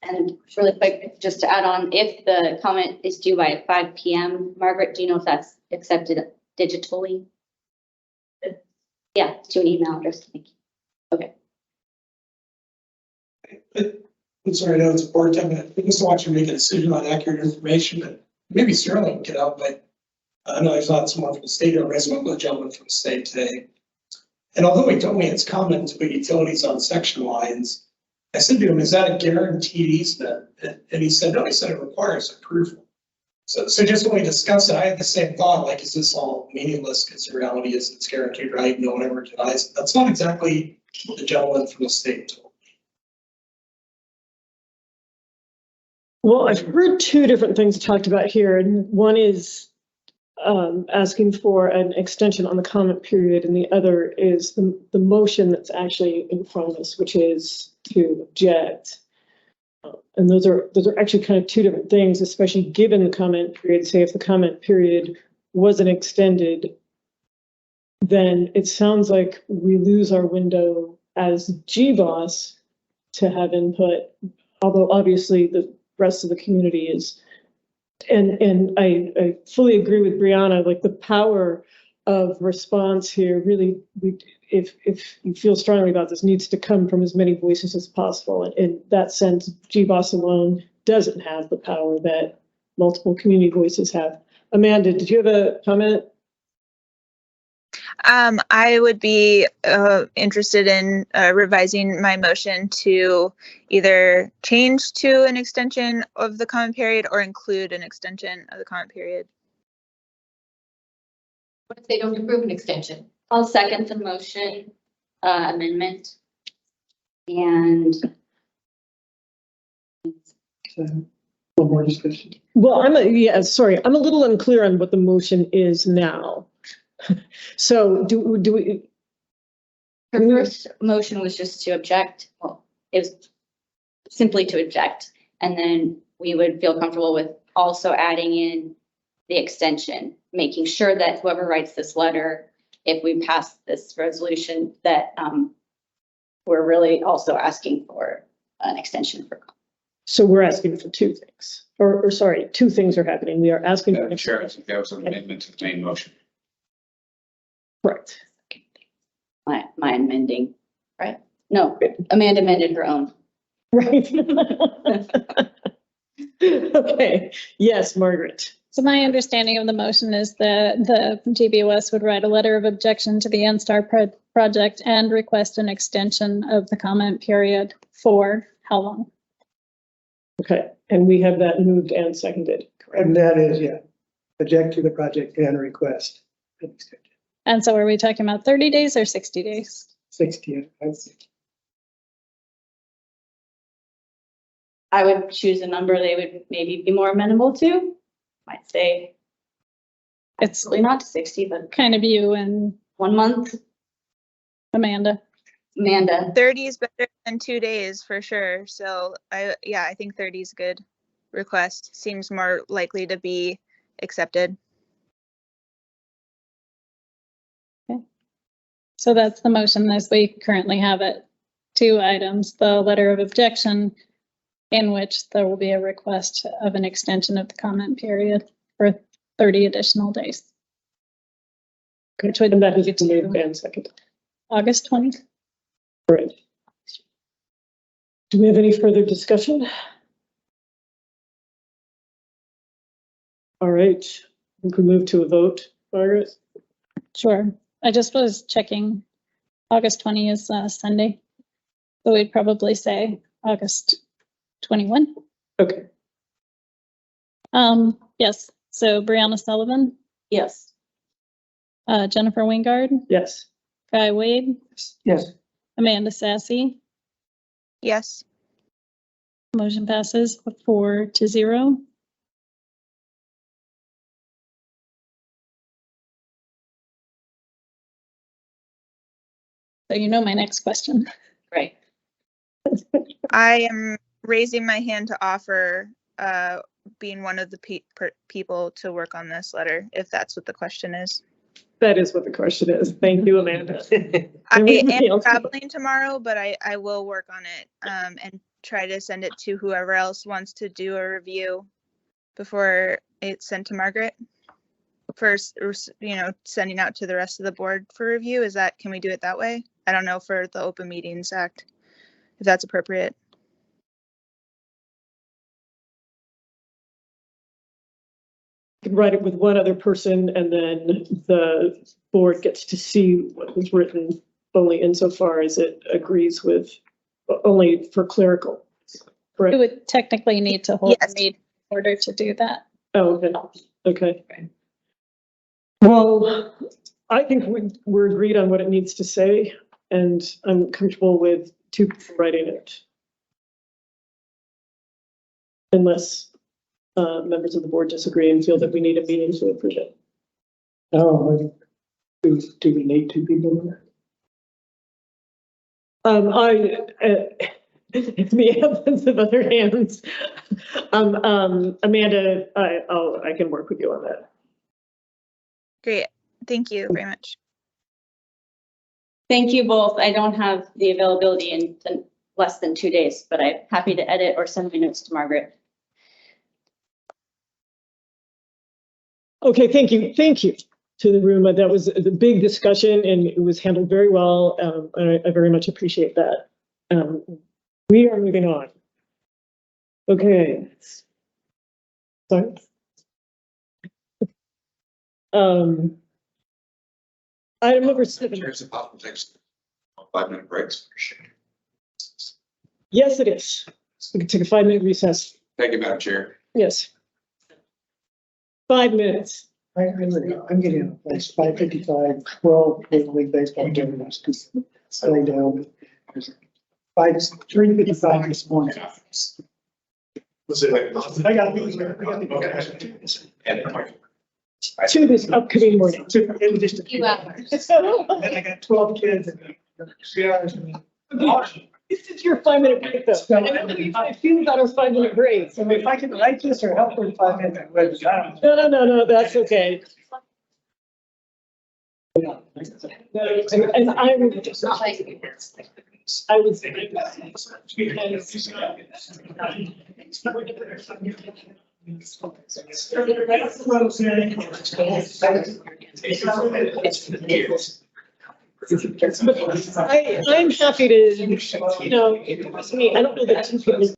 And really quick, just to add on, if the comment is due by 5 p.m., Margaret, do you know if that's accepted digitally? Yeah, to an email address. Thank you. Okay. I'm sorry, I know it's important. I just want you to make a decision on accurate information, but maybe Sterling can get out, but I know there's not someone from the state or resident, a gentleman from the state today. And although he told me it's common to put utilities on section lines, I said to him, is that a guaranteed easement? And he said, no, he said it requires approval. So just when we discussed it, I had the same thought, like, is this all meaningless? Because the reality is it's guaranteed, right? No one ever denies it. That's not exactly what the gentleman from the state told me. Well, I've heard two different things talked about here, and one is asking for an extension on the comment period, and the other is the motion that's actually in front of us, which is to object. And those are actually kind of two different things, especially given the comment period. Say if the comment period wasn't extended, then it sounds like we lose our window as GBOS to have input, although obviously the rest of the community is. And I fully agree with Brianna, like the power of response here really, if you feel strongly about this, needs to come from as many voices as possible. And in that sense, GBOS alone doesn't have the power that multiple community voices have. Amanda, did you have a comment? I would be interested in revising my motion to either change to an extension of the comment period or include an extension of the comment period. What if they don't approve an extension? I'll second the motion amendment. And One more discussion. Well, I'm a little unclear on what the motion is now. So do we? her first motion was just to object. Well, it was simply to object. And then we would feel comfortable with also adding in the extension, making sure that whoever writes this letter, if we pass this resolution, that we're really also asking for an extension for. So we're asking for two things, or sorry, two things are happening. We are asking for. Chair, I think that was an amendment to the main motion. Correct. My amending, right? No, Amanda amended her own. Right. Okay. Yes, Margaret. So my understanding of the motion is that the GBOS would write a letter of objection to the NSTAR project and request an extension of the comment period for how long? Okay, and we have that moved and seconded. Correct. And that is, yeah, object to the project and request an extension. And so are we talking about 30 days or 60 days? 60. I would choose a number they would maybe be more amenable to. Might say it's really not 60, but kind of you and 1 month. Amanda. 30 is better than 2 days for sure. So I think 30 is a good request. Seems more likely to be accepted. Okay. So that's the motion as we currently have it. 2 items, the letter of objection, in which there will be a request of an extension of the comment period for 30 additional days. Which would that is moved and seconded. August 20th. Right. Do we have any further discussion? All right, we can move to a vote. Margaret? Sure. I just was checking. August 20 is Sunday. So we'd probably say August 21. Okay. Yes. So Brianna Sullivan. Yes. Jennifer Wingard. Yes. Guy Wade. Yes. Amanda Sassy. Yes. Motion passes 4-0. So you know my next question. Right. I am raising my hand to offer being one of the people to work on this letter, if that's what the question is. That is what the question is. Thank you, Amanda. I am traveling tomorrow, but I will work on it and try to send it to whoever else wants to do a review before it's sent to Margaret. First, sending out to the rest of the board for review. Can we do it that way? I don't know for the Open Meetings Act, if that's appropriate. Write it with one other person, and then the board gets to see what was written only insofar as it agrees with only for clerical. We Correct? would technically need to hold a Yes. meeting in order to do that. Oh, okay. Well, I think we're agreed on what it needs to say, and I'm comfortable with 2 people writing it. Unless members of the board disagree and feel that we need a meeting to approve it. Oh, do we need 2 people in there? In the absence of other hands, Amanda, I can work with you on that. Great. Thank you very much. Thank you both. I don't have the availability in less than 2 days, but I'm happy to edit or send my notes to Margaret. Okay, thank you to the room. That was a big discussion and it was handled very well. I very much appreciate that. We are moving on. Okay. Sorry. Item number 7. There's a possible takes 5-minute breaks. Yes, it is. We can take a 5-minute recess. Thank you, Madam Chair. Yes. 5 minutes. I'm getting like 5:55, 12 Little League baseball games to slow down. 3:55 this morning. Was it like? I got these. To this upcoming morning. In just a few hours. And I got 12 kids and 3 hours. This is your 5-minute break though. I don't know how I feel about our 5-minute break. So if I can write this or help for 5 minutes, I would. No, that's okay. And I would just. I would say. I'm happy to, you know, to me, I don't know that 2 people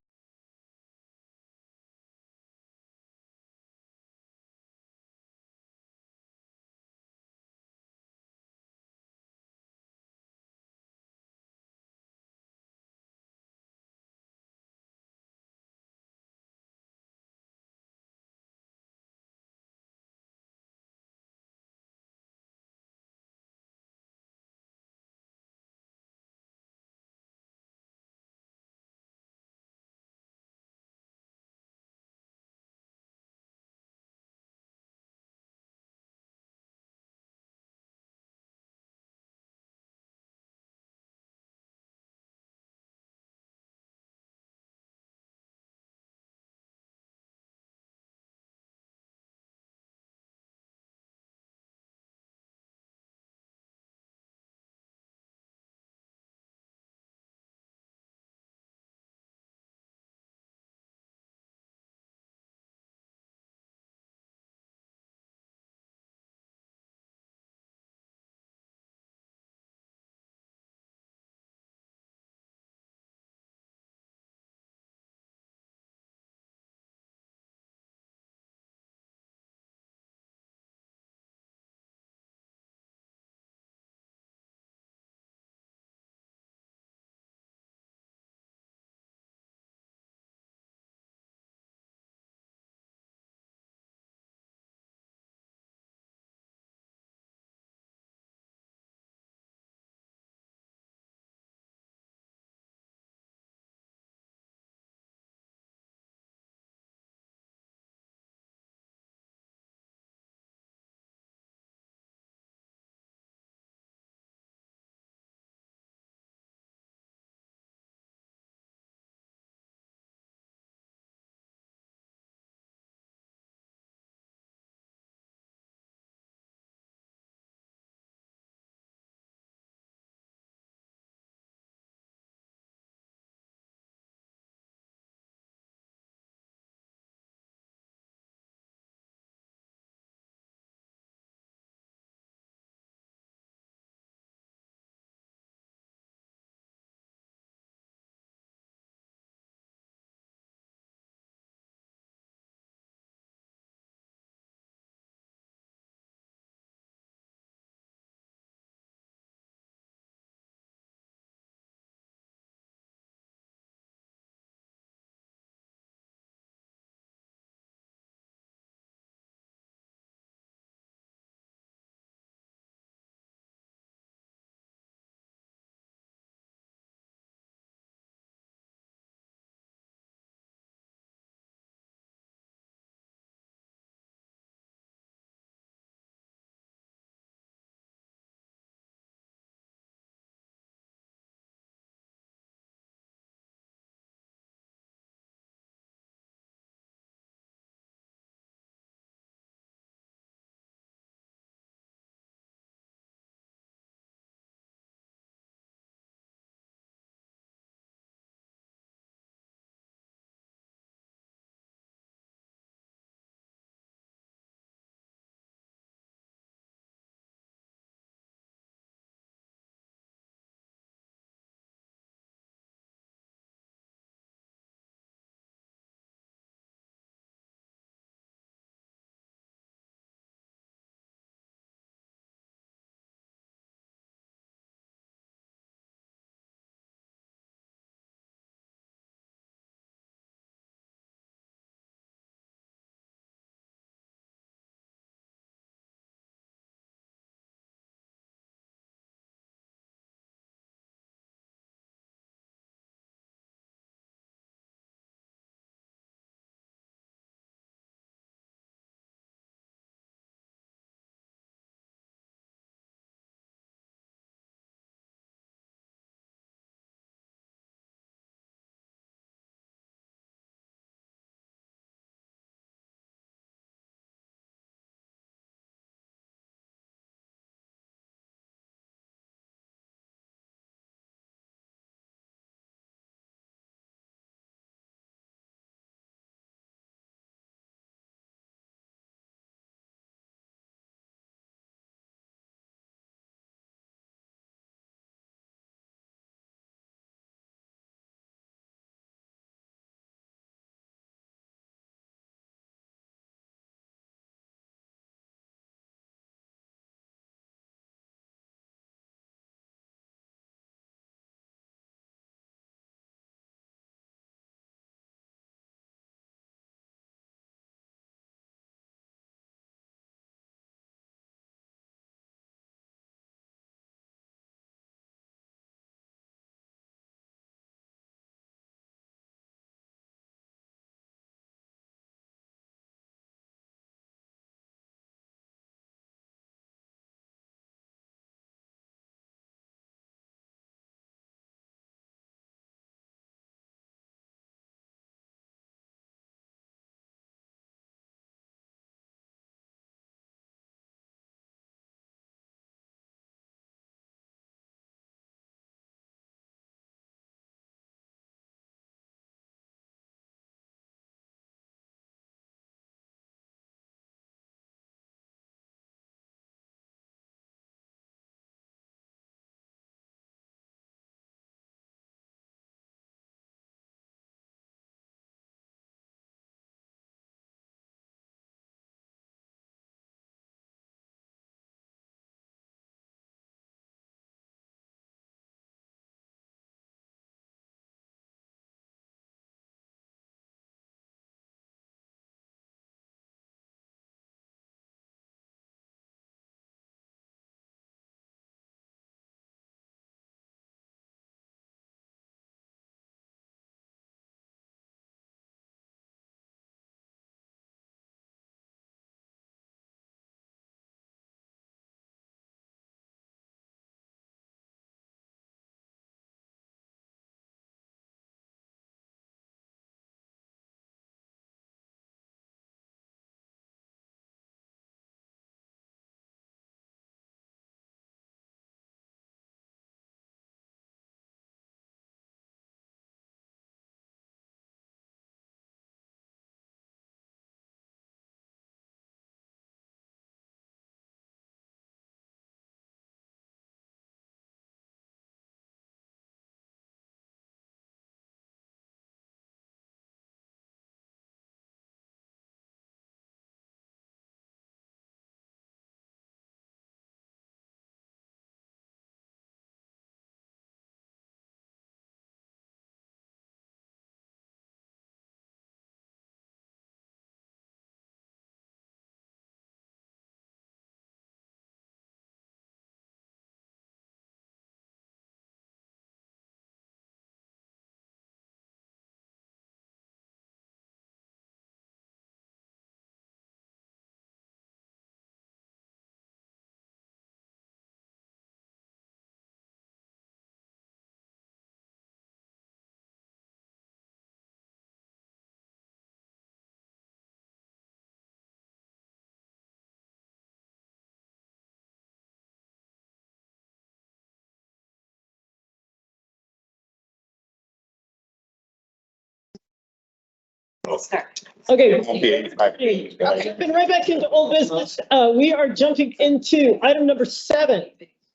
Start. Okay. It won't be 85 pages, guys. Jumping right back into old business. We are jumping into item number 7.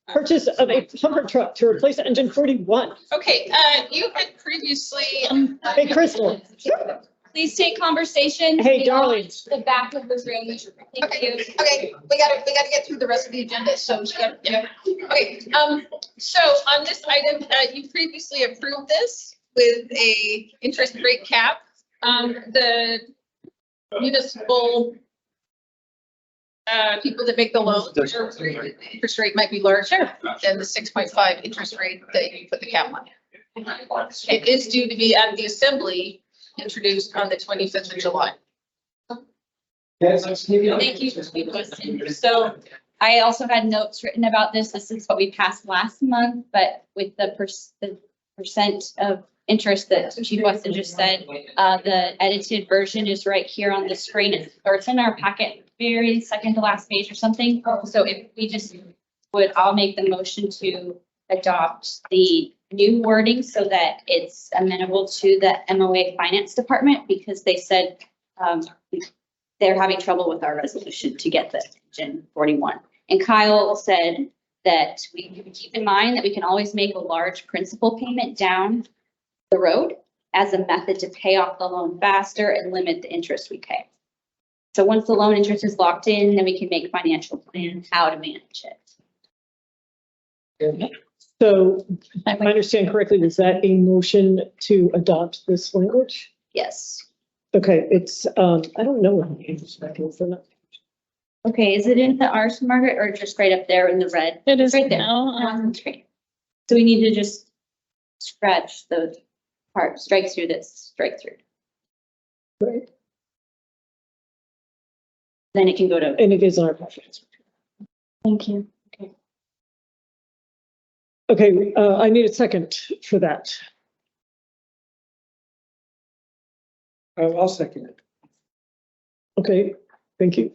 Purchase of a pumper truck to replace engine 41. Okay, you had previously. Hey, Crystal. Please take conversation. Hey, darlings. The back of the room. Okay, we gotta get through the rest of the agenda, so, yeah. Okay, so on this item, you previously approved this with a interest rate cap. The municipal people that make the loans, their interest rate might be larger than the 6.5 interest rate that you put the cap on. It is due to be at the assembly introduced on the 25th of July. Yes. Thank you. So I also had notes written about this. This is what we passed last month, but with the percent of interest that Chief Weston just said, the edited version is right here on the screen, or it's in our packet, very second to last page or something. So if we just would, I'll make the motion to adopt the new wording so that it's amenable to the MOA Finance Department, because they said they're having trouble with our resolution to get the engine 41. And Kyle said that we can keep in mind that we can always make a large principal payment down the road as a method to pay off the loan faster and limit the interest we pay. So once the loan interest is locked in, then we can make financial plans how to manage it. So if I understand correctly, was that a motion to adopt this language? Yes. Okay, it's, I don't know what the back is or not. Okay, is it in the ours, Margaret, or just right up there in the red? It is right there. now. Great. So we need to just scratch the part, strike through this, strike through. Right. Then it can go to. And it is in our packet. Thank you. Okay, I need a second for that. I'll second it. Okay, thank you.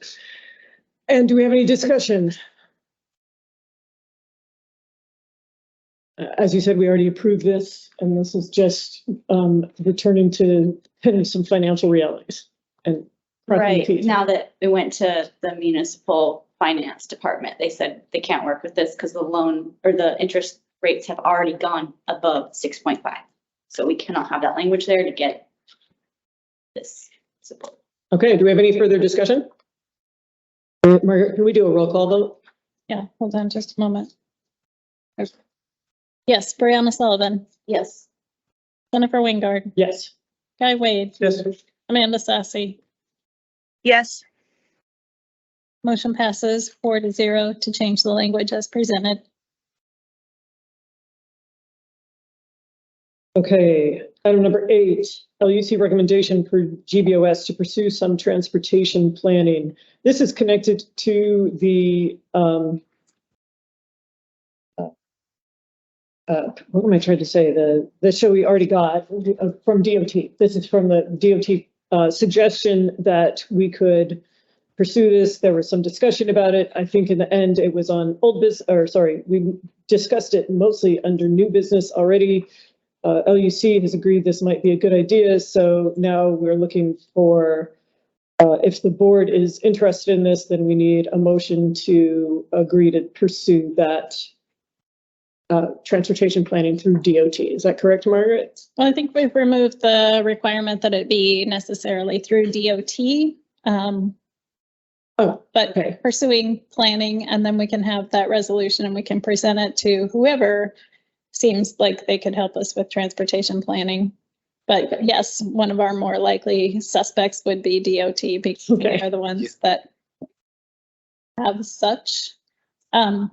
And do we have any discussion? As you said, we already approved this, and this is just returning to some financial realities and Right, now that it went to the municipal finance department, they said they can't work with this because the loan or the interest rates have already gone above 6.5. So we cannot have that language there to get this support. Okay, do we have any further discussion? Margaret, can we do a roll call vote? Yeah, hold on just a moment. Yes, Brianna Sullivan. Yes. Jennifer Wingard. Yes. Guy Wade. Yes. Amanda Sassy. Yes. Motion passes 4-0 to change the language as presented. Okay, item number 8, LUC recommendation for GBOS to pursue some transportation planning. This is connected to the, what am I trying to say? The show we already got from DOT. This is from the DOT suggestion that we could pursue this. There was some discussion about it. I think in the end it was on old business, or sorry, we discussed it mostly under new business already. LUC has agreed this might be a good idea. So now we're looking for, if the board is interested in this, then we need a motion to agree to pursue that transportation planning through DOT. Is that correct, Margaret? Well, I think we've removed the requirement that it be necessarily through DOT. But okay. Pursuing planning, and then we can have that resolution and we can present it to whoever seems like they could help us with transportation planning. But yes, one of our more likely suspects would be DOT because they are the ones that have such. I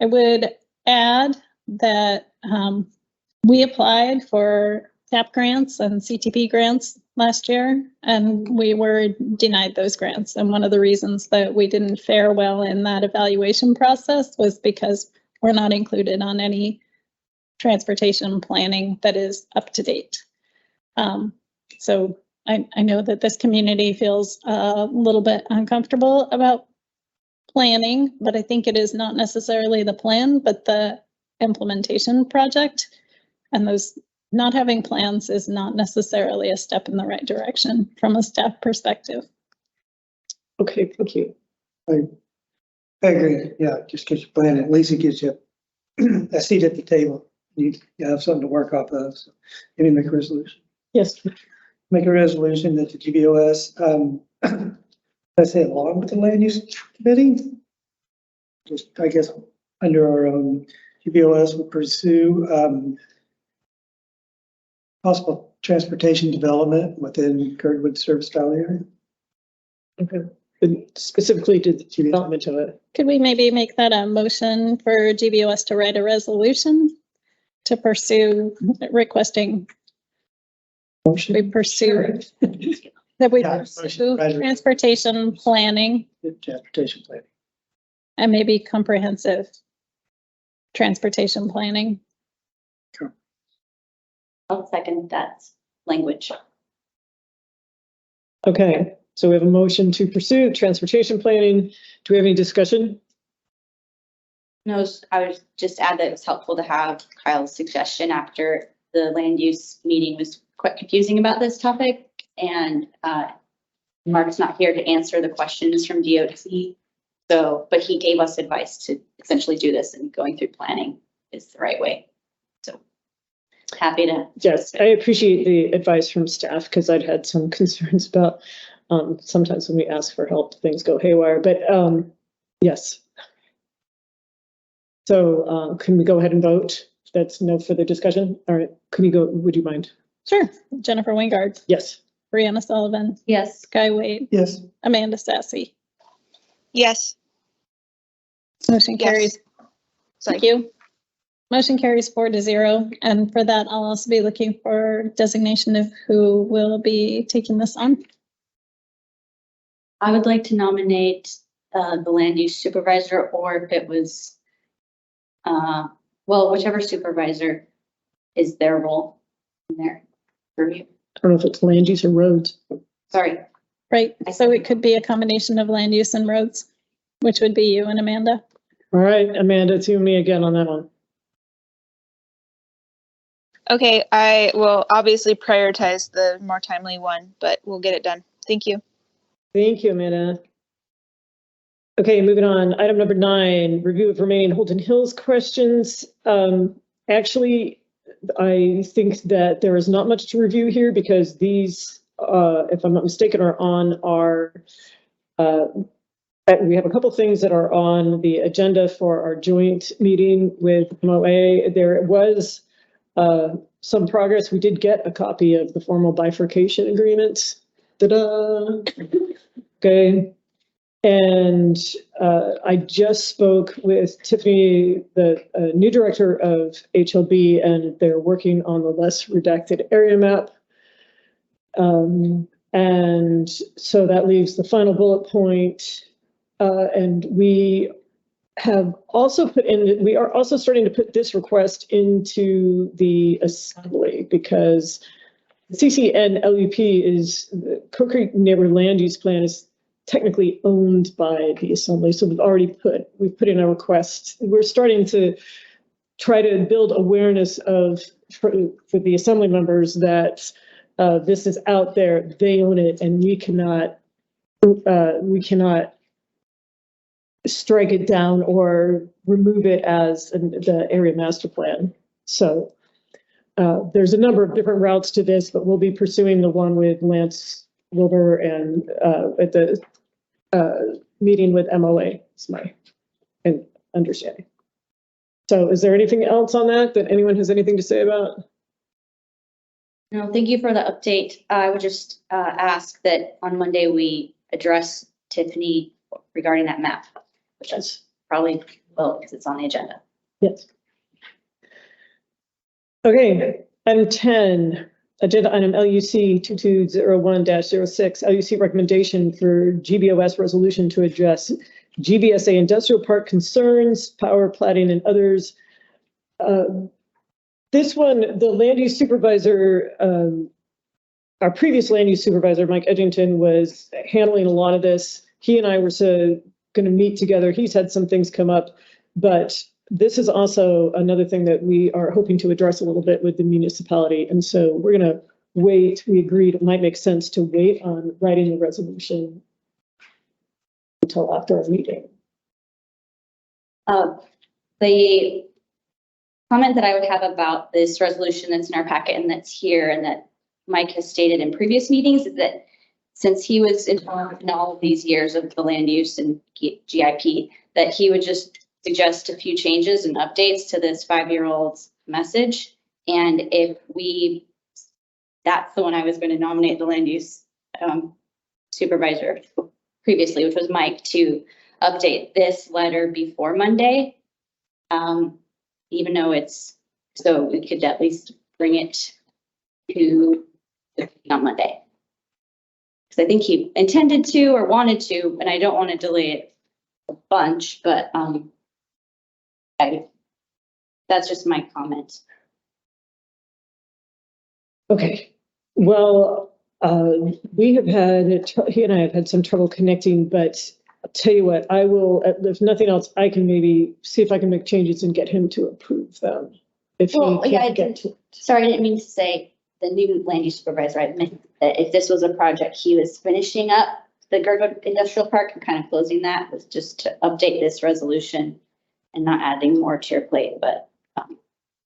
would add that we applied for TAP grants and CTP grants last year, and we were denied those grants. And one of the reasons that we didn't fare well in that evaluation process was because we're not included on any transportation planning that is up to date. So I know that this community feels a little bit uncomfortable about planning, but I think it is not necessarily the plan, but the implementation project. And those not having plans is not necessarily a step in the right direction from a staff perspective. Okay, thank you. I agree. Yeah, just because you plan it, at least it gives you a seat at the table. You have something to work off of. So maybe make a resolution. Yes. Make a resolution that the GBOS, let's say along with the land use committee, just, I guess, under our own GBOS will pursue possible transportation development within Girdwood Service Valley area. Okay. And specifically to the development of it. Could we maybe make that a motion for GBOS to write a resolution to pursue requesting? We pursue that we pursue transportation planning Transportation planning. and maybe comprehensive transportation planning. I'll second that language. Okay, so we have a motion to pursue transportation planning. Do we have any discussion? No, I would just add that it was helpful to have Kyle's suggestion after the land use meeting was quite confusing about this topic. And Mark's not here to answer the questions from DOT. So, but he gave us advice to essentially do this, and going through planning is the right way. So happy to. Yes, I appreciate the advice from staff because I'd had some concerns about sometimes when we ask for help, things go haywire, but yes. So can we go ahead and vote? That's no further discussion. All right, can you go, would you mind? Sure. Jennifer Wingard. Yes. Brianna Sullivan. Yes. Sky Wade. Yes. Amanda Sassy. Yes. Motion Yes. carries. Thank you. Motion carries 4-0. And for that, I'll also be looking for designation of who will be taking this on. I would like to nominate the land use supervisor, or if it was, well, whichever supervisor is their role in their review. I don't know if it's land use or roads. Sorry. Right. So it could be a combination of land use and roads, which would be you and Amanda. All right, Amanda, it's you and me again on that one. Okay, I will obviously prioritize the more timely one, but we'll get it done. Thank you. Thank you, Amanda. Okay, moving on. Item number 9, review of remaining Holton Hills questions. Actually, I think that there is not much to review here because these, if I'm not mistaken, are on our, we have a couple things that are on the agenda for our joint meeting with MOA. There was some progress. We did get a copy of the formal bifurcation agreement. Ta-da! Okay. And I just spoke with Tiffany, the new director of HLB, and they're working on the less redacted area map. And so that leaves the final bullet point. And we have also put in, we are also starting to put this request into the assembly because the CCN LUP is, the Cook Creek Neighborhood Land Use Plan is technically owned by the assembly. So we've put in a request. We're starting to try to build awareness of, for the assembly members that this is out there, they own it, and we cannot strike it down or remove it as the area master plan. So there's a number of different routes to this, but we'll be pursuing the one with Lance Wilbur and at the meeting with MOA, is my understanding. So is there anything else on that anyone has anything to say about? No, thank you for the update. I would just ask that on Monday we address Tiffany regarding that map, which is probably well because it's on the agenda. Yes. Okay, item 10, agenda item LUC 2201-06, LUC recommendation for GBOS resolution to address GBSA industrial park concerns, power platting, and others. This one, the land use supervisor, our previous land use supervisor, Mike Edgington, was handling a lot of this. He and I were going to meet together. He's had some things come up, but this is also another thing that we are hoping to address a little bit with the municipality. And so we're going to wait. We agreed it might make sense to wait on writing the resolution until after our meeting. The comment that I would have about this resolution that's in our packet and that's here and that Mike has stated in previous meetings is that since he was involved in all of these years of the land use and GIP, that he would just suggest a few changes and updates to this 5-year-old's message. And if that's the one I was going to nominate the land use supervisor previously, which was Mike, to update this letter before Monday. Even though so we could at least bring it to on Monday. Because I think he intended to or wanted to, and I don't want to delay it a bunch, but that's just my comment. Okay. Well, he and I have had some trouble connecting, but I'll tell you what, I will, if nothing else, I can maybe see if I can make changes and get him to approve them. Sorry, I didn't mean to say the new land use supervisor. I meant that if this was a project he was finishing up the Girdwood Industrial Park and kind of closing that, was just to update this resolution and not adding more to your plate. But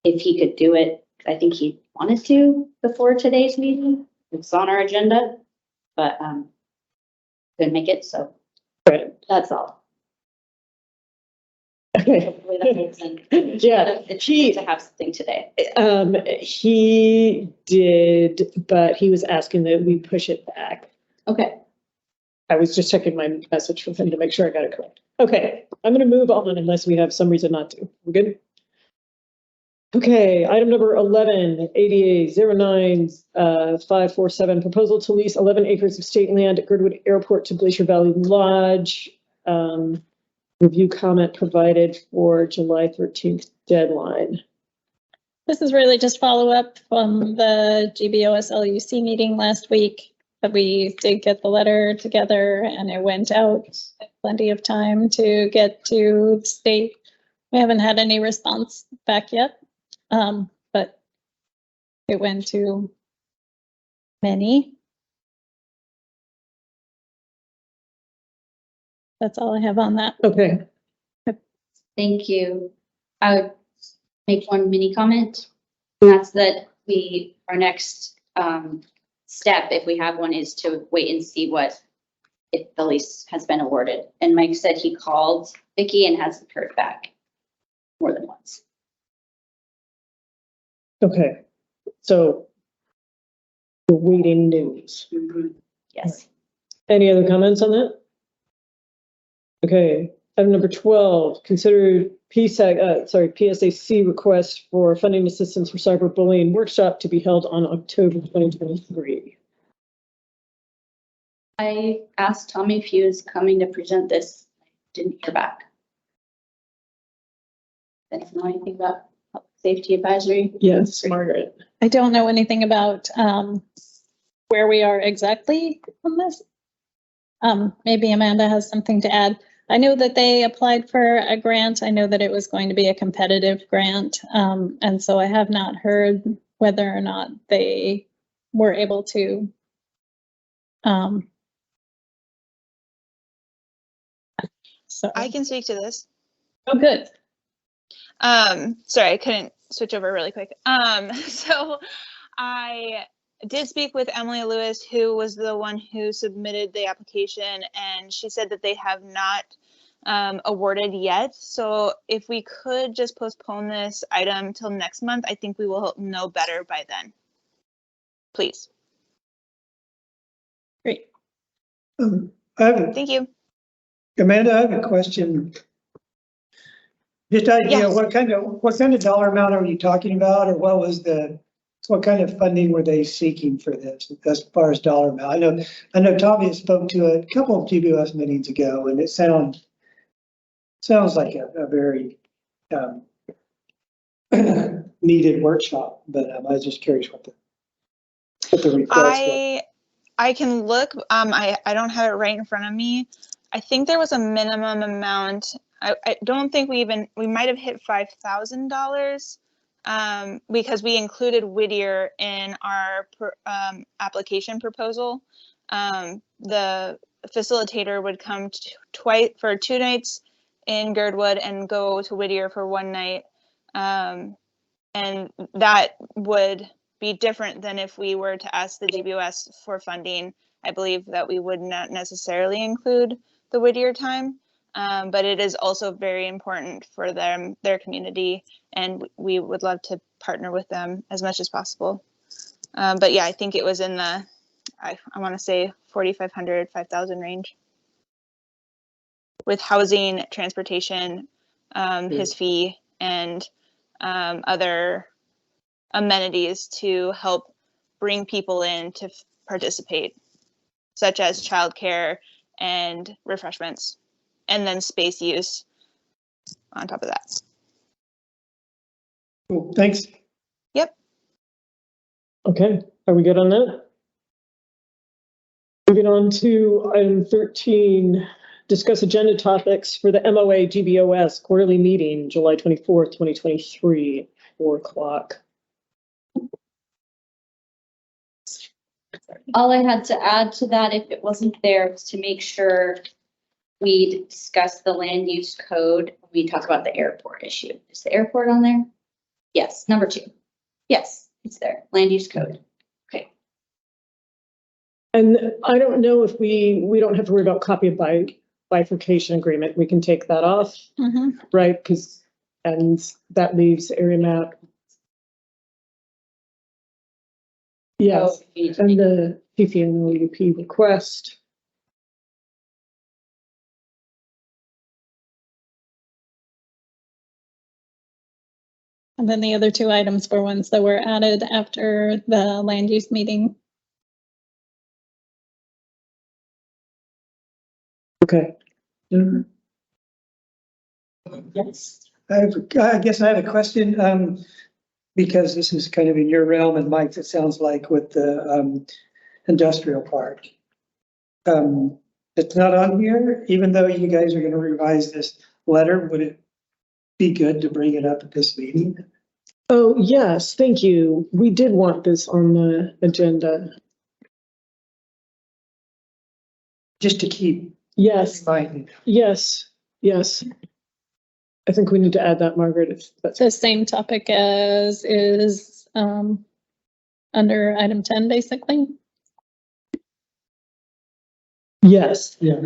if he could do it, I think he wanted to before today's meeting. It's on our agenda, but couldn't make it, so that's all. Okay. Yeah, he to have something today. He did, but he was asking that we push it back. Okay. I was just checking my message with him to make sure I got it correct. Okay, I'm going to move on unless we have some reason not to. We're good? Okay, item number 11, ADA 09547, proposal to lease 11 acres of state land at Girdwood Airport to Glacier Valley Lodge. Review comment provided for July 13th deadline. This is really just follow up from the GBOS LUC meeting last week. But we did get the letter together and it went out plenty of time to get to the state. We haven't had any response back yet, but it went to many. That's all I have on that. Okay. Thank you. I would make one mini comment. And that's that our next step, if we have one, is to wait and see if the lease has been awarded. And Mike said he called Vicki and hasn't heard back more than once. Okay, so we're waiting news. Yes. Any other comments on that? Okay, item number 12, consider PSAC request for funding assistance for cyberbullying workshop to be held on October 2023. I asked Tommy if he was coming to present this. I didn't hear back. Does anyone know anything about public safety advisory? Yes, Margaret. I don't know anything about where we are exactly on this. Maybe Amanda has something to add. I know that they applied for a grant. I know that it was going to be a competitive grant. And so I have not heard whether or not they were able to so I can speak to this. Oh, good. Sorry, I couldn't switch over really quick. So I did speak with Emily Lewis, who was the one who submitted the application, and she said that they have not awarded yet. So if we could just postpone this item till next month, I think we will know better by then. Please. Great. Thank you. Amanda, I have a question. Just idea, Yes. what kind of dollar amount are you talking about, or what kind of funding were they seeking for this as far as dollar amount? I know Tommy spoke to a couple of GBOS meetings ago, and it sounds like a very needed workshop, but I was just curious what the request was. I can look. I don't have it right in front of me. I think there was a minimum amount I don't think we might have hit $5,000 because we included Whittier in our application proposal. The facilitator would come twice for 2 nights in Girdwood and go to Whittier for 1 night. And that would be different than if we were to ask the GBOS for funding. I believe that we would not necessarily include the Whittier time, but it is also very important for their community, and we would love to partner with them as much as possible. But yeah, I think it was in the, I want to say 4,500, 5,000 range with housing, transportation, his fee, and other amenities to help bring people in to participate, such as childcare and refreshments, and then space use on top of that. Cool, thanks. Yep. Okay, are we good on that? Moving on to item 13, discuss agenda topics for the MOA GBOS quarterly meeting, July 24th, 2023, 4 o'clock. All I had to add to that, if it wasn't there, was to make sure we discuss the land use code. We talk about the airport issue. Is the airport on there? Yes, number 2. Yes, it's there. Land use code. Okay. And I don't know if we don't have to worry about copy of bifurcation agreement. We can take that off, right? And that leaves area map. Yes, and the PPNOUP request. And then the other 2 items were ones that were added after the land use meeting. Okay. Yes. I guess I have a question, because this is kind of in your realm, and Mike, it sounds like with the industrial park. It's not on here, even though you guys are going to revise this letter. Would it be good to bring it up at this meeting? Oh, yes, thank you. We did want this on the agenda. Just to keep. Yes. Reminding. Yes, yes. I think we need to add that, Margaret, if that's the same topic as is under item 10, basically. Yes. Yeah.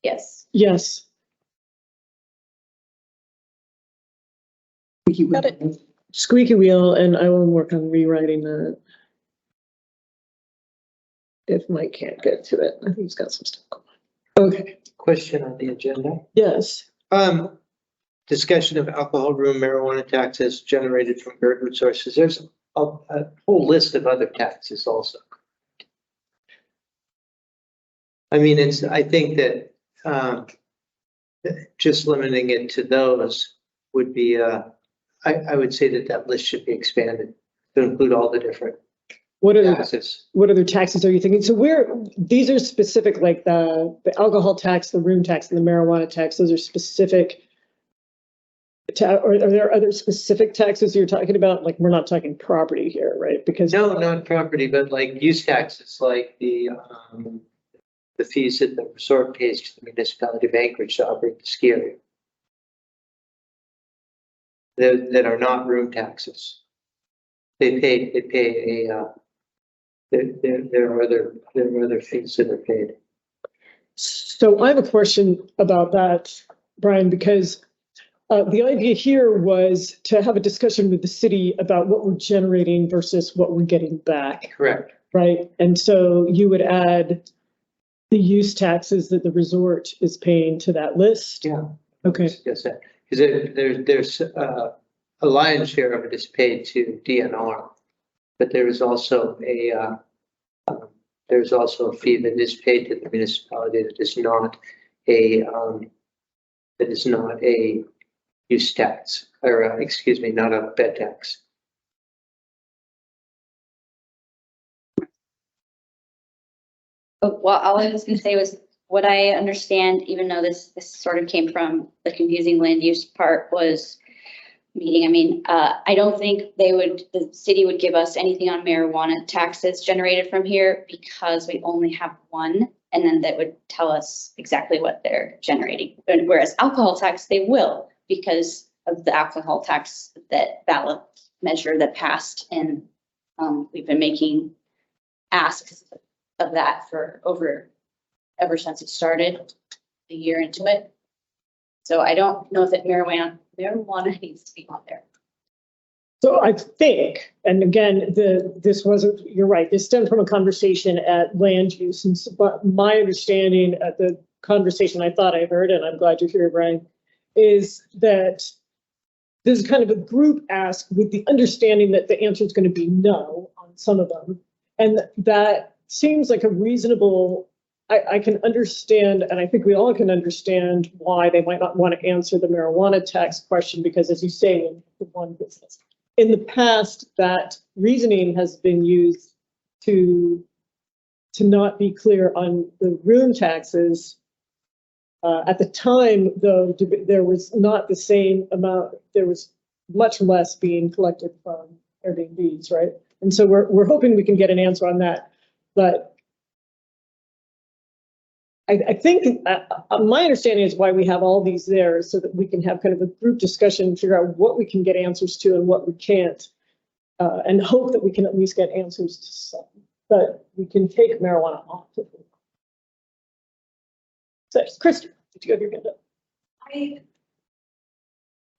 Yes. Yes. Got it. Squeaky wheel, and I will work on rewriting that. If Mike can't get to it, I think he's got some stuff going on. Okay. Question on the agenda. Yes. Discussion of alcohol, room, marijuana taxes generated from Girdwood sources. There's a whole list of other taxes also. I mean, I think that just limiting it to those would be, I would say that list should be expanded to include all the different taxes. What other taxes are you thinking? So these are specific, like the alcohol tax, the room tax, and the marijuana tax. Those are specific. Or are there other specific taxes you're talking about? Like, we're not talking property here, right? Because no, not property, but like use taxes, like the fees that the resort pays to the municipality of Anchorage to operate the ski area. That are not room taxes. They pay a. There are other fees that are paid. So I have a question about that, Brian, because the idea here was to have a discussion with the city about what we're generating versus what we're getting back. Correct. Right. And so you would add the use taxes that the resort is paying to that list. Yeah. Okay. Yes, because there's a lion's share of it is paid to DNR, but there is also a fee that is paid to the municipality that is not a use tax, or excuse me, not a bed tax. But all I was going to say was what I understand, even though this sort of came from the confusing land use part, was meeting. I mean, I don't think the city would give us anything on marijuana taxes generated from here because we only have one, and then that would tell us exactly what they're generating. And whereas alcohol tax, they will, because of the alcohol tax, that ballot measure that passed, and we've been making asks of that for ever since it started, a year into it. So I don't know if that marijuana needs to be on there. So I think, and again, this wasn't, you're right, this stemmed from a conversation at land use. And but my understanding at the conversation I thought I heard, and I'm glad you're here, Brian, is that this is kind of a group ask with the understanding that the answer is going to be no on some of them. And that seems like a reasonable, I can understand, and I think we all can understand why they might not want to answer the marijuana tax question, because as you say, in the one business. In the past, that reasoning has been used to not be clear on the room taxes. At the time, though, there was not the same amount, there was much less being collected from Airbnbs, right? And so we're hoping we can get an answer on that. But I think my understanding is why we have all these there, so that we can have kind of a group discussion and figure out what we can get answers to and what we can't, and hope that we can at least get answers to some. But we can take marijuana off if we want. So, Kristen, did you have your hand up?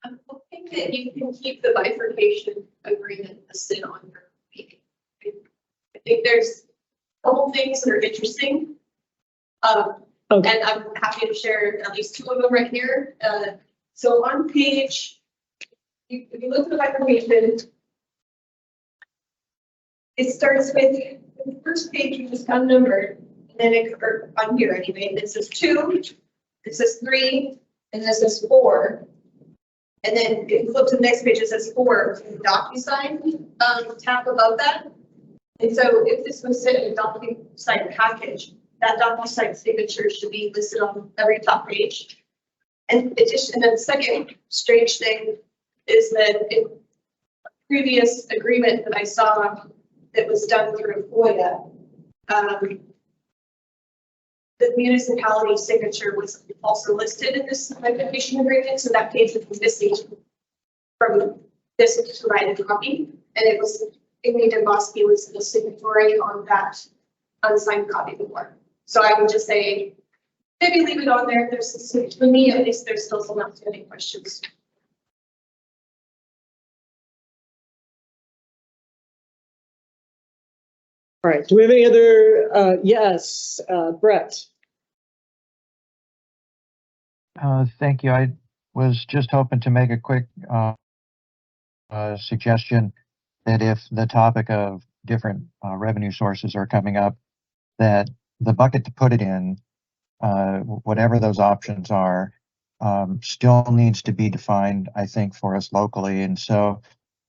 I'm hoping that you can keep the bifurcation agreement listed on your week. I think there's a couple things that are interesting. And I'm happy to share at least two of them right here. So on page, if you look at the bifurcation, it starts with the first page, which is unnumbered, and then it, or on here anyway, it says 2, it says 3, and this says 4. And then if you look to the next page, it says 4, DocuSign tab above that. And so if this was sent in a DocuSign package, that DocuSign signature should be listed on every top page. And then the second strange thing is that in a previous agreement that I saw that was done through FOIA, the municipality signature was also listed in this identification agreement, so that page was missing from this provided copy, and it was Amy Demboski was the signatory on that unsigned copy before. So I would just say maybe leave it on there. There's, for me at least, there's still some outstanding questions. All right, do we have any other, yes, Brett? Thank you. I was just hoping to make a quick suggestion that if the topic of different revenue sources are coming up, that the bucket to put it in, whatever those options are, still needs to be defined, I think, for us locally. And so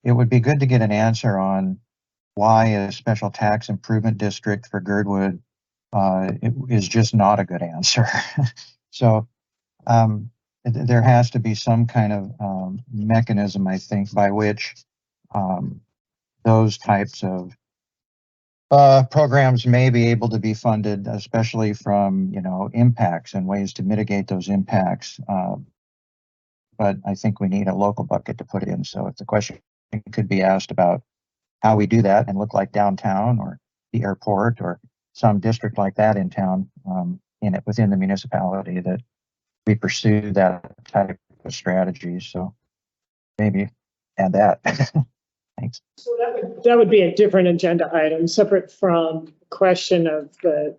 it would be good to get an answer on why a special tax improvement district for Girdwood is just not a good answer. So there has to be some kind of mechanism, I think, by which those types of programs may be able to be funded, especially from, impacts and ways to mitigate those impacts. But I think we need a local bucket to put in. So if the question could be asked about how we do that and look like downtown or the airport or some district like that in town, within the municipality, that we pursue that type of strategy. So maybe add that. Thanks. So that would be a different agenda item, separate from the question of the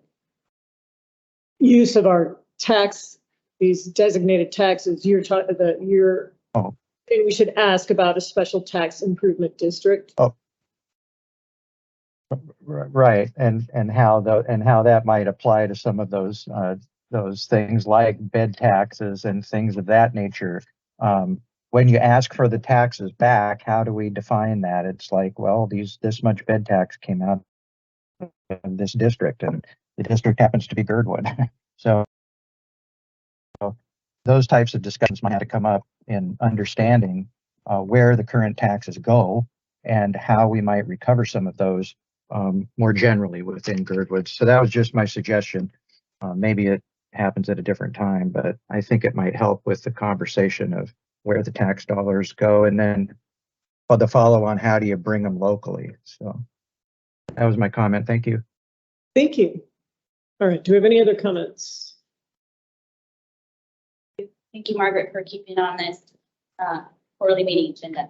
use of our tax, these designated taxes. Oh. And we should ask about a special tax improvement district. Oh. Right, and how that might apply to some of those things like bed taxes and things of that nature. When you ask for the taxes back, how do we define that? It's like, well, this much bed tax came out of this district, and the district happens to be Girdwood. So those types of discussions might have to come up in understanding where the current taxes go and how we might recover some of those more generally within Girdwood. So that was just my suggestion. Maybe it happens at a different time, but I think it might help with the conversation of where the tax dollars go, and then the follow on, how do you bring them locally? So that was my comment. Thank you. Thank you. All right, do we have any other comments? Thank you, Margaret, for keeping on this quarterly meeting agenda.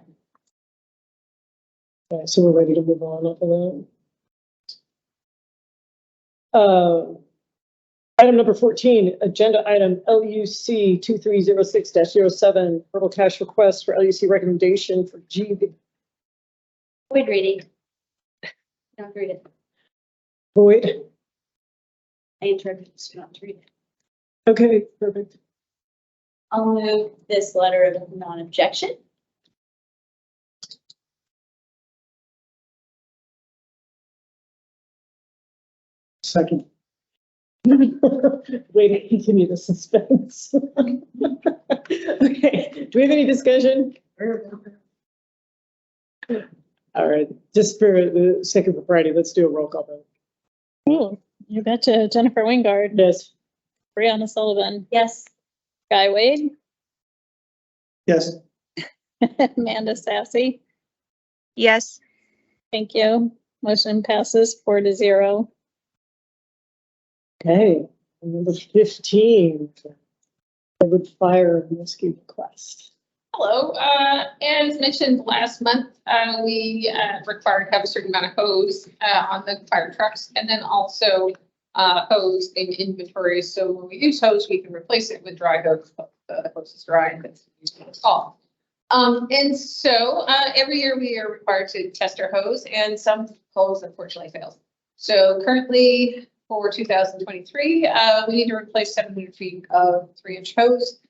Okay, so we're ready to move on off of that. Item number 14, agenda item LUC 2306-07, verbal cash request for LUC recommendation for GB. Void reading. Don't read it. Void. I interpreted this, not to read it. Okay, perfect. I'll move this letter of non-objection. Second. Way to continue the suspense. Okay, do we have any discussion? All right, just for the sake of propriety, let's do a roll call vote. Cool. You betcha. Jennifer Wingard. Yes. Brianna Sullivan. Yes. Guy Wade. Yes. Amanda Sassy. Yes. Thank you. Motion passes 4-0. Okay, number 15, Girdwood fire rescue request. Hello, as mentioned last month, we required to have a certain amount of hose on the fire trucks, and then also hose in inventory. So when we use hose, we can replace it with dry hose. The hose is dry and it's used as off. And so every year we are required to test our hose, and some hose unfortunately fails. So currently for 2023, we need to replace 700 feet of 3-inch hose,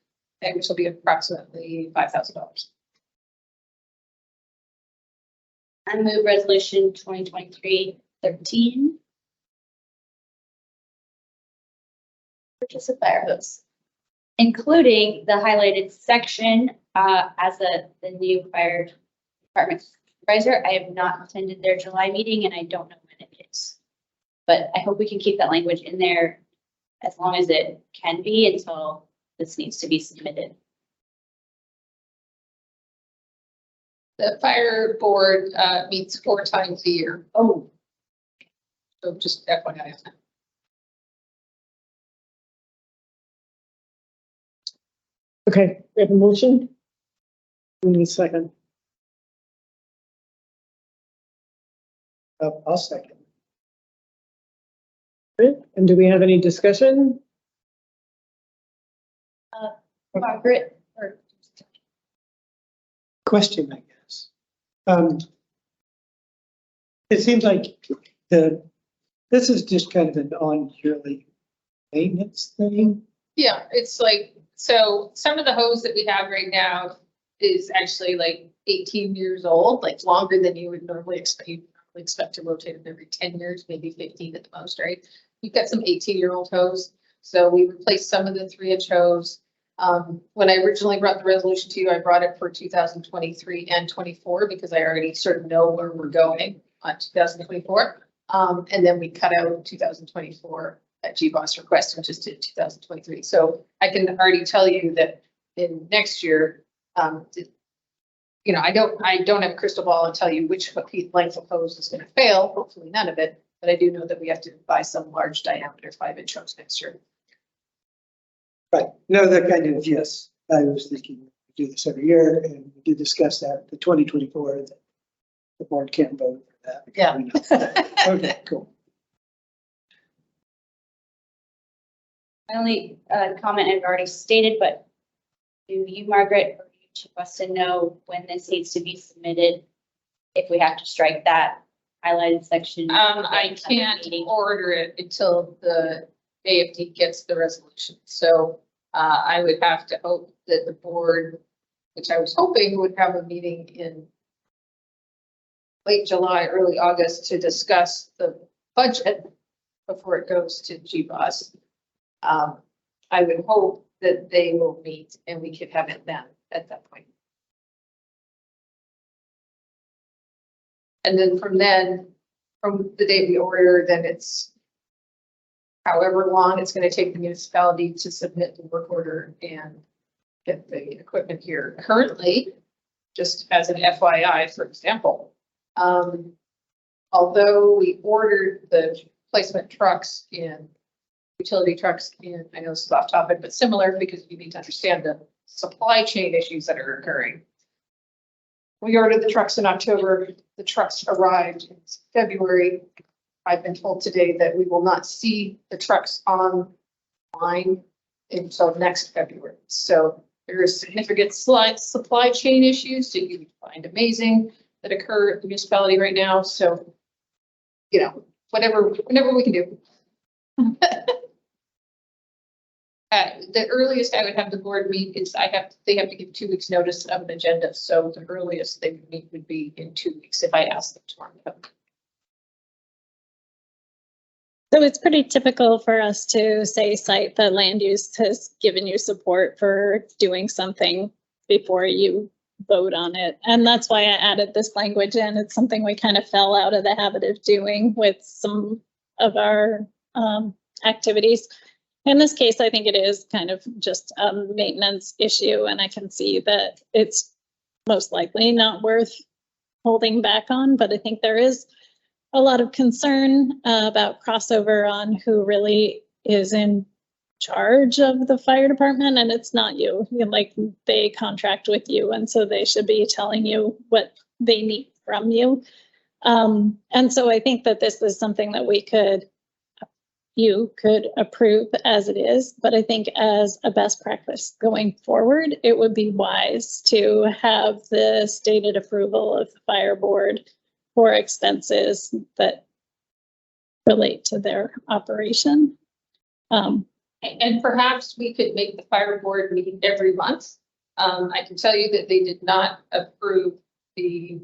which will be approximately $5,000. I move resolution 2023-13. Purchase of fire hose, including the highlighted section as the new fire department supervisor. I have not attended their July meeting and I don't know when it is. But I hope we can keep that language in there as long as it can be until this needs to be submitted. The fire board meets 4 times a year. Oh. So just FYI. Okay, we have a motion. We need a second. I'll second. Good. And do we have any discussion? Margaret, or Question, I guess. It seems like this is just kind of an on-yearly maintenance thing. Yeah, it's like, so some of the hose that we have right now is actually like 18 years old, like longer than you would normally expect. You'd probably expect to rotate it every 10 years, maybe 15 at the most, right? We've got some 18-year-old hose. So we replaced some of the 3-inch hose. When I originally brought the resolution to you, I brought it for 2023 and 24 because I already sort of know where we're going on 2024. And then we cut out 2024 at GBOS request, which is to 2023. So I can already tell you that in next year, you know, I don't have a crystal ball and tell you which length of hose is going to fail. Hopefully none of it, but I do know that we have to buy some large diameter 5-inch hose next year. Right. No, that kind of, yes. I was thinking we do this every year and we did discuss that, the 2024, the board can't vote for that. Yeah. Okay, cool. my only comment I've already stated, but do you, Margaret, or each of us to know when this needs to be submitted? If we have to strike that highlighted section? I can't order it until the AFD gets the resolution. So I would have to hope that the board, which I was hoping would have a meeting in late July, early August to discuss the budget before it goes to GBOS. I would hope that they will meet and we could have it then at that point. And then from the date we order, then it's however long it's going to take the municipality to submit the work order and get the equipment here. Currently, just as an FYI, for example, although we ordered the placement trucks in utility trucks in, I know this is off topic, but similar because you need to understand the supply chain issues that are occurring. We ordered the trucks in October. The trucks arrived in February. I've been told today that we will not see the trucks online until next February. So there is significant supply chain issues that you find amazing that occur at the municipality right now. So, you know, whatever we can do. The earliest I would have the board meet is they have to give 2 weeks notice of an agenda. So the earliest they would meet would be in 2 weeks if I asked them tomorrow. So it's pretty typical for us to say, cite that land use has given you support for doing something before you vote on it. And that's why I added this language in. It's something we kind of fell out of the habit of doing with some of our activities. In this case, I think it is kind of just a maintenance issue, and I can see that it's most likely not worth holding back on, but I think there is a lot of concern about crossover on who really is in charge of the fire department, and it's not you. Like, they contract with you, and so they should be telling you what they need from you. And so I think that this is something that you could approve as it is, but I think as a best practice going forward, it would be wise to have the stated approval of the fire board for expenses that relate to their operation. And perhaps we could make the fire board meet every month. I can tell you that they did not approve they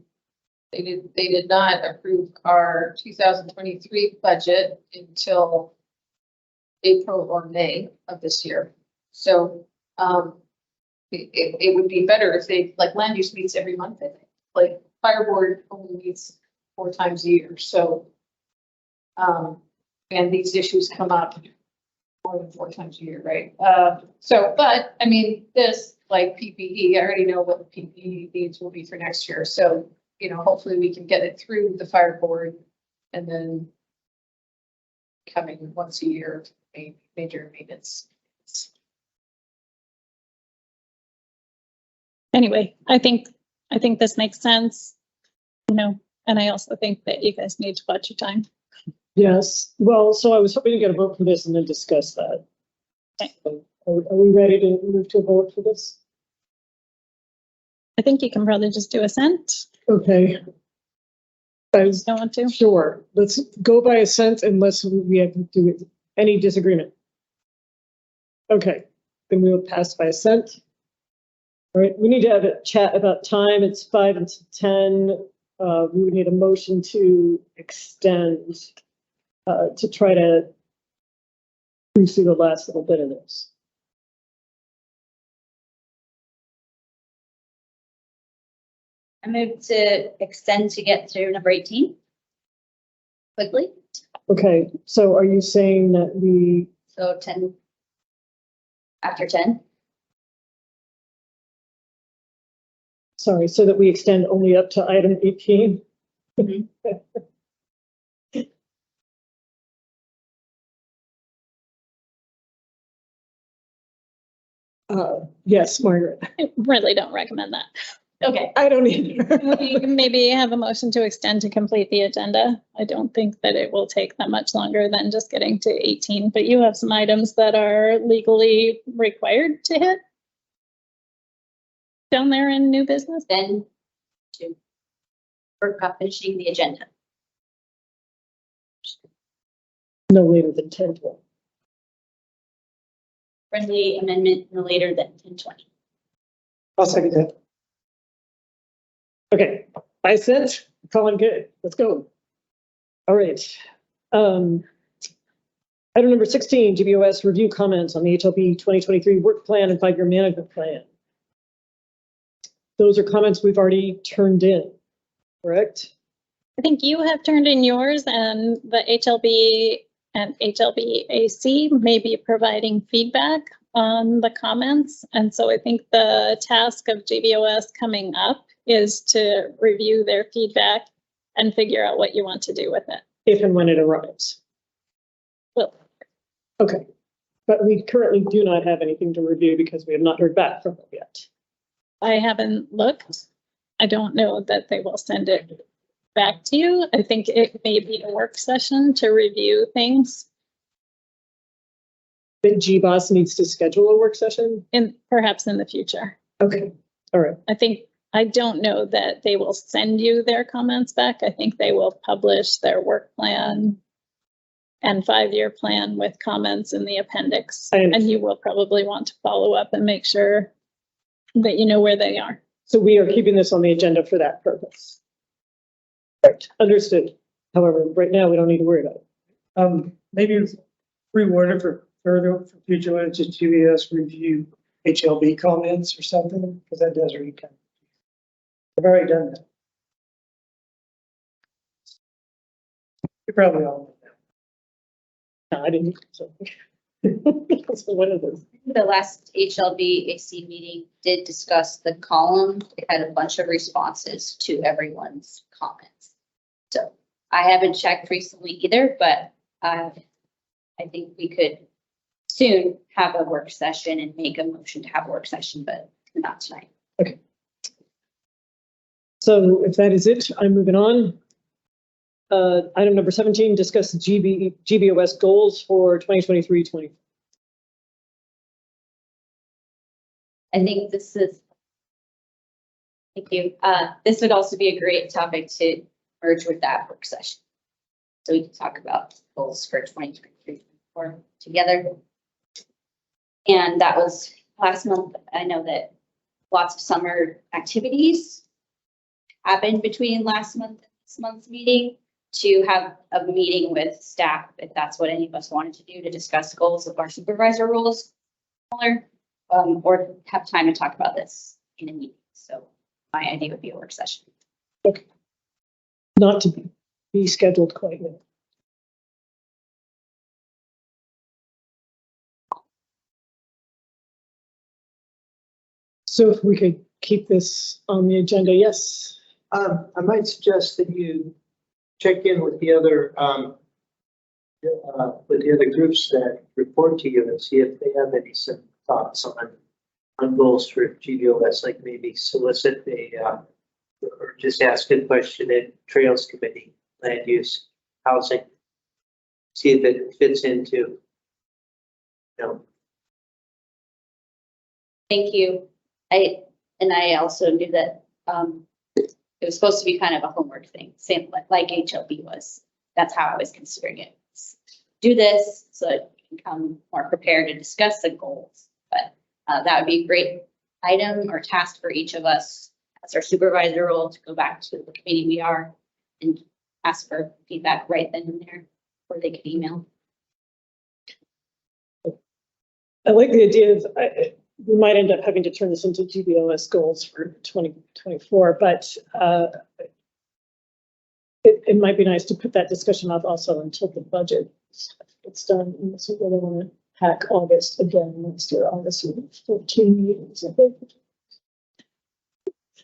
did not approve our 2023 budget until April or May of this year. So it would be better if they, like, land use meets every month, I think. Like, fire board only meets 4 times a year. So and these issues come up more than 4 times a year, right? But I mean, this, like PPE, I already know what the PPE needs will be for next year. So, you know, hopefully we can get it through the fire board and then coming once a year, major maintenance. Anyway, I think this makes sense, you know, and I also think that you guys need to watch your time. Yes, well, so I was hoping to get a vote for this and then discuss that. Okay. Are we ready to move to a vote for this? I think you can probably just do assent. Okay. I don't want to. Sure, let's go by assent unless we have to do any disagreement. Okay, then we will pass by assent. All right, we need to have a chat about time. It's 5 until 10. We would need a motion to extend to try to pursue the last little bit of this. I move to extend to get through number 18 quickly. Okay, so are you saying that we? So 10 after 10. Sorry, so that we extend only up to item 18? Mm-hmm. Yes, Margaret. I really don't recommend that. Okay. I don't either. Maybe have a motion to extend to complete the agenda. I don't think that it will take that much longer than just getting to 18, but you have some items that are legally required to hit down there in new business. Then to work up finishing the agenda. No later than 10:12. Friendly amendment no later than 10:20. I'll second that. Okay, I said, calling good. Let's go. All right. Item number 16, GBOS review comments on the HLB 2023 work plan and 5-year management plan. Those are comments we've already turned in, correct? I think you have turned in yours, and the HLB and HLBAC may be providing feedback on the comments. And so I think the task of GBOS coming up is to review their feedback and figure out what you want to do with it. If and when it arrives. Well, okay. But we currently do not have anything to review because we have not heard back from them yet. I haven't looked. I don't know that they will send it back to you. I think it may be a work session to review things. The GBOS needs to schedule a work session? Perhaps in the future. Okay, all right. I don't know that they will send you their comments back. I think they will publish their work plan and 5-year plan with comments in the appendix. And you will probably want to follow up and make sure that you know where they are. So we are keeping this on the agenda for that purpose. Right, understood. However, right now we don't need to worry about it. Maybe reword it for further for future ones, just GBS review HLB comments or something, because that does read kind of. I've already done that. You probably all know that. No, I didn't. So. So what is this? The last HLBAC meeting did discuss the column. It had a bunch of responses to everyone's comments. So I haven't checked recently either, but I think we could soon have a work session and make a motion to have a work session, but not tonight. Okay. So if that is it, I'm moving on. Item number 17, discuss GBOS goals for 2023-24. I think this is, thank you. This would also be a great topic to merge with that work session. So we can talk about goals for 2023-24 together. And that was last month. I know that lots of summer activities happened between last month and this month's meeting, to have a meeting with staff, if that's what any of us wanted to do, to discuss goals of our supervisor roles, or have time to talk about this in a meeting. So my idea would be a work session. Okay. Not to be scheduled quite yet. So if we could keep this on the agenda, yes. I might suggest that you check in with the other groups that report to you and see if they have any thoughts on goals for GBOS, like maybe solicit or just ask a question in Trails Committee, land use, housing, see if it fits into, Thank you. I also knew that it was supposed to be kind of a homework thing, same like HLB was. That's how I was considering it. Do this so that you can come more prepared to discuss the goals. But that would be a great item or task for each of us as our supervisor role, to go back to the committee we are and ask for feedback right then and there, or they can email. I like the idea of we might end up having to turn this into GBOS goals for 2024, but it might be nice to put that discussion off also until the budget gets done. Unless we really want to hack August again next year. August 14 meetings, I think.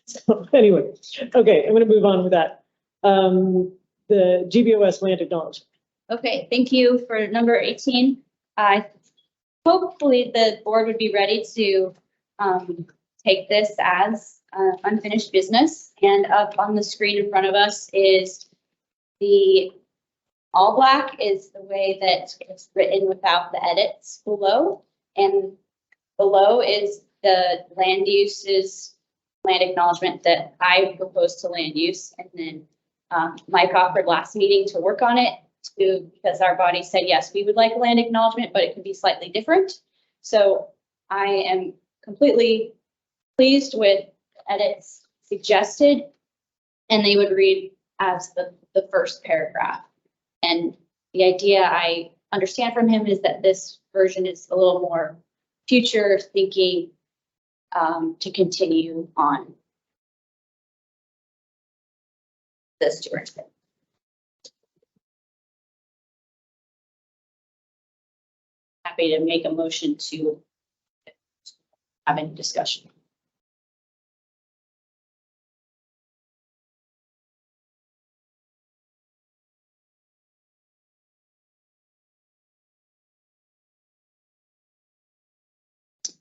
So anyway, okay, I'm going to move on with that. The GBOS land acknowledgement. Okay, thank you for number 18. Hopefully the board would be ready to take this as unfinished business. And up on the screen in front of us is the all black is the way that it's written without the edits below. And below is the land uses land acknowledgement that I proposed to land use. And then Mike offered last meeting to work on it because our body said, yes, we would like a land acknowledgement, but it could be slightly different. So I am completely pleased with the edits suggested, and they would read as the first paragraph. And the idea I understand from him is that this version is a little more future thinking to continue on the stewardship. Happy to make a motion to have any discussion.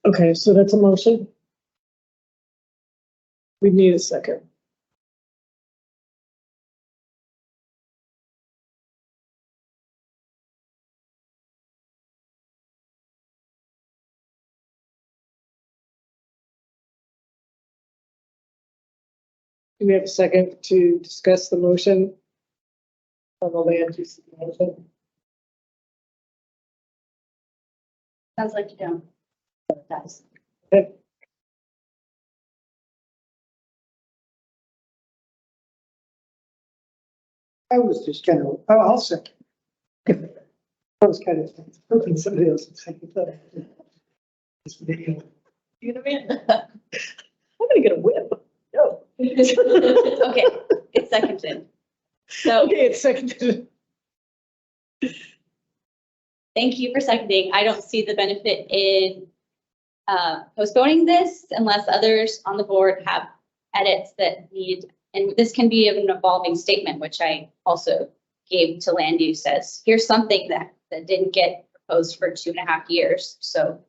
Okay, so that's a motion. We need a second. Do we have a second to discuss the motion on the land use management? Sounds like you don't. It does. Okay. I was just kind of, oh, I'll second. I was kind of hoping somebody else would second that. This video. You know what I mean? I'm gonna get a whip. No. Okay, it's seconded. So Okay, it's seconded. thank you for seconding. I don't see the benefit in postponing this unless others on the board have edits that need, and this can be an evolving statement, which I also gave to land use as, here's something that didn't get proposed for 2.5 years. So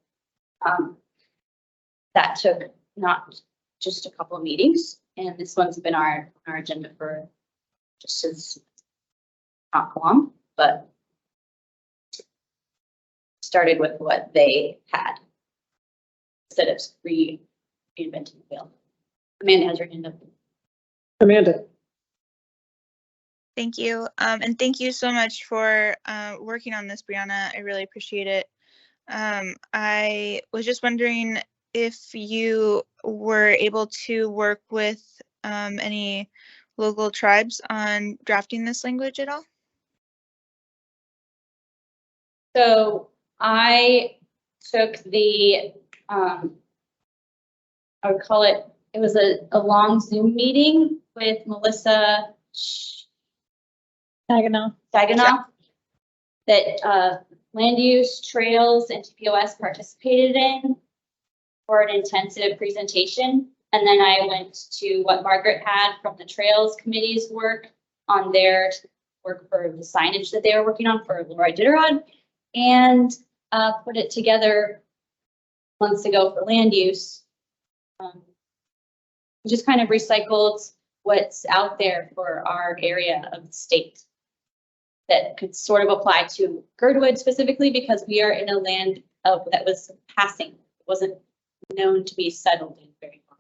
that took not just a couple of meetings, and this one's been our agenda for just as not long, but started with what they had instead of reinventing the wheel. Amanda has her hand up. Amanda. Thank you. And thank you so much for working on this, Brianna. I really appreciate it. I was just wondering if you were able to work with any local tribes on drafting this language at all? So I took the, I would call it, it was a long Zoom meeting with Melissa Saginaw. That land use, trails, and TPOS participated in for an intensive presentation. And then I went to what Margaret had from the Trails Committee's work on their work for the signage that they were working on for Leroy Diderot, and put it together months ago for land use. Just kind of recycled what's out there for our area of the state that could sort of apply to Girdwood specifically, because we are in a land that was passing. It wasn't known to be settled in very long.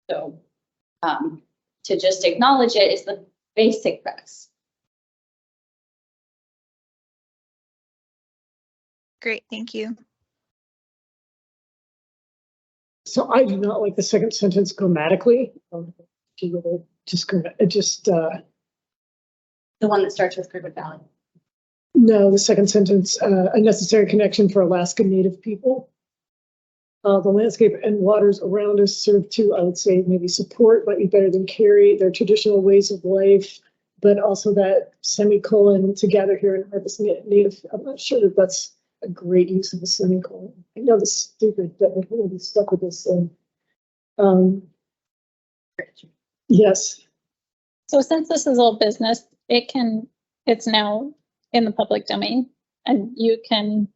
So to just acknowledge it is the basic premise. Great, thank you. So I do not like the second sentence grammatically. The one that starts with Girdwood Valley. No, the second sentence, a necessary connection for Alaska Native people. The landscape and waters around us serve to, I would say, maybe support, might be better than carry their traditional ways of life, but also that semicolon to gather here and harvest native. I'm not sure that that's a great use of the semicolon. I know the stupid that we're going to be stuck with this thing. Yes. So since this is all business, it's now in the public domain and you can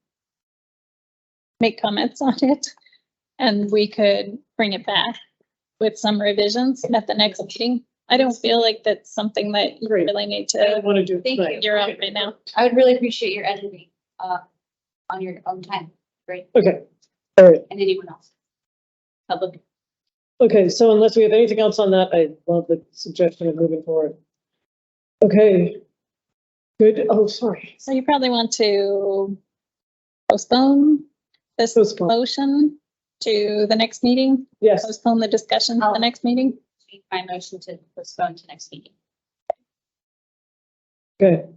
make comments on it, and we could bring it back with some revisions at the next meeting. I don't feel like that's something that you really need to. Want to do. Thank you. You're up right now. I would really appreciate your editing on your own time. Great. Okay. All right. And anyone else. Public. Okay, so unless we have anything else on that, I love the suggestion of moving forward. Okay. Good. Oh, sorry. So you probably want to postpone this motion to the next meeting? Yes. Postpone the discussion to the next meeting? My motion to postpone to next meeting. Okay.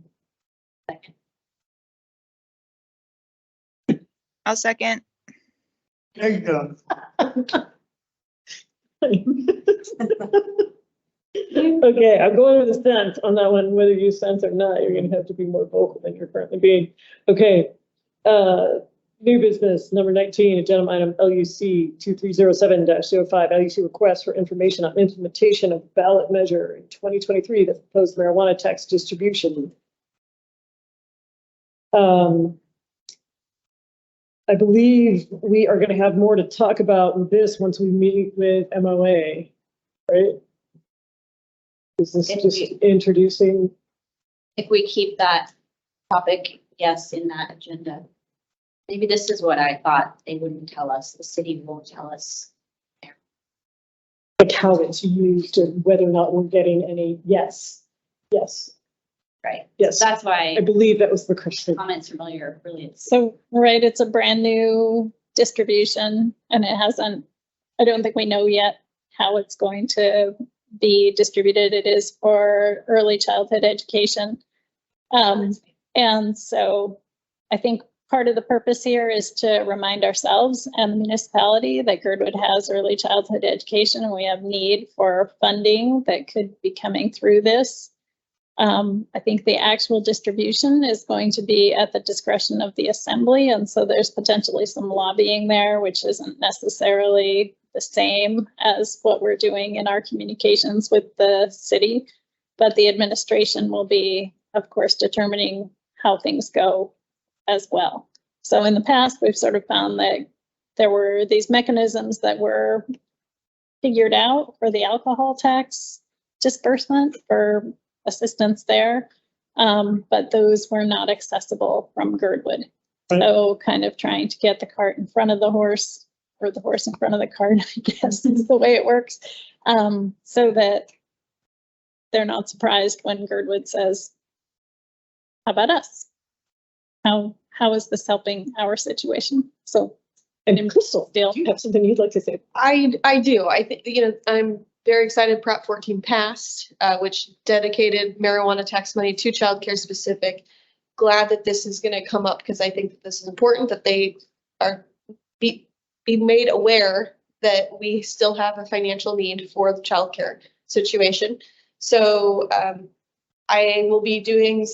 I'll second. There you go. Okay, I'm going with the sense on that one, whether you sense or not, you're gonna have to be more vocal than you're currently being. Okay, new business, number 19, agenda item LUC 2307-05, LUC request for information on implementation of ballot measure in 2023, the proposed marijuana tax distribution. I believe we are gonna have more to talk about in this once we meet with MOA, right? Is this just introducing? If we keep that topic, yes, in that agenda. Maybe this is what I thought they wouldn't tell us, the city won't tell us. Like how it's used and whether or not we're getting any, yes. Right. Yes. So that's why I believe that was the question. comments familiar, really. So, right, it's a brand new distribution and it hasn't, I don't think we know yet how it's going to be distributed. It is for early childhood education. And so I think part of the purpose here is to remind ourselves and the municipality that Girdwood has early childhood education and we have need for funding that could be coming through this. I think the actual distribution is going to be at the discretion of the assembly. And so there's potentially some lobbying there, which isn't necessarily the same as what we're doing in our communications with the city. But the administration will be, of course, determining how things go as well. So in the past, we've sort of found that there were these mechanisms that were figured out for the alcohol tax disbursement for assistance there, but those were not accessible from Girdwood. So kind of trying to get the cart in front of the horse, or the horse in front of the cart, I guess is the way it works, so that they're not surprised when Girdwood says, how about us? How is this helping our situation? So, and Crystal, do you have something you'd like to say? I do. I think, I'm very excited Prop 14 passed, which dedicated marijuana tax money to childcare specific. Glad that this is going to come up because I think that this is important, that they are be made aware that we still have a financial need for the childcare situation. So I will be doing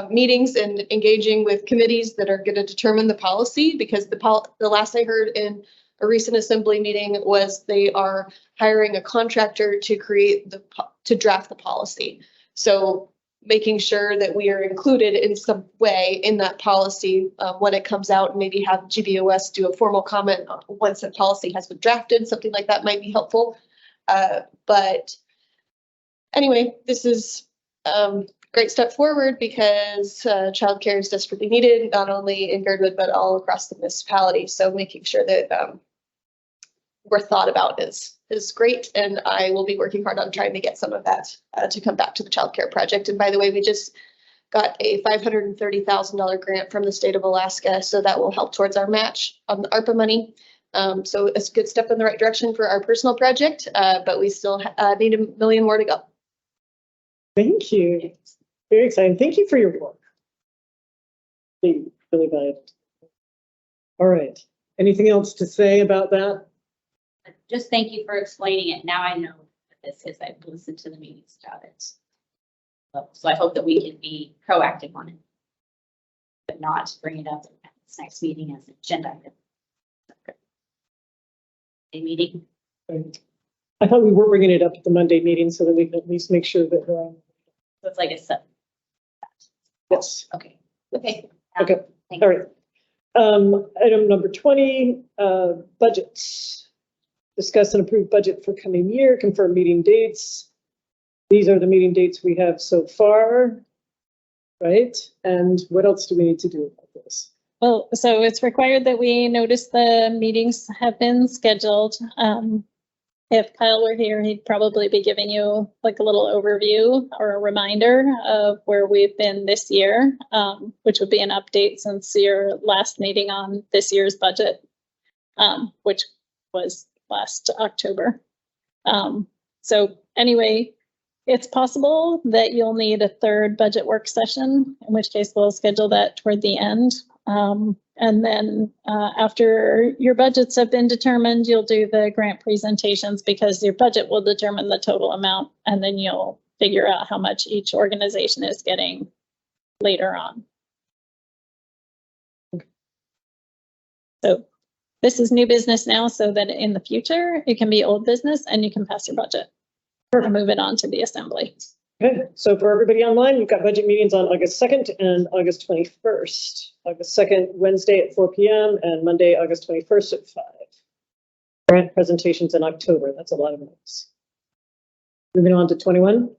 meetings and engaging with committees that are going to determine the policy, because the last I heard in a recent assembly meeting was they are hiring a contractor to to draft the policy. So making sure that we are included in some way in that policy when it comes out, and maybe have GBOS do a formal comment once the policy has been drafted, something like that might be helpful. But anyway, this is great step forward because childcare is desperately needed, not only in Girdwood, but all across the municipality. So making sure that we're thought about is great. And I will be working hard on trying to get some of that to come back to the childcare project. And by the way, we just got a $530,000 grant from the state of Alaska. So that will help towards our match on the ARPA money. So it's a good step in the right direction for our personal project, but we still need $1 million more to go. Thank you. Very exciting. Thank you for your work. Really valuable. All right. Anything else to say about that? Just thank you for explaining it. Now I know what this is. I've listened to the meetings about it. So I hope that we can be proactive on it, but not bring it up at this next meeting as an agenda item. A meeting. I thought we were bringing it up at the Monday meeting so that we can at least make sure that we're on. So it's like a sub. Yes. Okay. Okay. Okay. All right. Item number 20, budgets. Discuss and approve budget for coming year, confirm meeting dates. These are the meeting dates we have so far, right? And what else do we need to do about this? Well, so it's required that we notice the meetings have been scheduled. If Kyle were here, he'd probably be giving you like a little overview or a reminder of where we've been this year, which would be an update since your last meeting on this year's budget, which was last October. So anyway, it's possible that you'll need a third budget work session, in which case we'll schedule that toward the end. And then after your budgets have been determined, you'll do the grant presentations because your budget will determine the total amount, and then you'll figure out how much each organization is getting later on. So this is new business now, so that in the future, it can be old business and you can pass your budget or move it on to the assembly. Okay, so for everybody online, we've got budget meetings on August 2nd and August 21st. August 2nd, Wednesday at 4 p.m. and Monday, August 21st at 5. Grant presentations in October. That's a lot of months. Moving on to 21.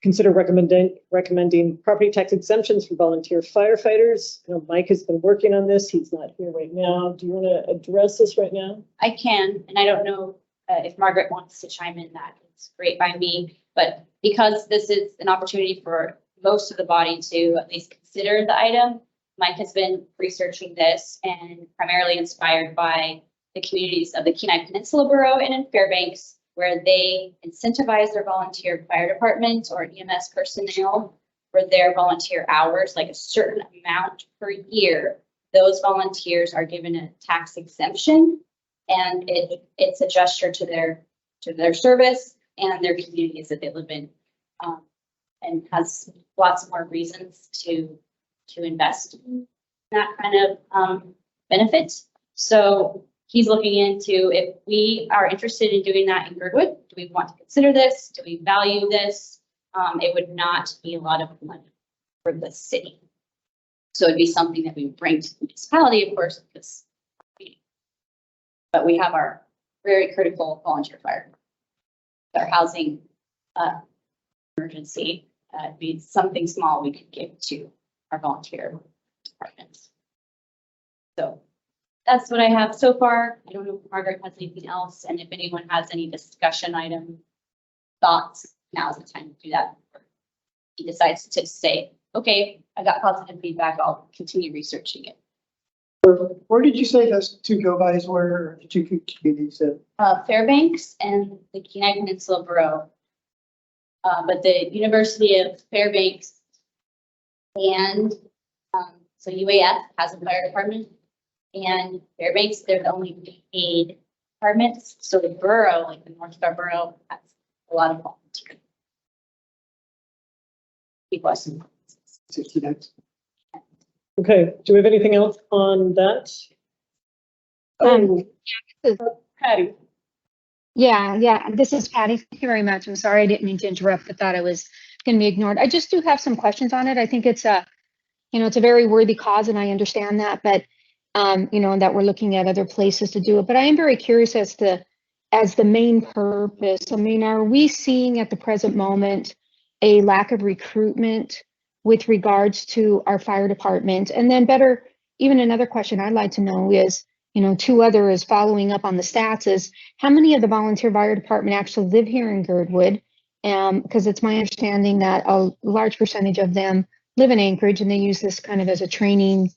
Consider recommending property tax exemptions for volunteer firefighters. You know, Mike has been working on this. He's not here right now. Do you want to address this right now? I can, and I don't know if Margaret wants to chime in. That it's great by me, but because this is an opportunity for most of the body to at least consider the item, Mike has been researching this and primarily inspired by the communities of the Kenai Peninsula Borough and in Fairbanks, where they incentivize their volunteer fire department or EMS personnel for their volunteer hours, like a certain amount per year. Those volunteers are given a tax exemption, and it's a gesture to their service and their communities that they live in, and has lots more reasons to invest in that kind of benefit. So he's looking into if we are interested in doing that in Girdwood. Do we want to consider this? Do we value this? It would not be a lot of money for the city. So it'd be something that we bring to the municipality, of course, because, but we have our very critical volunteer fire. Our housing emergency, it'd be something small we could give to our volunteer departments. So that's what I have so far. I don't know if Margaret has anything else, and if anyone has any discussion item thoughts, now's the time to do that. He decides to say, okay, I got positive feedback, I'll continue researching it. Where did you say those two go-bys were, or the two communities? Fairbanks and the Kenai Peninsula Borough. But the University of Fairbanks and so UAF has a fire department, and Fairbanks, they're the only paid departments. So the borough, like the North Star Borough, has a lot of volunteers. Okay, do we have anything else on that? Patty. Yeah, this is Patty. Thank you very much. I'm sorry, I didn't mean to interrupt. I thought I was going to be ignored. I just do have some questions on it. I think it's it's a very worthy cause, and I understand that, but that we're looking at other places to do it. But I am very curious as the main purpose. I mean, are we seeing at the present moment a lack of recruitment with regards to our fire department? And then better, even another question I'd like to know is, two other is following up on the stats is how many of the volunteer fire department actually live here in Girdwood? Because it's my understanding that a large percentage of them live in Anchorage and they use this kind of as a training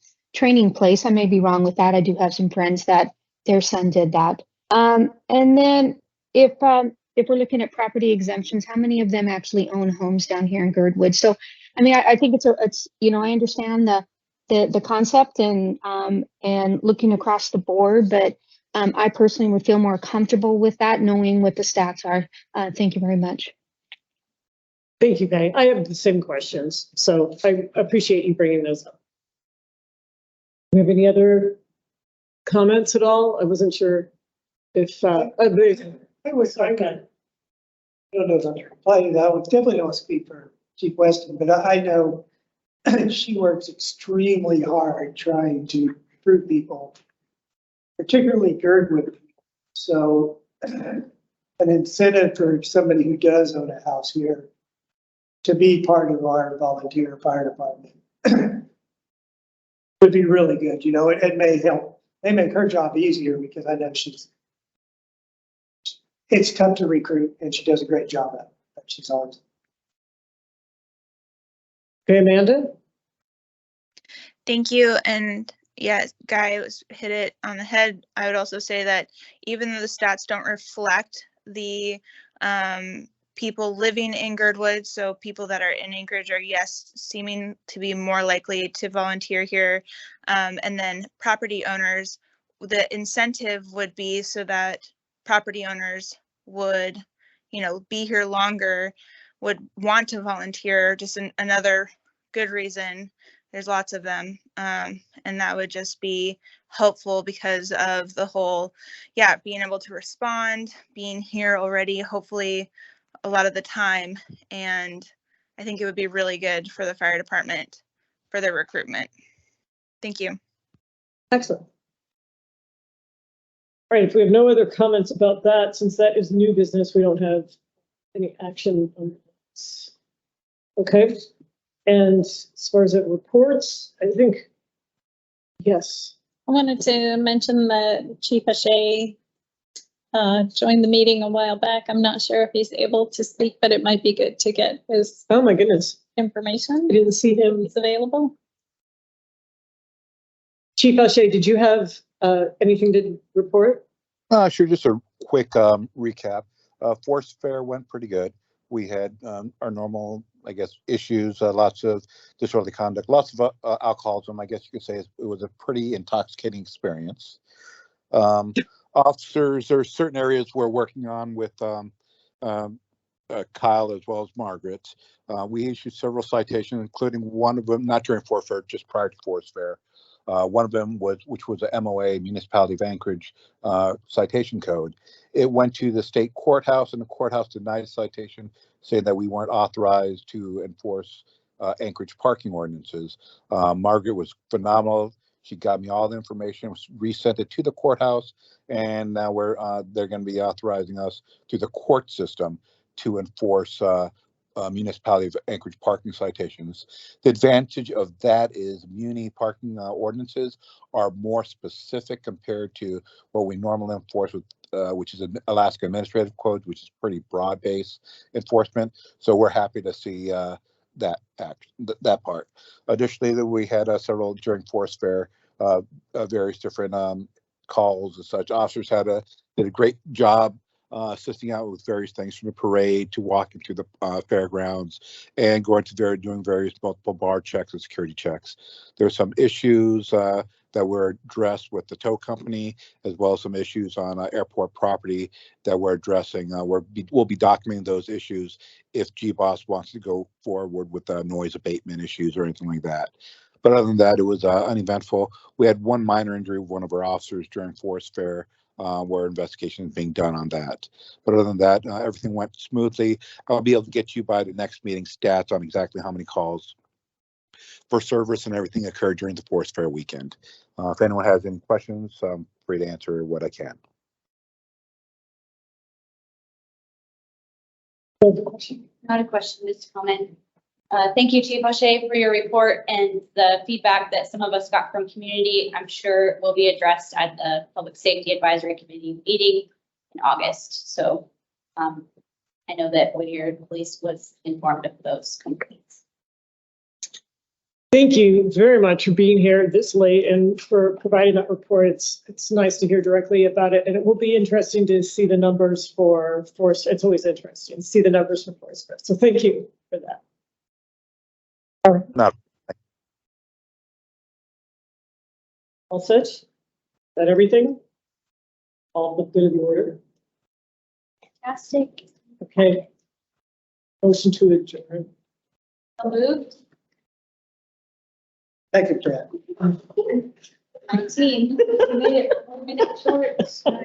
place. I may be wrong with that. I do have some friends that their son did that. And then if we're looking at property exemptions, how many of them actually own homes down here in Girdwood? So, I mean, I think it's I understand the concept and looking across the board, but I personally would feel more comfortable with that, knowing what the stats are. Thank you very much. Thank you, Patty. I have the same questions, so I appreciate you bringing those up. Do you have any other comments at all? I wasn't sure if I don't know if I'm replying to that one. Definitely don't speak for Chief Weston, but I know she works extremely hard trying to recruit people, particularly Girdwood. So an incentive for somebody who does own a house here to be part of our volunteer fire department would be really good. It may help. They make her job easier because I know it's tough to recruit and she does a great job at it, but she's always. Okay, Amanda? Thank you. And yeah, Guy hit it on the head. I would also say that even though the stats don't reflect the people living in Girdwood, so people that are in Anchorage are, yes, seeming to be more likely to volunteer here. And then property owners, the incentive would be so that property owners would, be here longer, would want to volunteer, just another good reason. There's lots of them. And that would just be helpful because of the whole, being able to respond, being here already, hopefully a lot of the time. And I think it would be really good for the fire department for their recruitment. Thank you. Excellent. All right, if we have no other comments about that, since that is new business, we don't have any action on this. Okay, and as far as it reports, I think, yes. I wanted to mention that Chief Ashay joined the meeting a while back. I'm not sure if he's able to speak, but it might be good to get his. Oh my goodness. Information. I didn't see him. He's available. Chief Ashay, did you have anything to report? Sure, just a quick recap. Forest Fair went pretty good. We had our normal, I guess, issues, lots of disorderly conduct, lots of alcoholism. I guess you could say it was a pretty intoxicating experience. Officers, there are certain areas we're working on with Kyle as well as Margaret. We issued several citations, including one of them, not during Forest Fair, just prior to Forest Fair. One of them which was a MOA, Municipality of Anchorage citation code. It went to the state courthouse, and the courthouse denied a citation, saying that we weren't authorized to enforce Anchorage parking ordinances. Margaret was phenomenal. She got me all the information, resent it to the courthouse, and now they're going to be authorizing us through the court system to enforce Municipality of Anchorage parking citations. The advantage of that is muni parking ordinances are more specific compared to what we normally enforce with, which is an Alaska Administrative Code, which is pretty broad-based enforcement. So we're happy to see that part. Additionally, we had several during Forest Fair, various different calls and such. Officers did a great job assisting out with various things, from the parade to walking through the fairgrounds and going to doing various multiple bar checks and security checks. There are some issues that were addressed with the tow company, as well as some issues on airport property that we're addressing. We'll be documenting those issues if GBOS wants to go forward with noise abatement issues or anything like that. But other than that, it was uneventful. We had one minor injury with one of our officers during Forest Fair, where investigation is being done on that. But other than that, everything went smoothly. I'll be able to get you by the next meeting stats on exactly how many calls for service and everything occurred during the Forest Fair weekend. If anyone has any questions, I'm free to answer what I can. Not a question, just a comment. Thank you, Chief Ashay, for your report and the feedback that some of us got from community. I'm sure will be addressed at the Public Safety Advisory Committee meeting in August. So I know that Whittier Police was informed of those complaints. Thank you very much for being here this late and for providing that report. It's nice to hear directly about it, and it will be interesting to see the numbers for Forest. It's always interesting to see the numbers for Forest Fair. So thank you for that. No. All set? Is that everything? All the good of the order? Fantastic. Okay. Motion to adjourn. So moved. Thank you, Brad. 19. We made it 1 minute short.